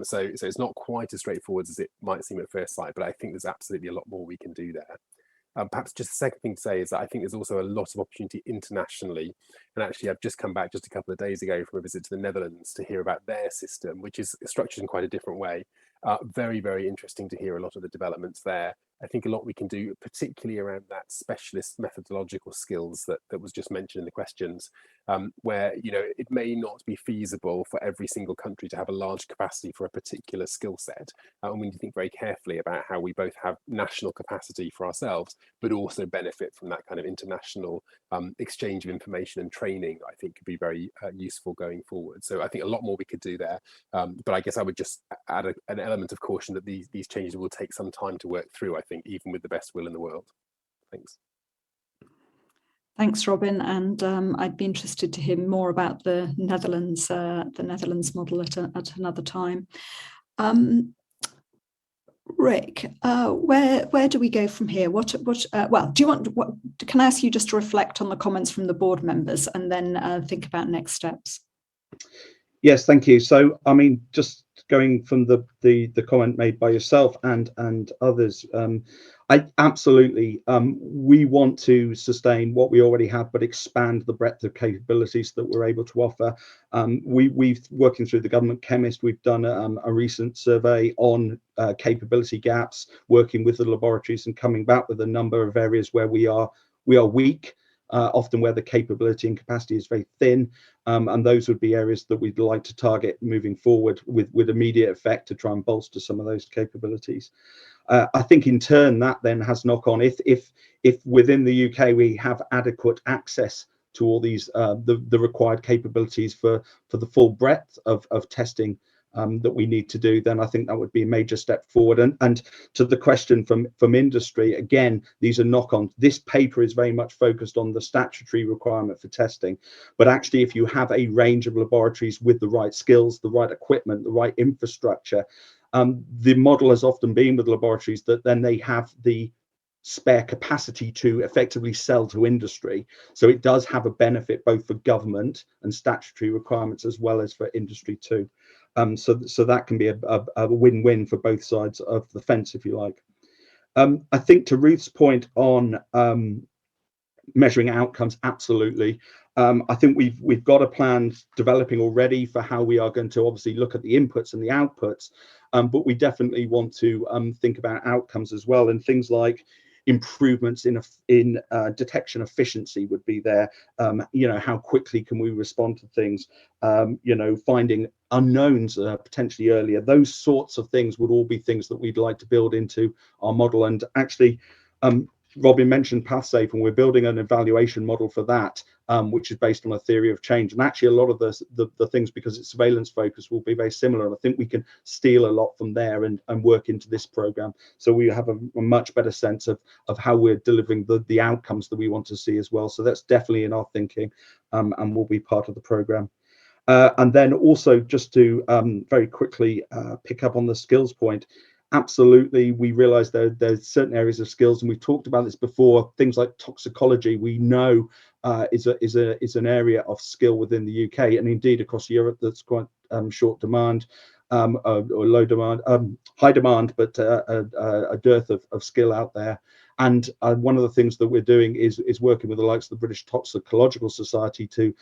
So it's not quite as straightforward as it might seem at first sight, but I think there's absolutely a lot more we can do there. Perhaps just the second thing to say is that I think there's also a lot of opportunity internationally. And actually, I've just come back just a couple of days ago from a visit to the Netherlands to hear about their system, which is structured in quite a different way. Very, very interesting to hear a lot of the developments there. I think a lot we can do, particularly around that specialist methodological skills that was just mentioned in the questions, where it may not be feasible for every single country to have a large capacity for a particular skill set. And we need to think very carefully about how we both have national capacity for ourselves, but also benefit from that kind of international exchange of information and training. I think could be very useful going forward. So I think a lot more we could do there. But I guess I would just add an element of caution that these changes will take some time to work through, I think, even with the best will in the world. Thanks. Thanks, Robin. And I'd be interested to hear more about the Netherlands model at another time. Rick, where do we go from here? Well, do you want? Can I ask you just to reflect on the comments from the board members and then think about next steps? Yes, thank you. So, I mean, just going from the comment made by yourself and others, I absolutely, we want to sustain what we already have, but expand the breadth of capabilities that we're able to offer. We've working through the government chemist, we've done a recent survey on capability gaps, working with the laboratories and coming back with a number of areas where we are weak. Often where the capability and capacity is very thin, and those would be areas that we'd like to target moving forward with immediate effect to try and bolster some of those capabilities. I think in turn that then has knock on if within the UK we have adequate access to all these the required capabilities for the full breadth of testing that we need to do, then I think that would be a major step forward. And to the question from industry, again, these are knock-on. This paper is very much focused on the statutory requirement for testing, but actually if you have a range of laboratories with the right skills, the right equipment, the right infrastructure, the model has often been with laboratories that then they have the spare capacity to effectively sell to industry. So it does have a benefit both for government and statutory requirements as well as for industry too. So that can be a win-win for both sides of the fence, if you like. I think to Ruth's point on measuring outcomes, absolutely. I think we've got a plan developing already for how we are going to obviously look at the inputs and the outputs, but we definitely want to think about outcomes as well, and things like improvements in detection efficiency would be there. You know, how quickly can we respond to things? You know, finding unknowns potentially earlier. Those sorts of things would all be things that we'd like to build into our model. And actually, Robin mentioned PathSafe, and we're building an evaluation model for that, which is based on a theory of change. And actually, a lot of the things, because it's surveillance focused, will be very similar. And I think we can steal a lot from there and work into this program. So we have a much better sense of how we're delivering the outcomes that we want to see as well. So that's definitely in our thinking, and will be part of the program. And then also, just to very quickly pick up on the skills point. Absolutely, we realize there's certain areas of skills, and we've talked about this before. Things like toxicology, we know is an area of skill within the UK and indeed across Europe that's quite short demand, or low demand, high demand, but a dearth of skill out there. And one of the things that we're doing is working with the likes of the British Toxicological Society to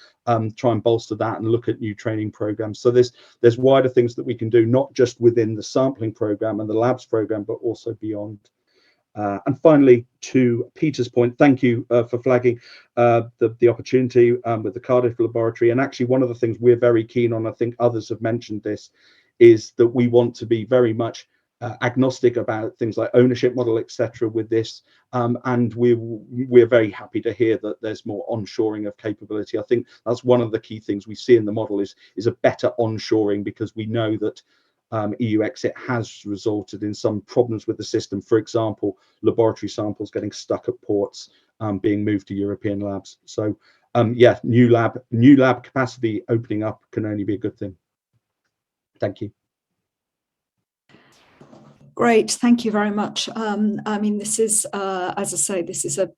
try and bolster that and look at new training programs. So there's wider things that we can do, not just within the sampling program and the labs program, but also beyond. And finally, to Peter's point, thank you for flagging the opportunity with the Cardiff laboratory. And actually, one of the things we're very keen on, I think others have mentioned this, is that we want to be very much agnostic about things like ownership model, etc. with this, and we're very happy to hear that there's more onshoring of capability. I think that's one of the key things we see in the model is a better onshoring, because we know that EU exit has resulted in some problems with the system. For example, laboratory samples getting stuck at ports, being moved to European labs. So yeah, new lab capacity opening up can only be a good thing. Thank you. Great, thank you very much. I mean, this is, as I say, this is a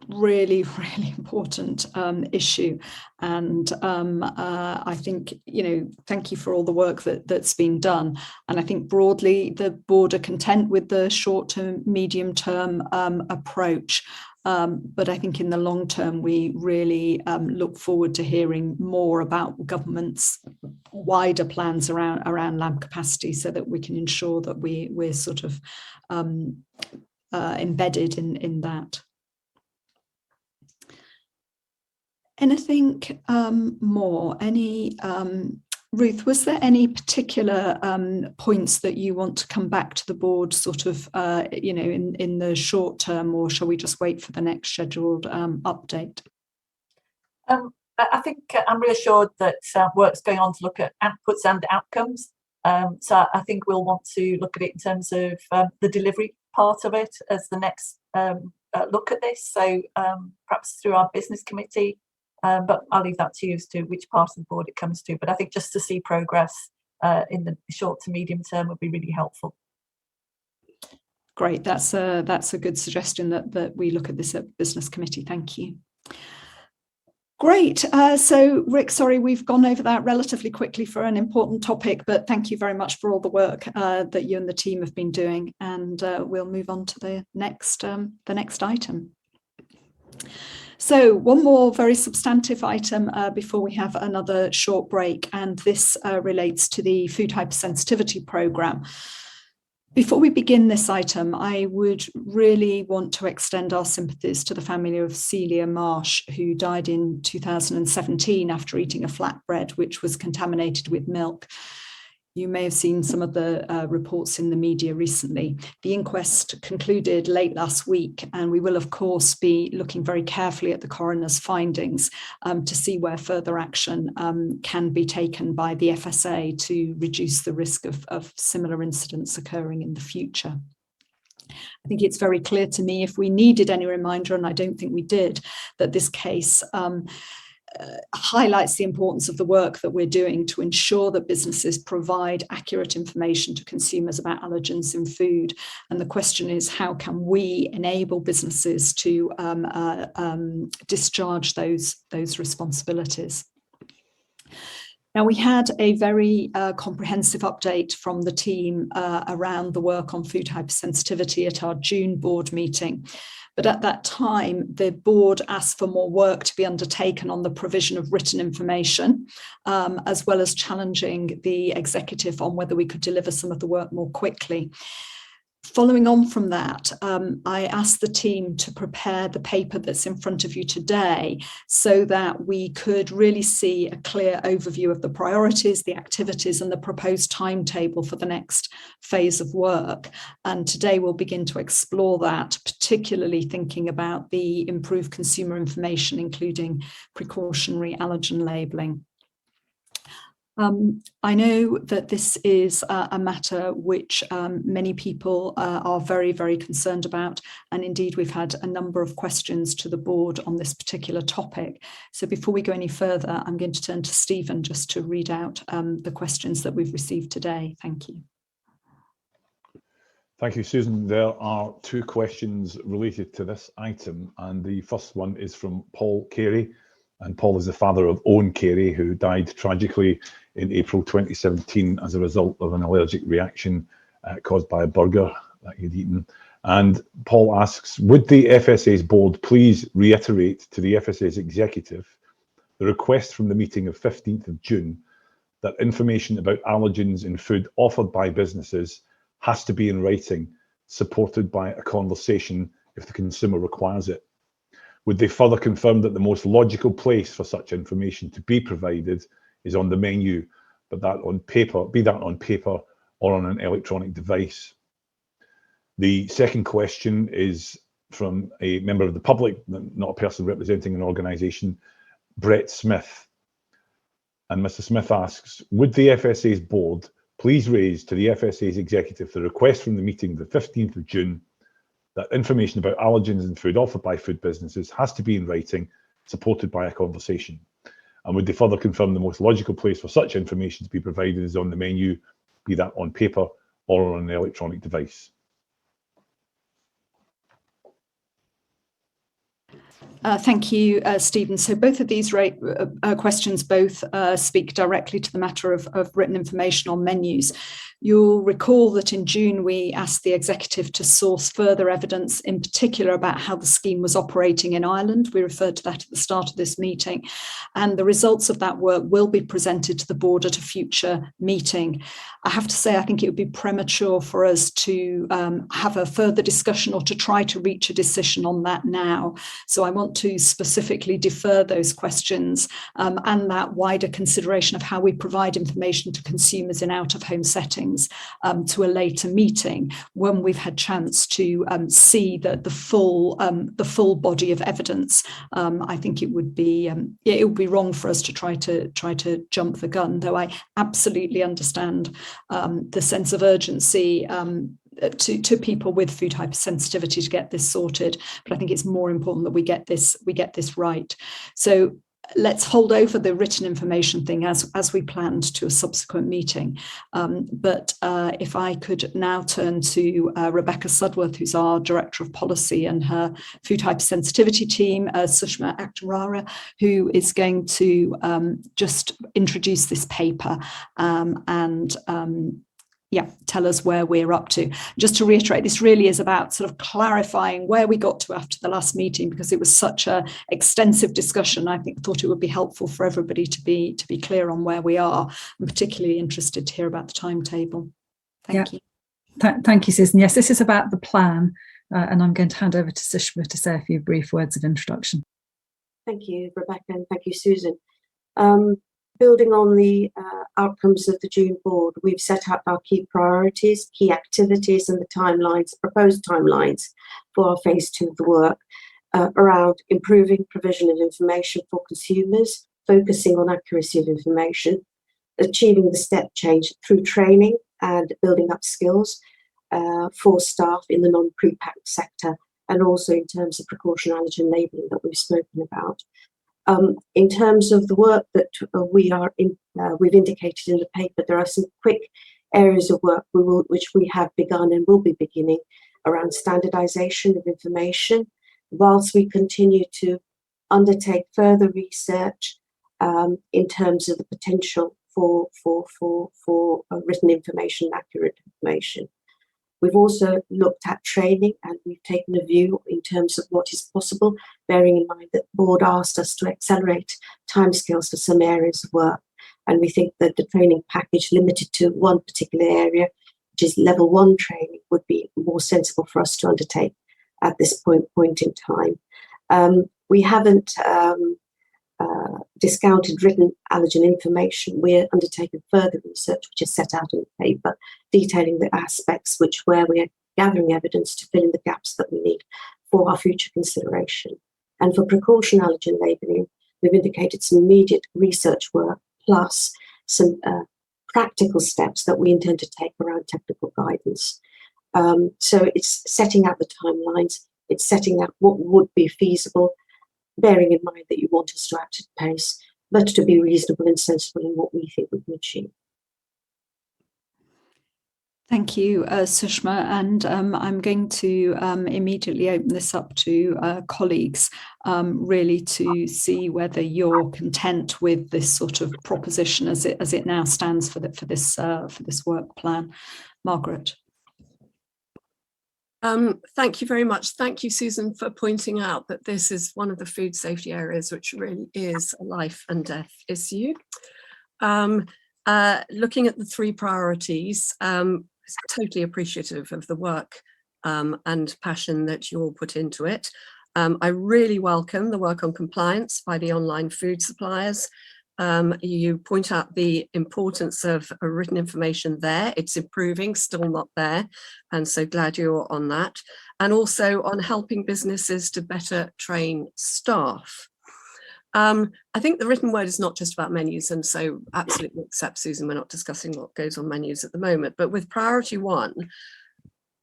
really, really important issue, and I think, you know, thank you for all the work that's been done. And I think broadly the board are content with the short-term, medium-term approach. But I think in the long term, we really look forward to hearing more about government's wider plans around lab capacity, so that we can ensure that we're sort of embedded in that. Anything more? Any Ruth, was there any particular points that you want to come back to the board sort of, you know, in the short term, or shall we just wait for the next scheduled update? I think I'm reassured that work's going on to look at outputs and outcomes. So I think we'll want to look at it in terms of the delivery part of it as the next look at this. So perhaps through our business committee. But I'll leave that to you as to which part of the board it comes to. But I think just to see progress in the short to medium term would be really helpful. Great, that's a good suggestion that we look at this at business committee. Thank you. Great. So Rick, sorry, we've gone over that relatively quickly for an important topic, but thank you very much for all the work that you and the team have been doing. And we'll move on to the next item. So one more very substantive item before we have another short break, and this relates to the food hypersensitivity programme. Before we begin this item, I would really want to extend our sympathies to the family of Celia Marsh, who died in 2017 after eating a flatbread which was contaminated with milk. You may have seen some of the reports in the media recently. The inquest concluded late last week, and we will of course be looking very carefully at the coroner's findings to see where further action can be taken by the FSA to reduce the risk of similar incidents occurring in the future. I think it's very clear to me, if we needed any reminder, and I don't think we did, that this case highlights the importance of the work that we're doing to ensure that businesses provide accurate information to consumers about allergens in food. And the question is, how can we enable businesses to discharge those responsibilities? Now, we had a very comprehensive update from the team around the work on food hypersensitivity at our June board meeting. But at that time, the board asked for more work to be undertaken on the provision of written information, as well as challenging the executive on whether we could deliver some of the work more quickly. Following on from that, I asked the team to prepare the paper that's in front of you today so that we could really see a clear overview of the priorities, the activities, and the proposed timetable for the next phase of work. And today we'll begin to explore that, particularly thinking about the improved consumer information, including precautionary allergen labelling. I know that this is a matter which many people are very, very concerned about, and indeed we've had a number of questions to the board on this particular topic. So before we go any further, I'm going to turn to Stephen just to read out the questions that we've received today. Thank you. Thank you, Susan. There are two questions related to this item, and the first one is from Paul Carey. And Paul is the father of Owen Carey, who died tragically in April 2017 as a result of an allergic reaction caused by a burger that he'd eaten. And Paul asks, would the FSA's board please reiterate to the FSA's executive the request from the meeting of 15th of June that information about allergens in food offered by businesses has to be in writing, supported by a conversation if the consumer requires it? Would they further confirm that the most logical place for such information to be provided is on the menu, but that on paper, be that on paper or on an electronic device? The second question is from a member of the public, not a person representing an organisation, Brett Smith. And Mr. Smith asks, would the FSA's board please raise to the FSA's executive the request from the meeting the 15th of June that information about allergens in food offered by food businesses has to be in writing, supported by a conversation? And would they further confirm the most logical place for such information to be provided is on the menu, be that on paper or on an electronic device? Thank you, Stephen. So both of these questions both speak directly to the matter of written information on menus. You'll recall that in June we asked the executive to source further evidence, in particular about how the scheme was operating in Ireland. We referred to that at the start of this meeting, and the results of that work will be presented to the board at a future meeting. I have to say, I think it would be premature for us to have a further discussion or to try to reach a decision on that now. So I want to specifically defer those questions and that wider consideration of how we provide information to consumers in out-of-home settings to a later meeting when we've had chance to see the full body of evidence. I think it would be wrong for us to try to jump the gun, though I absolutely understand the sense of urgency to people with food hypersensitivity to get this sorted, but I think it's more important that we get this right. So let's hold over the written information thing as we planned to a subsequent meeting. But if I could now turn to Rebecca Sudworth, who's our Director of Policy, and her food hypersensitivity team, Sushma Akhtarara, who is going to just introduce this paper and tell us where we're up to. Just to reiterate, this really is about sort of clarifying where we got to after the last meeting, because it was such an extensive discussion. I thought it would be helpful for everybody to be clear on where we are. I'm particularly interested to hear about the timetable. Thank you. Thank you, Susan. Yes, this is about the plan, and I'm going to hand over to Sushma to say a few brief words of introduction. Thank you, Rebecca, and thank you, Susan. building on the outcomes of the June board, we've set out our key priorities, key activities and the timelines, proposed timelines for our phase 2 of the work around improving provision of information for consumers, focusing on accuracy of information, achieving the step change through training and building up skills for staff in the non-pre-packed sector, and also in terms of precaution allergen labelling that we've spoken about. In terms of the work that we've indicated in the paper, there are some quick areas of work which we have begun and will be beginning around standardisation of information, whilst we continue to undertake further research in terms of the potential for written information, accurate information. We've also looked at training, and we've taken a view in terms of what is possible, bearing in mind that the board asked us to accelerate timescales for some areas of work. And we think that the training package limited to one particular area, which is level 1 training, would be more sensible for us to undertake at this point in time. We haven't discounted written allergen information. We're undertaking further research, which is set out in the paper, detailing the aspects where we are gathering evidence to fill in the gaps that we need for our future consideration. And for precaution allergen labelling, we've indicated some immediate research work plus some practical steps that we intend to take around technical guidance. So it's setting out the timelines, it's setting out what would be feasible, bearing in mind that you want us to act at pace, but to be reasonable and sensible in what we think we can achieve. Thank you, Sushma, and I'm going to immediately open this up to colleagues, really to see whether you're content with this sort of proposition as it now stands for this work plan. Margaret. Thank you very much. Thank you, Susan, for pointing out that this is one of the food safety areas which really is a life and death issue. Looking at the 3 priorities, totally appreciative of the work and passion that you'll put into it. I really welcome the work on compliance by the online food suppliers. You point out the importance of written information there. It's improving, still not there, and so glad you're on that. And also on helping businesses to better train staff. I think the written word is not just about menus, and so absolutely accept, Susan, we're not discussing what goes on menus at the moment, but with priority 1,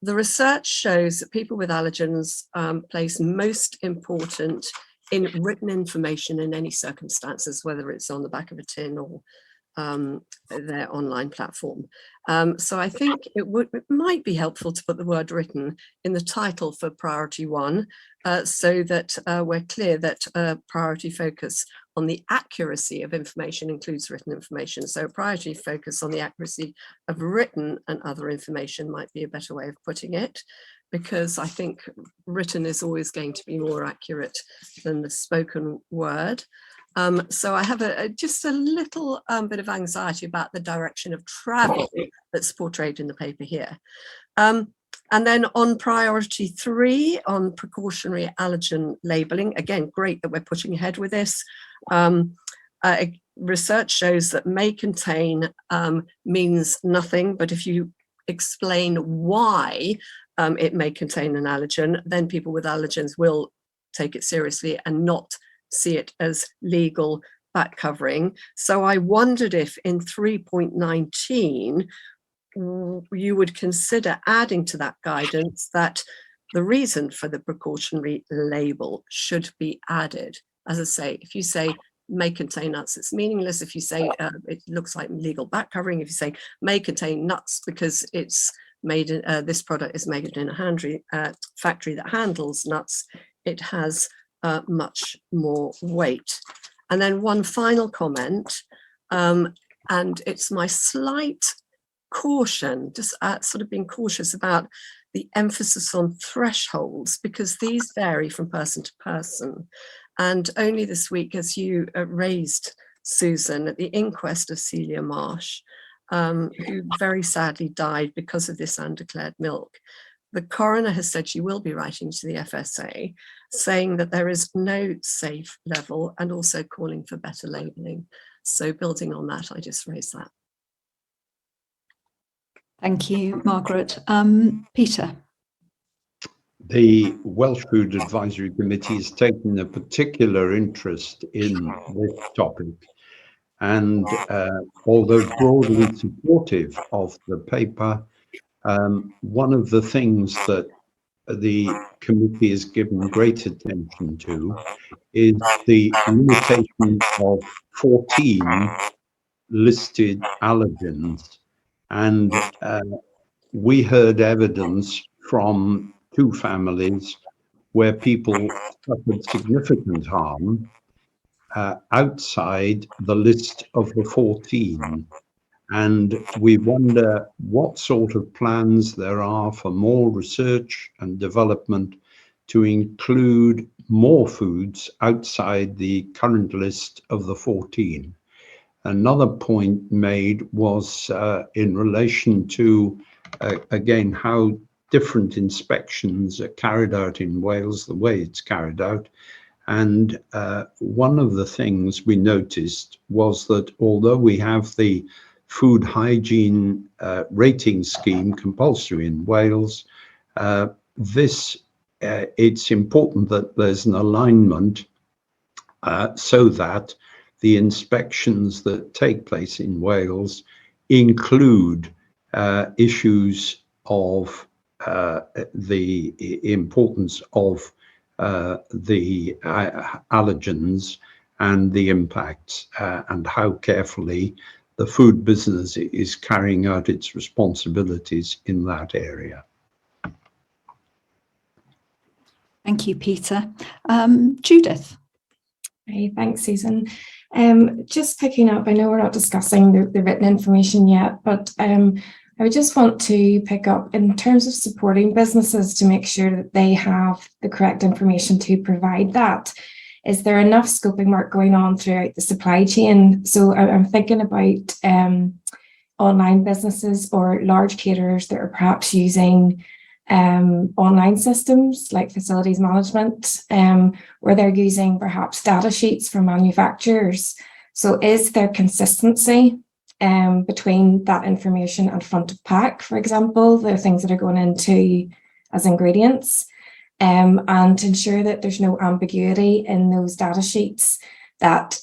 the research shows that people with allergens place most important in written information in any circumstances, whether it's on the back of a tin or their online platform. So I think it might be helpful to put the word written in the title for priority 1, so that we're clear that priority focus on the accuracy of information includes written information. So priority focus on the accuracy of written and other information might be a better way of putting it, because I think written is always going to be more accurate than the spoken word. So I have just a little bit of anxiety about the direction of travel that's portrayed in the paper here. And then on priority 3, on precautionary allergen labelling, again, great that we're pushing ahead with this. Research shows that may contain means nothing, but if you explain why it may contain an allergen, then people with allergens will take it seriously and not see it as legal back covering. So I wondered if in 3.19 you would consider adding to that guidance that the reason for the precautionary label should be added. As I say, if you say may contain nuts, it's meaningless. If you say it looks like legal back covering, if you say may contain nuts because it's made this product is made in a factory that handles nuts, it has much more weight. And then one final comment, and it's my slight caution, just sort of being cautious about the emphasis on thresholds, because these vary from person to person. And only this week, as you raised, Susan, at the inquest of Celia Marsh, who very sadly died because of this undeclared milk, the coroner has said she will be writing to the FSA, saying that there is no safe level and also calling for better labelling. So building on that, I just raised that. Thank you, Margaret. Peter. The Welsh Food Advisory Committee has taken a particular interest in this topic, and although broadly supportive of the paper, one of the things that the committee has given great attention to is the limitation of 14 listed allergens. And we heard evidence from 2 families where people suffered significant harm outside the list of the 14. And we wonder what sort of plans there are for more research and development to include more foods outside the current list of the 14. Another point made was in relation to, again, how different inspections are carried out in Wales, the way it's carried out. And one of the things we noticed was that although we have the food hygiene rating scheme compulsory in Wales, it's important that there's an alignment so that the inspections that take place in Wales include issues of the importance of the allergens and the impacts and how carefully the food business is carrying out its responsibilities in that area. Thank you, Peter. Judith. Hey, thanks, Susan. Just picking up, I know we're not discussing the written information yet, but I would just want to pick up in terms of supporting businesses to make sure that they have the correct information to provide that. Is there enough scoping work going on throughout the supply chain? So I'm thinking about online businesses or large caterers that are perhaps using online systems like facilities management, where they're using perhaps data sheets from manufacturers. So is there consistency between that information and front of pack, for example, the things that are going into as ingredients, and to ensure that there's no ambiguity in those data sheets, that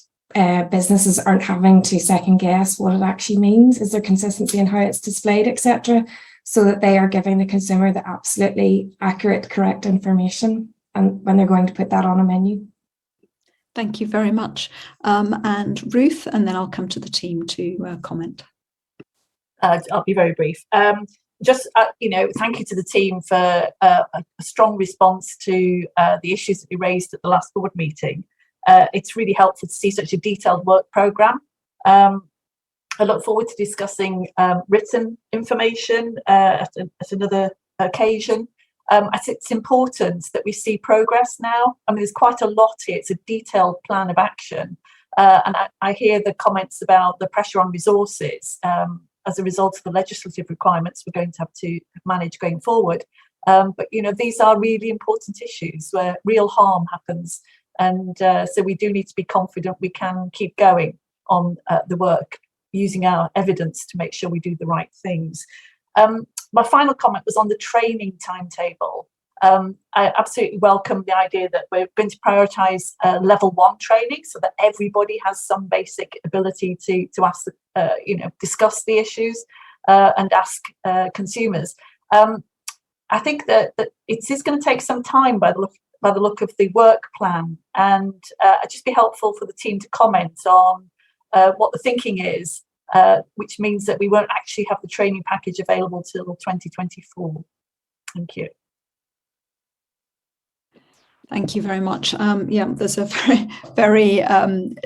businesses aren't having to second guess what it actually means? Is there consistency in how it's displayed, etc., so that they are giving the consumer the absolutely accurate, correct information and when they're going to put that on a menu? Thank you very much. And Ruth, and then I'll come to the team to comment. I'll be very brief. Just, thank you to the team for a strong response to the issues that we raised at the last board meeting. It's really helpful to see such a detailed work programme. I look forward to discussing written information at another occasion. I think it's important that we see progress now. I mean, there's quite a lot here. It's a detailed plan of action. And I hear the comments about the pressure on resources as a result of the legislative requirements we're going to have to manage going forward. But, these are really important issues where real harm happens. And so we do need to be confident we can keep going on the work, using our evidence to make sure we do the right things. My final comment was on the training timetable. I absolutely welcome the idea that we're going to prioritise level 1 training so that everybody has some basic ability to ask, discuss the issues and ask consumers. I think that it is going to take some time by the look of the work plan, and it'd just be helpful for the team to comment on what the thinking is, which means that we won't actually have the training package available till 2024. Thank you. Thank you very much. There's a very, very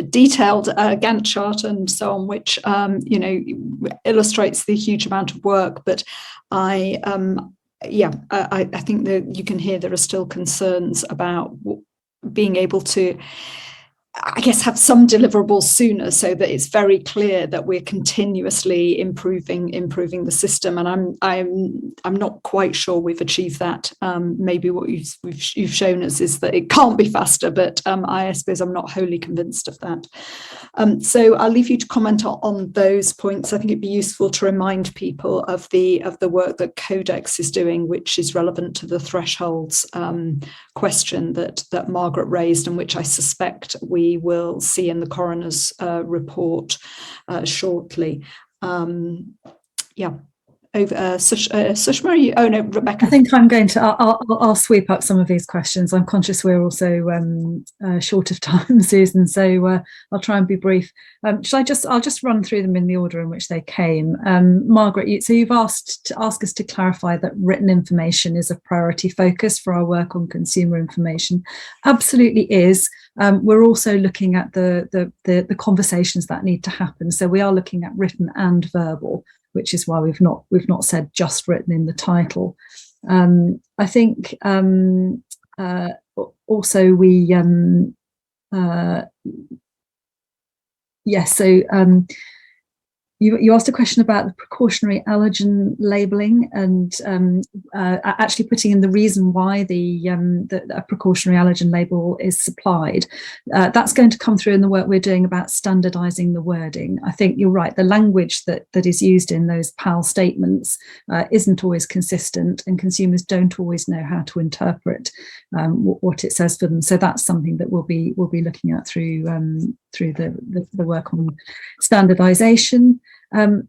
detailed Gantt chart and so on, which illustrates the huge amount of work. But I think that you can hear there are still concerns about being able to I guess, have some deliverables sooner, so that it's very clear that we're continuously improving the system. And I'm not quite sure we've achieved that. Maybe what you've shown us is that it can't be faster, but I suppose I'm not wholly convinced of that. So I'll leave you to comment on those points. I think it'd be useful to remind people of the work that Codex is doing, which is relevant to the thresholds question that Margaret raised, and which I suspect we will see in the coroner's report shortly. Yeah. Over Sushma, oh no, Rebecca. I think I'm going to. I'll sweep up some of these questions. I'm conscious we're also short of time, Susan. So I'll try and be brief. I'll just run through them in the order in which they came. Margaret, you've asked us to clarify that written information is a priority focus for our work on consumer information. Absolutely is. We're also looking at the conversations that need to happen. So we are looking at written and verbal, which is why we've not said just written in the title. I think also we yes. So you asked a question about the precautionary allergen labelling, and actually putting in the reason why a precautionary allergen label is supplied. That's going to come through in the work we're doing about standardising the wording. I think you're right, the language that is used in those PAL statements isn't always consistent, and consumers don't always know how to interpret what it says for them. So that's something that we'll be looking at through the work on standardisation.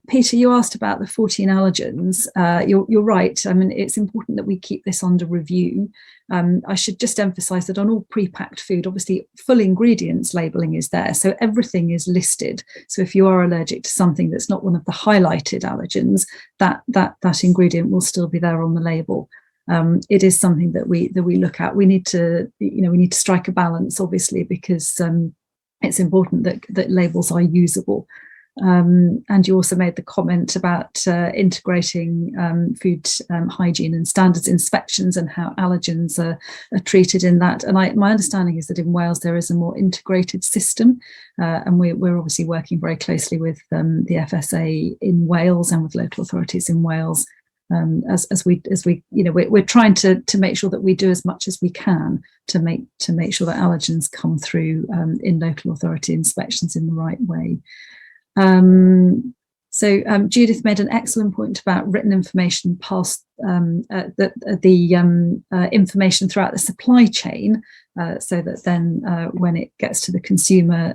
Peter, you asked about the 14 allergens. You're right. I mean, it's important that we keep this under review. I should just emphasise that on all pre-packed food, obviously full ingredients labelling is there, so everything is listed. So if you are allergic to something that's not one of the highlighted allergens, that ingredient will still be there on the label. It is something that we look at. We need to strike a balance, obviously, because it's important that labels are usable. And you also made the comment about integrating food hygiene and standards inspections and how allergens are treated in that. And my understanding is that in Wales there is a more integrated system, and we're obviously working very closely with the FSA in Wales and with local authorities in Wales. As we we're trying to make sure that we do as much as we can to make sure that allergens come through in local authority inspections in the right way. So Judith made an excellent point about written information past the information throughout the supply chain, so that then when it gets to the consumer,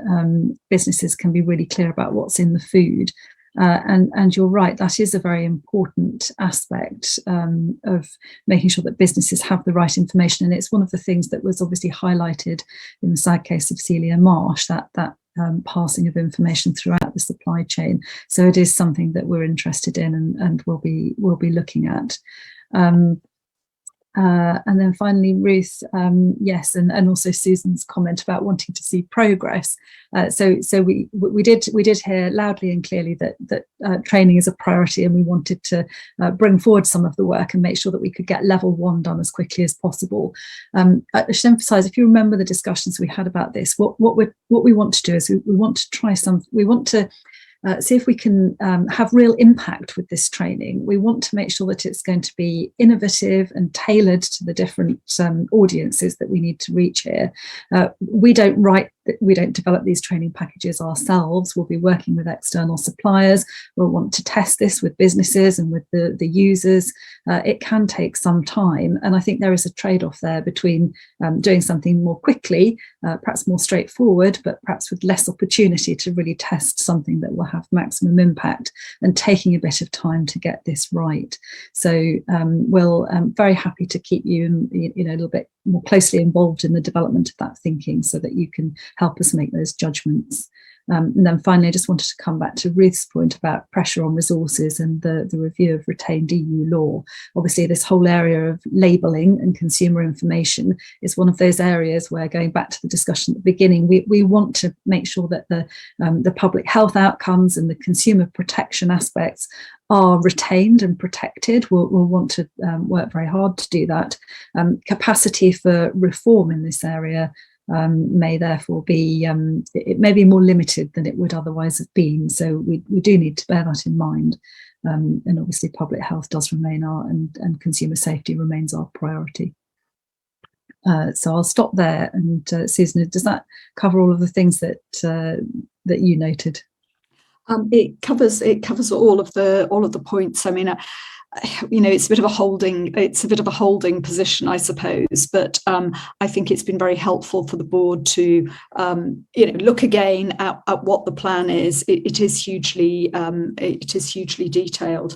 businesses can be really clear about what's in the food. And you're right, that is a very important aspect of making sure that businesses have the right information. And it's one of the things that was obviously highlighted in the sad case of Celia Marsh, that passing of information throughout the supply chain. So it is something that we're interested in and we'll be looking at. And then finally, Ruth, yes, and also Susan's comment about wanting to see progress. So we did hear loudly and clearly that training is a priority, and we wanted to bring forward some of the work and make sure that we could get level 1 done as quickly as possible. I should emphasise, if you remember the discussions we had about this, what we want to do is we want to try we want to see if we can have real impact with this training. We want to make sure that it's going to be innovative and tailored to the different audiences that we need to reach here. We don't develop these training packages ourselves. We'll be working with external suppliers. We'll want to test this with businesses and with the users. It can take some time, and I think there is a trade-off there between doing something more quickly, perhaps more straightforward, but perhaps with less opportunity to really test something that will have maximum impact, and taking a bit of time to get this right. So we'll very happy to keep you a little bit more closely involved in the development of that thinking, so that you can help us make those judgments. And then finally, I just wanted to come back to Ruth's point about pressure on resources and the review of retained EU law. Obviously, this whole area of labelling and consumer information is one of those areas where, going back to the discussion at the beginning, we want to make sure that the public health outcomes and the consumer protection aspects are retained and protected. We'll want to work very hard to do that. Capacity for reform in this area may therefore be, it may be more limited than it would otherwise have been. So we do need to bear that in mind. And obviously public health does remain and consumer safety remains our priority. So I'll stop there. And Susan, does that cover all of the things that that you noted? It covers all of the points. I mean, you know, it's a bit of a holding position, I suppose, but I think it's been very helpful for the board to you know, look again at what the plan is. It is hugely detailed.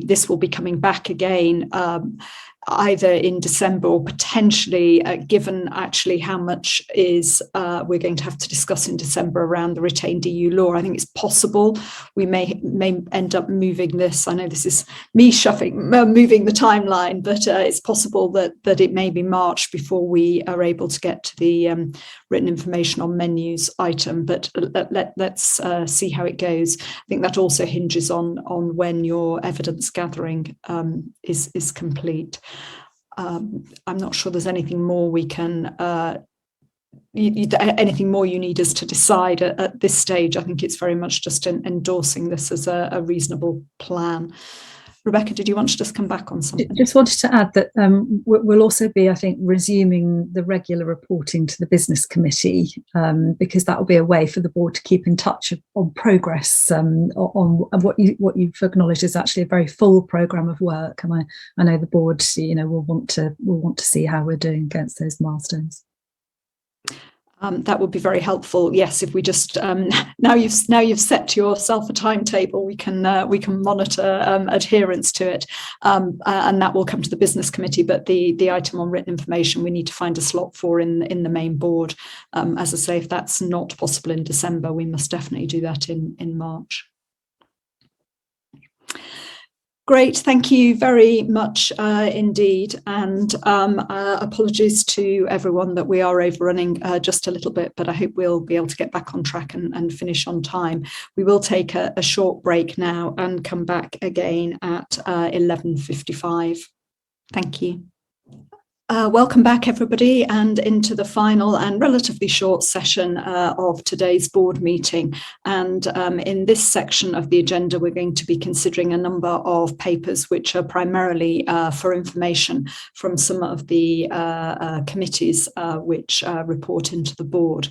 This will be coming back again either in December or potentially, given actually how much is we're going to have to discuss in December around the retained EU law. I think it's possible we may end up moving this. I know this is me moving the timeline, but it's possible that it may be March before we are able to get to the written information on menus item. But let's see how it goes. I think that also hinges on when your evidence gathering is complete. I'm not sure there's anything more we can anything more you need us to decide at this stage. I think it's very much just endorsing this as a reasonable plan. Rebecca, did you want to just come back on something? Just wanted to add that we'll also be, I think, resuming the regular reporting to the business committee, because that will be a way for the board to keep in touch on progress on what you've acknowledged is actually a very full programme of work. And I know the board, you know, will want to see how we're doing against those milestones. That would be very helpful. Yes, if we just now you've set yourself a timetable, we can monitor adherence to it, and that will come to the business committee. But the item on written information, we need to find a slot for in the main board. As I say, if that's not possible in December, we must definitely do that in March. Great, thank you very much indeed, and apologies to everyone that we are overrunning just a little bit, but I hope we'll be able to get back on track and finish on time. We will take a short break now and come back again at 11:55. Thank you. Welcome back, everybody, and into the final and relatively short session of today's board meeting. And in this section of the agenda, we're going to be considering a number of papers which are primarily for information from some of the committees which report into the board.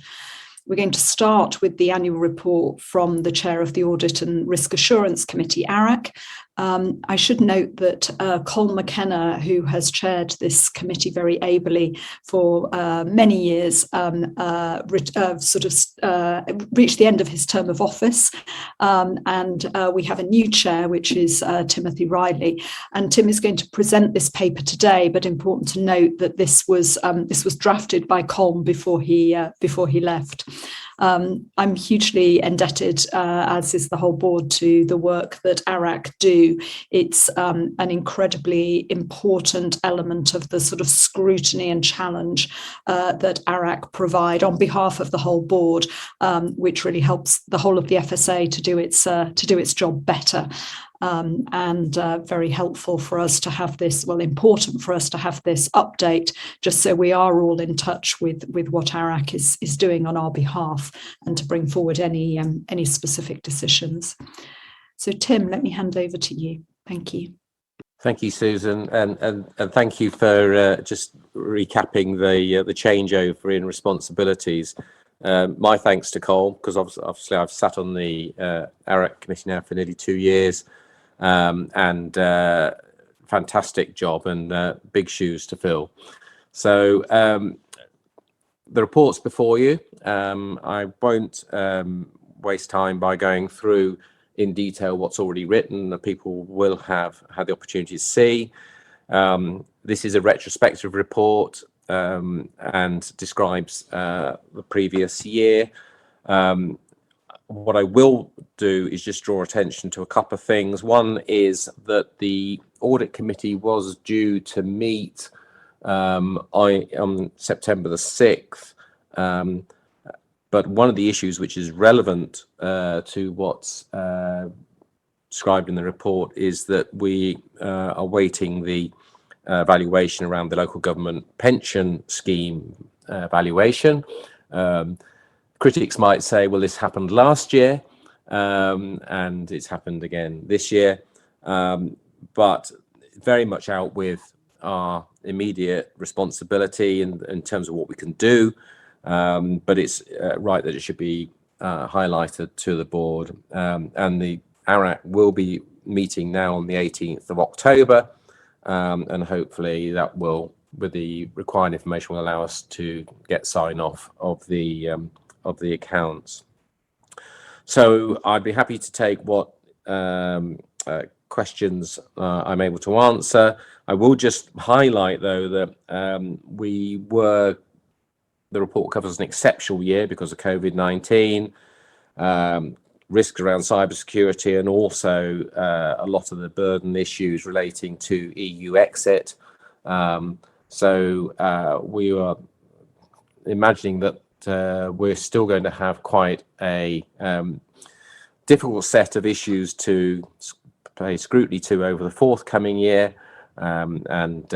We're going to start with the annual report from the chair of the Audit and Risk Assurance Committee, ARAC. I should note that Colm McKenna, who has chaired this committee very ably for many years, reached the end of his term of office, and we have a new chair, which is Timothy Riley. And Tim is going to present this paper today, but important to note that this was drafted by Colm before he left. I'm hugely indebted, as is the whole board, to the work that ARAC do. It's an incredibly important element of the sort of scrutiny and challenge that ARAC provide on behalf of the whole board, which really helps the whole of the FSA to do its job better. And very helpful for us to have this, well, important for us to have this update, just so we are all in touch with what ARAC is doing on our behalf and to bring forward any specific decisions. So Tim, let me hand over to you. Thank you. Thank you, Susan, and thank you for just recapping the changeover in responsibilities. My thanks to Colm, because obviously I've sat on the ARAC committee now for nearly 2 years. And fantastic job and big shoes to fill. So the report's before you. I won't waste time by going through in detail what's already written that people will have had the opportunity to see. This is a retrospective report and describes the previous year. What I will do is just draw attention to a couple of things. One is that the audit committee was due to meet on September the 6th. But one of the issues which is relevant to what's described in the report is that we are awaiting the valuation around the local government pension scheme valuation. Critics might say, well, this happened last year and it's happened again this year, but very much out with our immediate responsibility in terms of what we can do. But it's right that it should be highlighted to the board, and the ARAC will be meeting now on the 18th of October, and hopefully that will, with the required information, will allow us to get sign off of the accounts. So I'd be happy to take what questions I'm able to answer. I will just highlight though that the report covers an exceptional year because of COVID-19, risks around cybersecurity, and also a lot of the burden issues relating to EU exit. So we are imagining that we're still going to have quite a difficult set of issues to pay scrutiny to over the forthcoming year, and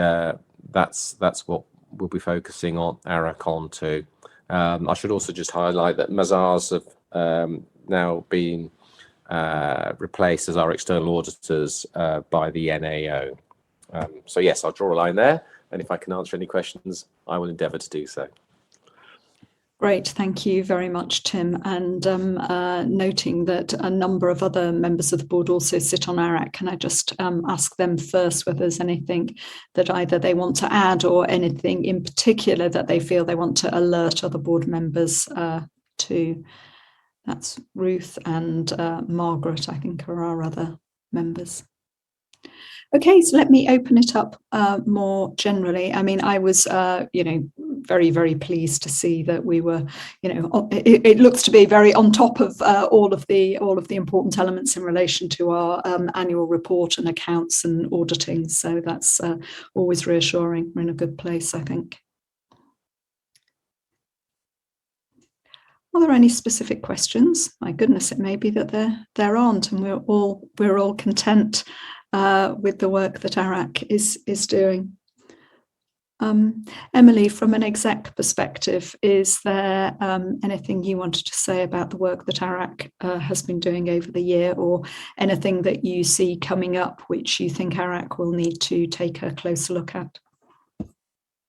that's what we'll be focusing on ARAC on too. I should also just highlight that Mazars have now been replaced as our external auditors by the NAO. So yes, I'll draw a line there, and if I can answer any questions, I will endeavour to do so. Great, thank you very much, Tim. And noting that a number of other members of the board also sit on ARAC, can I just ask them first whether there's anything that either they want to add or anything in particular that they feel they want to alert other board members to? That's Ruth and Margaret, I think, are our other members. Okay, so let me open it up more generally. I mean, I was, very, very pleased to see that we were, it looks to be very on top of all of the important elements in relation to our annual report and accounts and auditing. So that's always reassuring. We're in a good place, I think. Are there any specific questions? My goodness, it may be that there aren't, and we're all content with the work that ARAC is doing. Emily, from an exec perspective, is there anything you wanted to say about the work that ARAC has been doing over the year, or anything that you see coming up which you think ARAC will need to take a closer look at?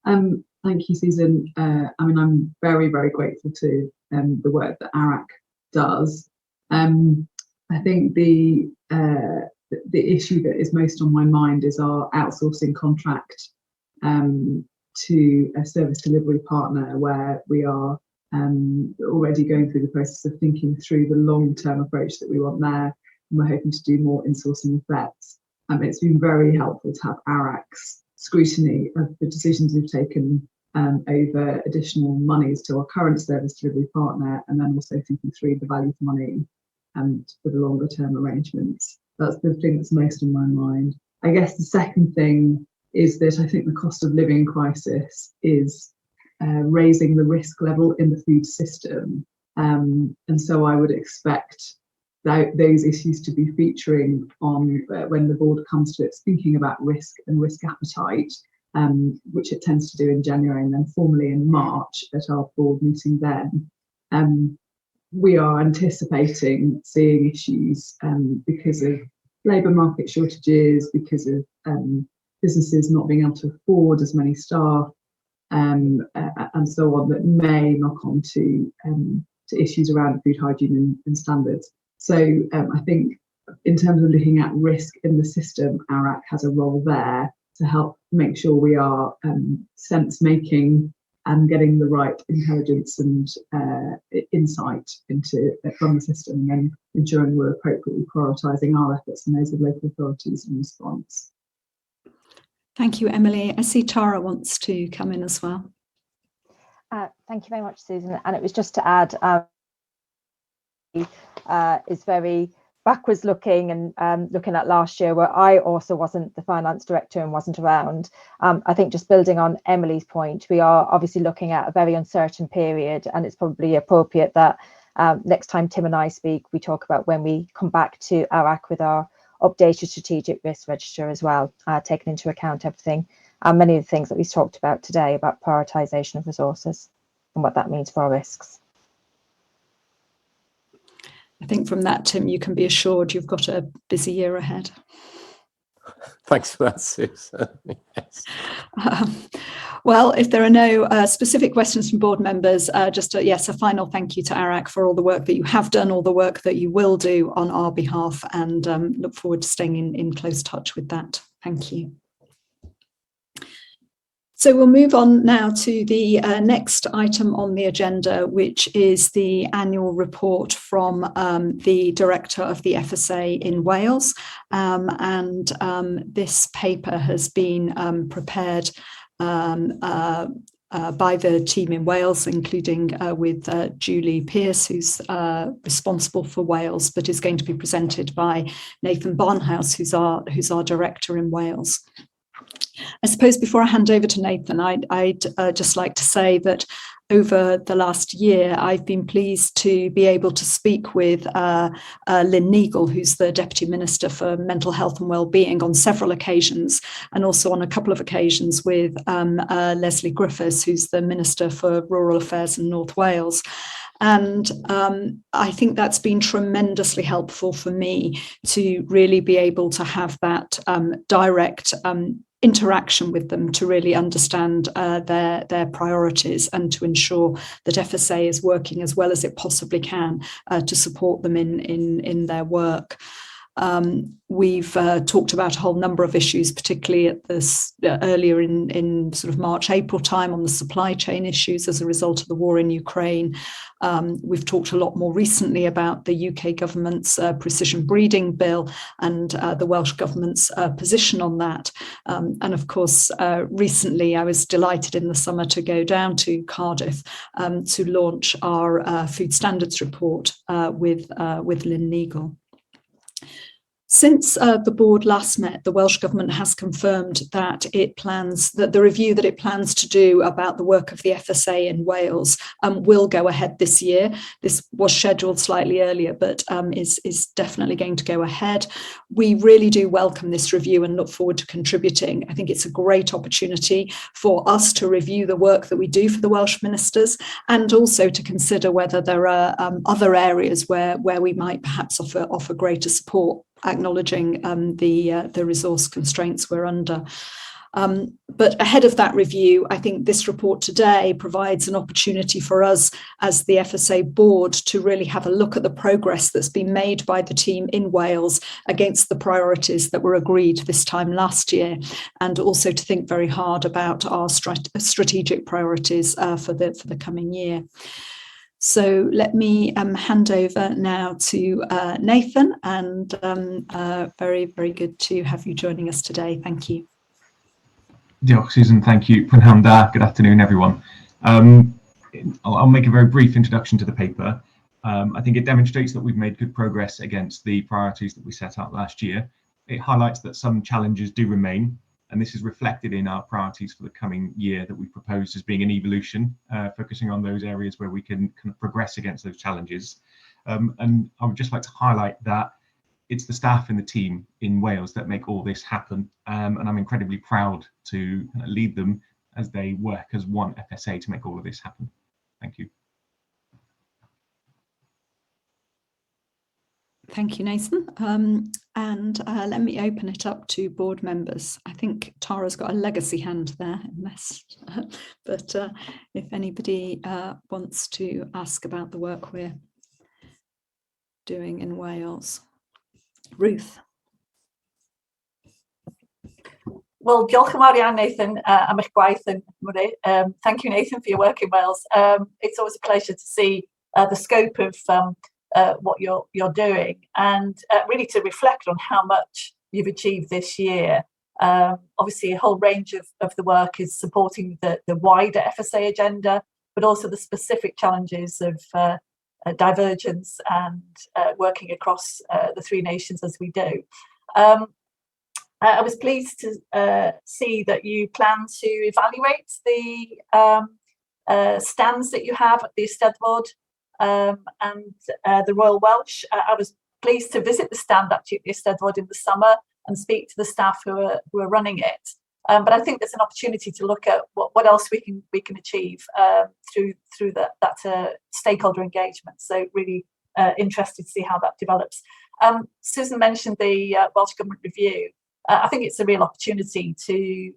Thank you, Susan. I mean, I'm very, very grateful to the work that ARAC does. I think the issue that is most on my mind is our outsourcing contract to a service delivery partner, where we are already going through the process of thinking through the long-term approach that we want there, and we're hoping to do more insourcing of vets. It's been very helpful to have ARAC's scrutiny of the decisions we've taken over additional monies to our current service delivery partner, and then also thinking through the value for money for the longer term arrangements. That's the thing that's most on my mind. I guess the second thing is that I think the cost of living crisis is raising the risk level in the food system. And so I would expect those issues to be featuring on when the board comes to its thinking about risk and risk appetite, which it tends to do in January and then formally in March at our board meeting then. We are anticipating seeing issues because of labour market shortages, because of businesses not being able to afford as many staff, and so on, that may knock on to issues around food hygiene and standards. So I think in terms of looking at risk in the system, ARAC has a role there to help make sure we are sense making and getting the right intelligence and insight from the system, and then ensuring we're appropriately prioritising our efforts and those of local authorities in response. Thank you, Emily. I see Tara wants to come in as well. Thank you very much, Susan. And it was just to add, is very backwards looking and looking at last year, where I also wasn't the finance director and wasn't around. I think just building on Emily's point, we are obviously looking at a very uncertain period, and it's probably appropriate that next time Tim and I speak, we talk about when we come back to ARAC with our updated strategic risk register as well, taking into account everything and many of the things that we've talked about today about prioritisation of resources and what that means for our risks. I think from that, Tim, you can be assured you've got a busy year ahead. Thanks for that, Susan. Yes. Well, if there are no specific questions from board members, just a final thank you to ARAC for all the work that you have done, all the work that you will do on our behalf, and look forward to staying in close touch with that. Thank you. So we'll move on now to the next item on the agenda, which is the annual report from the Director of the FSA in Wales. This paper has been prepared by the team in Wales, including with Julie Pearce, who's responsible for Wales, but is going to be presented by Nathan Barnhouse, who's our director in Wales. I suppose before I hand over to Nathan, I'd just like to say that over the last year, I've been pleased to be able to speak with Lynn Neagle, who's the Deputy Minister for Mental Health and Wellbeing, on several occasions, and also on a couple of occasions with Leslie Griffiths, who's the Minister for Rural Affairs in North Wales. And I think that's been tremendously helpful for me to really be able to have that direct interaction with them to really understand their priorities and to ensure that FSA is working as well as it possibly can to support them in their work. We've talked about a whole number of issues, particularly at this earlier in sort of March, April time, on the supply chain issues as a result of the war in Ukraine. We've talked a lot more recently about the UK government's precision breeding bill and the Welsh government's position on that. And of course, recently I was delighted in the summer to go down to Cardiff to launch our food standards report with Lynn Neagle. Since the board last met, the Welsh Government has confirmed that the review that it plans to do about the work of the FSA in Wales will go ahead this year. This was scheduled slightly earlier, but is definitely going to go ahead. We really do welcome this review and look forward to contributing. I think it's a great opportunity for us to review the work that we do for the Welsh ministers, and also to consider whether there are other areas where we might perhaps offer greater support, acknowledging the resource constraints we're under. But ahead of that review, I think this report today provides an opportunity for us as the FSA board to really have a look at the progress that's been made by the team in Wales against the priorities that were agreed this time last year, and also to think very hard about our strategic priorities for the coming year. So let me hand over now to Nathan, and very, very good to have you joining us today. Thank you. Diolch, Susan. Thank you. Prynhawn da. Good afternoon, everyone. I'll make a very brief introduction to the paper. I think it demonstrates that we've made good progress against the priorities that we set out last year. It highlights that some challenges do remain, and this is reflected in our priorities for the coming year that we proposed as being an evolution, focusing on those areas where we can kind of progress against those challenges. And I would just like to highlight that it's the staff and the team in Wales that make all this happen, and I'm incredibly proud to kind of lead them as they work as one FSA to make all of this happen. Thank you. Thank you, Nathan. And let me open it up to board members. I think Tara's got a legacy hand there, but if anybody wants to ask about the work we're doing in Wales. Ruth. Well, diolch yn fawr iawn, Nathan, am eich gwaith yn Cymru. Thank you, Nathan, for your work in Wales. It's always a pleasure to see the scope of what you're doing, and really to reflect on how much you've achieved this year. Obviously, a whole range of the work is supporting the wider FSA agenda, but also the specific challenges of divergence and working across the three nations as we do. I was pleased to see that you plan to evaluate the stands that you have at the Eisteddfod and the Royal Welsh. I was pleased to visit the stand actually at the Eisteddfod in the summer and speak to the staff who are running it. But I think there's an opportunity to look at what else we can achieve through that stakeholder engagement. So really interested to see how that develops. Susan mentioned the Welsh Government review. I think it's a real opportunity to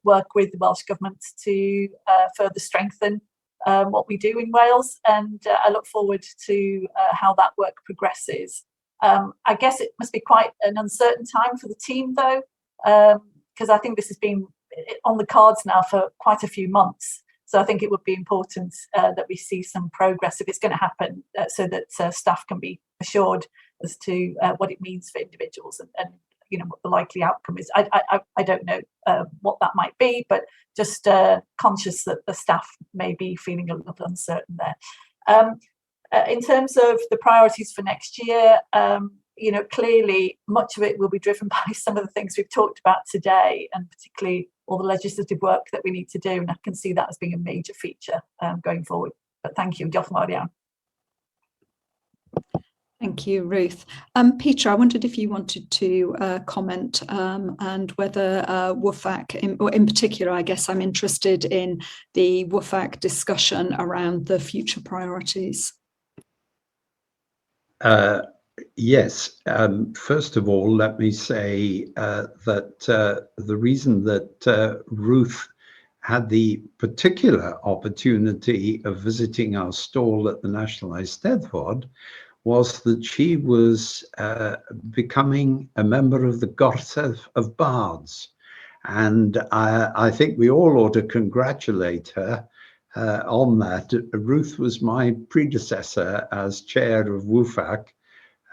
work with the Welsh Government to further strengthen what we do in Wales, and I look forward to how that work progresses. I guess it must be quite an uncertain time for the team, though, because I think this has been on the cards now for quite a few months. So I think it would be important that we see some progress if it's going to happen, so that staff can be assured as to what it means for individuals and you know what the likely outcome is. I don't know what that might be, but just conscious that the staff may be feeling a little uncertain there. In terms of the priorities for next year, you know, clearly much of it will be driven by some of the things we've talked about today, and particularly all the legislative work that we need to do. And I can see that as being a major feature going forward. But thank you. Diolch yn fawr iawn. Thank you, Ruth. Peter, I wondered if you wanted to comment and whether WFAC, or in particular, I guess I'm interested in the WFAC discussion around the future priorities. Yes, first of all, let me say that the reason that Ruth had the particular opportunity of visiting our stall at the National Eisteddfod was that she was becoming a member of the Gorsedd of Bards. And I think we all ought to congratulate her on that. Ruth was my predecessor as chair of WFAC,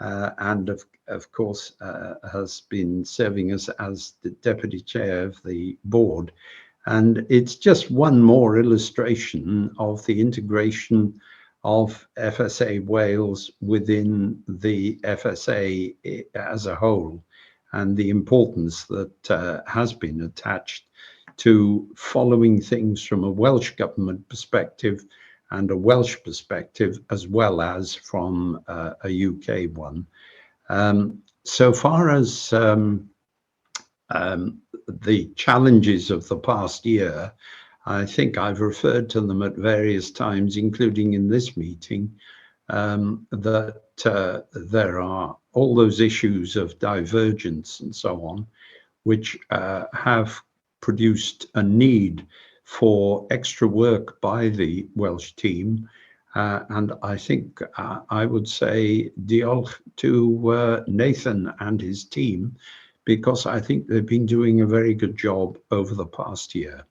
and of course has been serving us as the deputy chair of the board. And it's just one more illustration of the integration of FSA Wales within the FSA as a whole, and the importance that has been attached to following things from a Welsh government perspective and a Welsh perspective, as well as from a UK one. So far as the challenges of the past year, I think I've referred to them at various times, including in this meeting, that there are all those issues of divergence and so on, which have produced a need for extra work by the Welsh team. And I think I would say diolch to Nathan and his team, because I think they've been doing a very good job over the past year.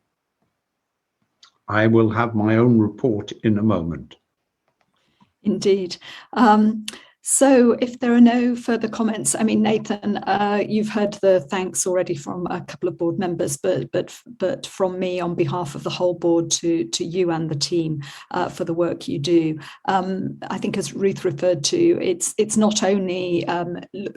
I will have my own report in a moment. Indeed. So if there are no further comments, I mean, Nathan, you've heard the thanks already from a couple of board members, but from me on behalf of the whole board to you and the team for the work you do. I think, as Ruth referred to, it's not only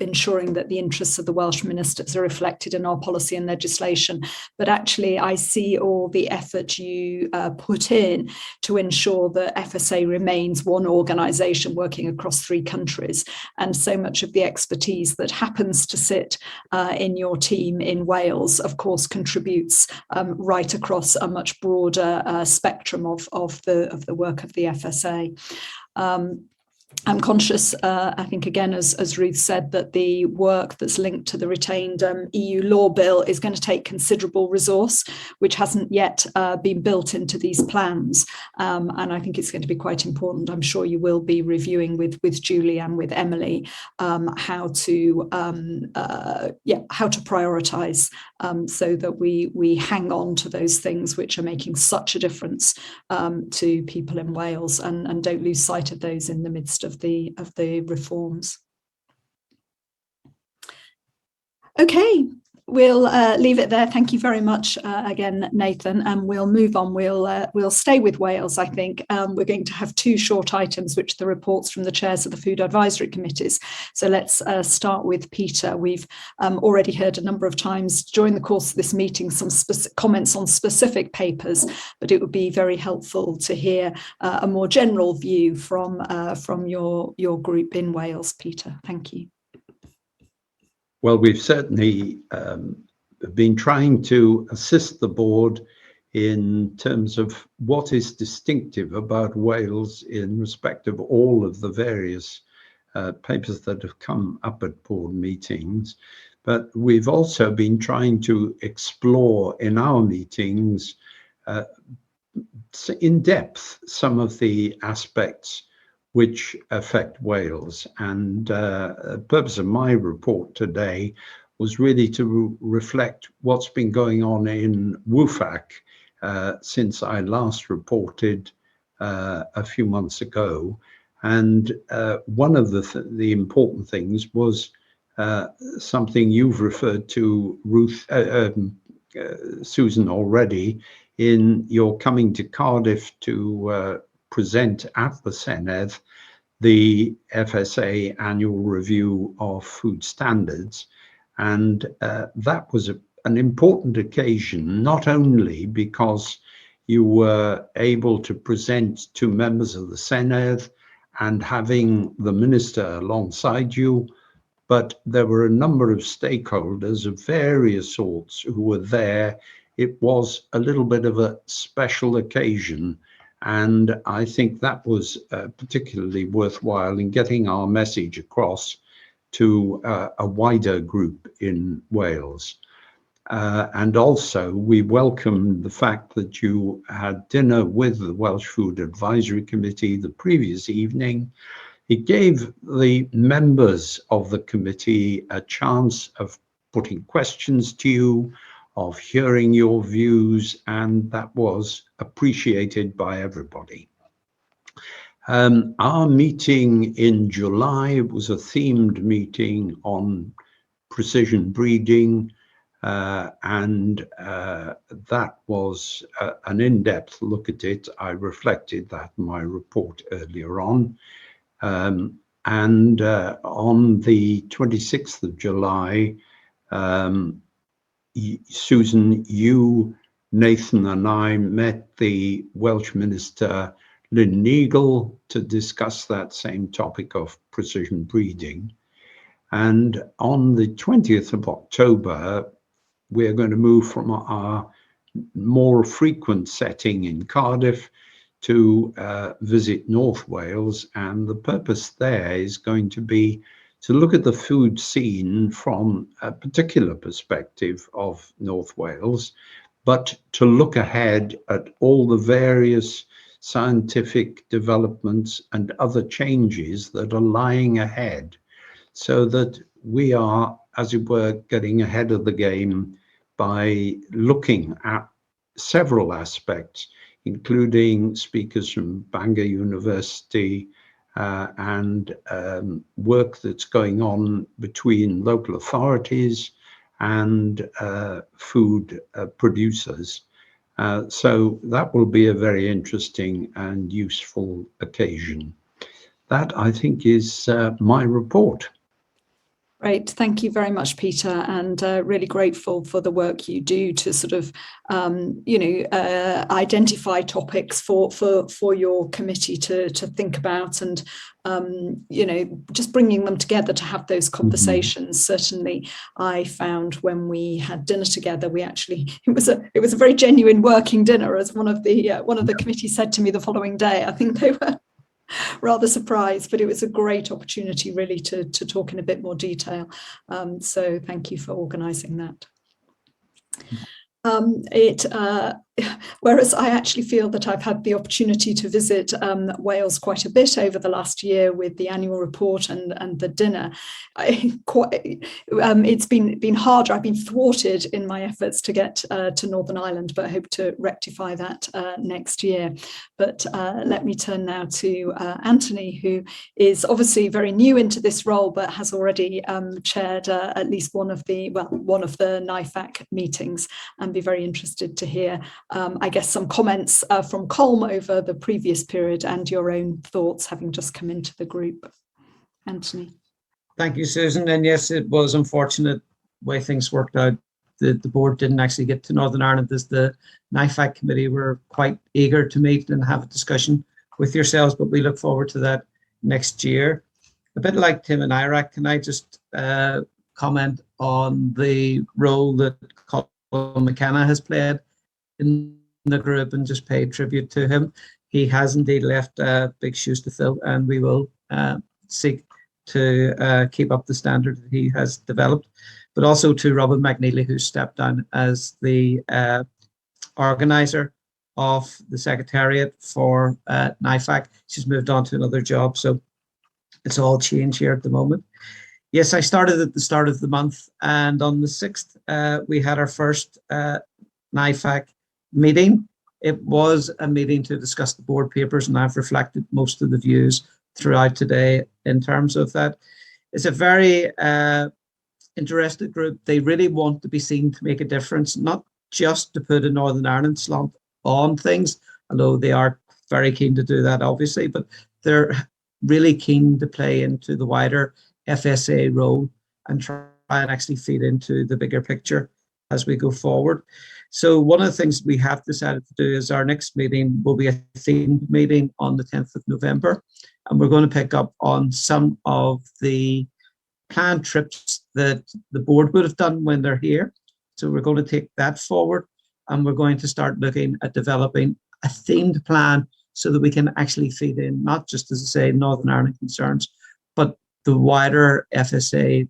ensuring that the interests of the Welsh ministers are reflected in our policy and legislation, but actually I see all the effort you put in to ensure that FSA remains one organisation working across 3 countries. And so much of the expertise that happens to sit in your team in Wales, of course, contributes right across a much broader spectrum of the work of the FSA. I'm conscious, I think, again, as Ruth said, that the work that's linked to the retained EU law bill is going to take considerable resource, which hasn't yet been built into these plans. And I think it's going to be quite important. I'm sure you will be reviewing with Julie and with Emily how to prioritise so that we hang on to those things which are making such a difference to people in Wales, and don't lose sight of those in the midst of the reforms. Okay, we'll leave it there. Thank you very much again, Nathan, and we'll move on. We'll stay with Wales, I think. We're going to have 2 short items, which are the reports from the chairs of the food advisory committees. So let's start with Peter. We've already heard a number of times during the course of this meeting some comments on specific papers, but it would be very helpful to hear a more general view from your group in Wales. Peter, thank you. Well, we've certainly been trying to assist the board in terms of what is distinctive about Wales in respect of all of the various papers that have come up at board meetings. But we've also been trying to explore in our meetings in depth some of the aspects which affect Wales. And the purpose of my report today was really to reflect what's been going on in WFAC since I last reported a few months ago. And one of the important things was something you've referred to, Susan, already, in your coming to Cardiff to present at the Senedd the FSA annual review of food standards. And that was an important occasion, not only because you were able to present to members of the Senedd and having the minister alongside you, but there were a number of stakeholders of various sorts who were there. It was a little bit of a special occasion, and I think that was particularly worthwhile in getting our message across to a wider group in Wales. And also we welcomed the fact that you had dinner with the Welsh Food Advisory Committee the previous evening. It gave the members of the committee a chance of putting questions to you, of hearing your views, and that was appreciated by everybody. Our meeting in July was a themed meeting on precision breeding, and that was an in-depth look at it. I reflected that in my report earlier on. And on the 26th of July, Susan, you, Nathan and I met the Welsh Minister Lynn Neagle to discuss that same topic of precision breeding. And on the 20th of October, we're going to move from our more frequent setting in Cardiff to visit North Wales, and the purpose there is going to be to look at the food scene from a particular perspective of North Wales, but to look ahead at all the various scientific developments and other changes that are lying ahead, so that we are, as it were, getting ahead of the game by looking at several aspects, including speakers from Bangor University and work that's going on between local authorities and food producers. So that will be a very interesting and useful occasion. That, I think, is my report. Great, thank you very much, Peter, and really grateful for the work you do to sort of, identify topics for your committee to think about, and just bringing them together to have those conversations. Certainly, I found when we had dinner together, it was a very genuine working dinner, as one of the committee said to me the following day. I think they were rather surprised, but it was a great opportunity really to talk in a bit more detail. So thank you for organising that. Whereas I actually feel that I've had the opportunity to visit Wales quite a bit over the last year with the annual report and the dinner, it's been harder. I've been thwarted in my efforts to get to Northern Ireland, but I hope to rectify that next year. But let me turn now to Anthony, who is obviously very new into this role, but has already chaired at least one of the NIFAC meetings, and be very interested to hear I guess some comments from Colm over the previous period and your own thoughts having just come into the group. Anthony. Thank you, Susan. And yes, it was unfortunate way things worked out. The board didn't actually get to Northern Ireland, as the NIFAC committee were quite eager to meet and have a discussion with yourselves, but we look forward to that next year. A bit like Tim and Iraq, can I just comment on the role that Colin McKenna has played in the group and just pay tribute to him. He has indeed left big shoes to fill, and we will seek to keep up the standard that he has developed. But also to Robin McNeely, who stepped down as the organiser of the Secretariat for NIFAC. She's moved on to another job, so it's all change here at the moment. Yes, I started at the start of the month, and on the 6th, we had our first NIFAC meeting. It was a meeting to discuss the board papers, and I've reflected most of the views throughout today in terms of that. It's a very interested group. They really want to be seen to make a difference, not just to put a Northern Ireland slant on things, although they are very keen to do that, obviously, but they're really keen to play into the wider FSA role and try and actually feed into the bigger picture as we go forward. So one of the things we have decided to do is our next meeting will be a themed meeting on the 10th of November, and we're going to pick up on some of the planned trips that the board would have done when they're here. So we're going to take that forward, and we're going to start looking at developing a themed plan so that we can actually feed in, not just, as I say, Northern Ireland concerns, but the wider FSA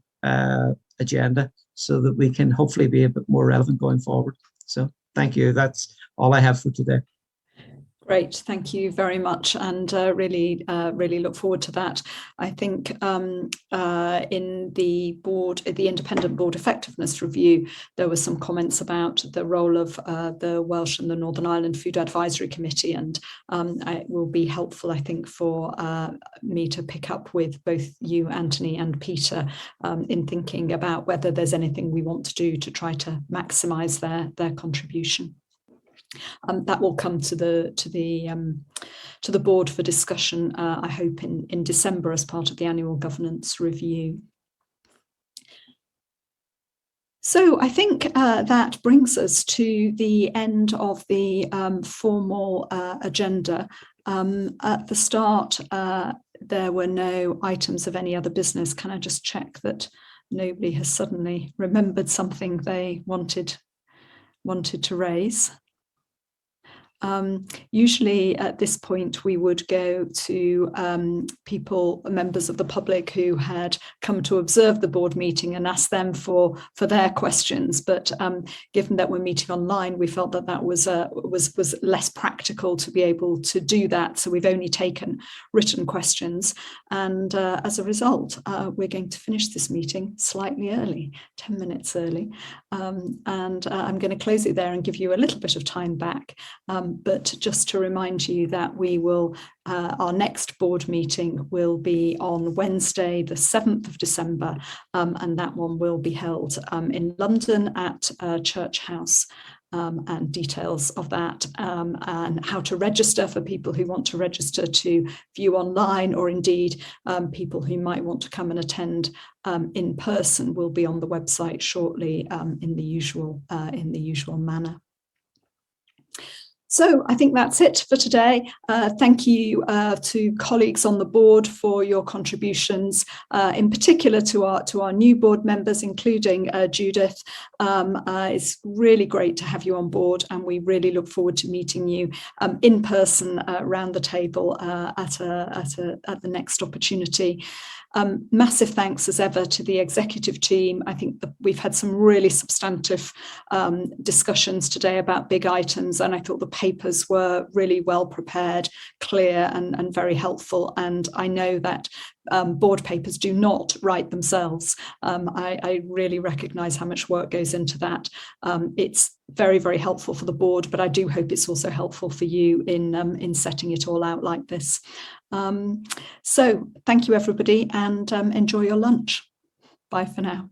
agenda, so that we can hopefully be a bit more relevant going forward. So thank you. That's all I have for today. Great, thank you very much, and really look forward to that. I think in the independent board effectiveness review, there were some comments about the role of the Welsh and the Northern Ireland Food Advisory Committee, and it will be helpful, I think, for me to pick up with both you, Anthony, and Peter in thinking about whether there's anything we want to do to try to maximise their contribution. That will come to the board for discussion, I hope, in December as part of the annual governance review. So I think that brings us to the end of the formal agenda. At the start, there were no items of any other business. Can I just check that nobody has suddenly remembered something they wanted to raise? Usually at this point we would go to members of the public who had come to observe the board meeting and ask them for their questions, but given that we're meeting online, we felt that was less practical to be able to do that, so we've only taken written questions, and as a result we're going to finish this meeting slightly early, 10 minutes early, and I'm going to close it there and give you a little bit of time back. But just to remind you that we will, our next board meeting will be on Wednesday, the 7th of December, and that one will be held in London at Church House. And details of that and how to register for people who want to register to view online, or indeed people who might want to come and attend in person, will be on the website shortly in the usual manner. So I think that's it for today. Thank you to colleagues on the board for your contributions, in particular to our new board members, including Judith. It's really great to have you on board, and we really look forward to meeting you in person around the table at the next opportunity. Massive thanks as ever to the executive team. I think that we've had some really substantive discussions today about big items, and I thought the papers were really well prepared, clear, and very helpful. And I know that board papers do not write themselves. I really recognise how much work goes into that. It's very, very helpful for the board, but I do hope it's also helpful for you in setting it all out like this. So thank you, everybody, and enjoy your lunch. Bye for now.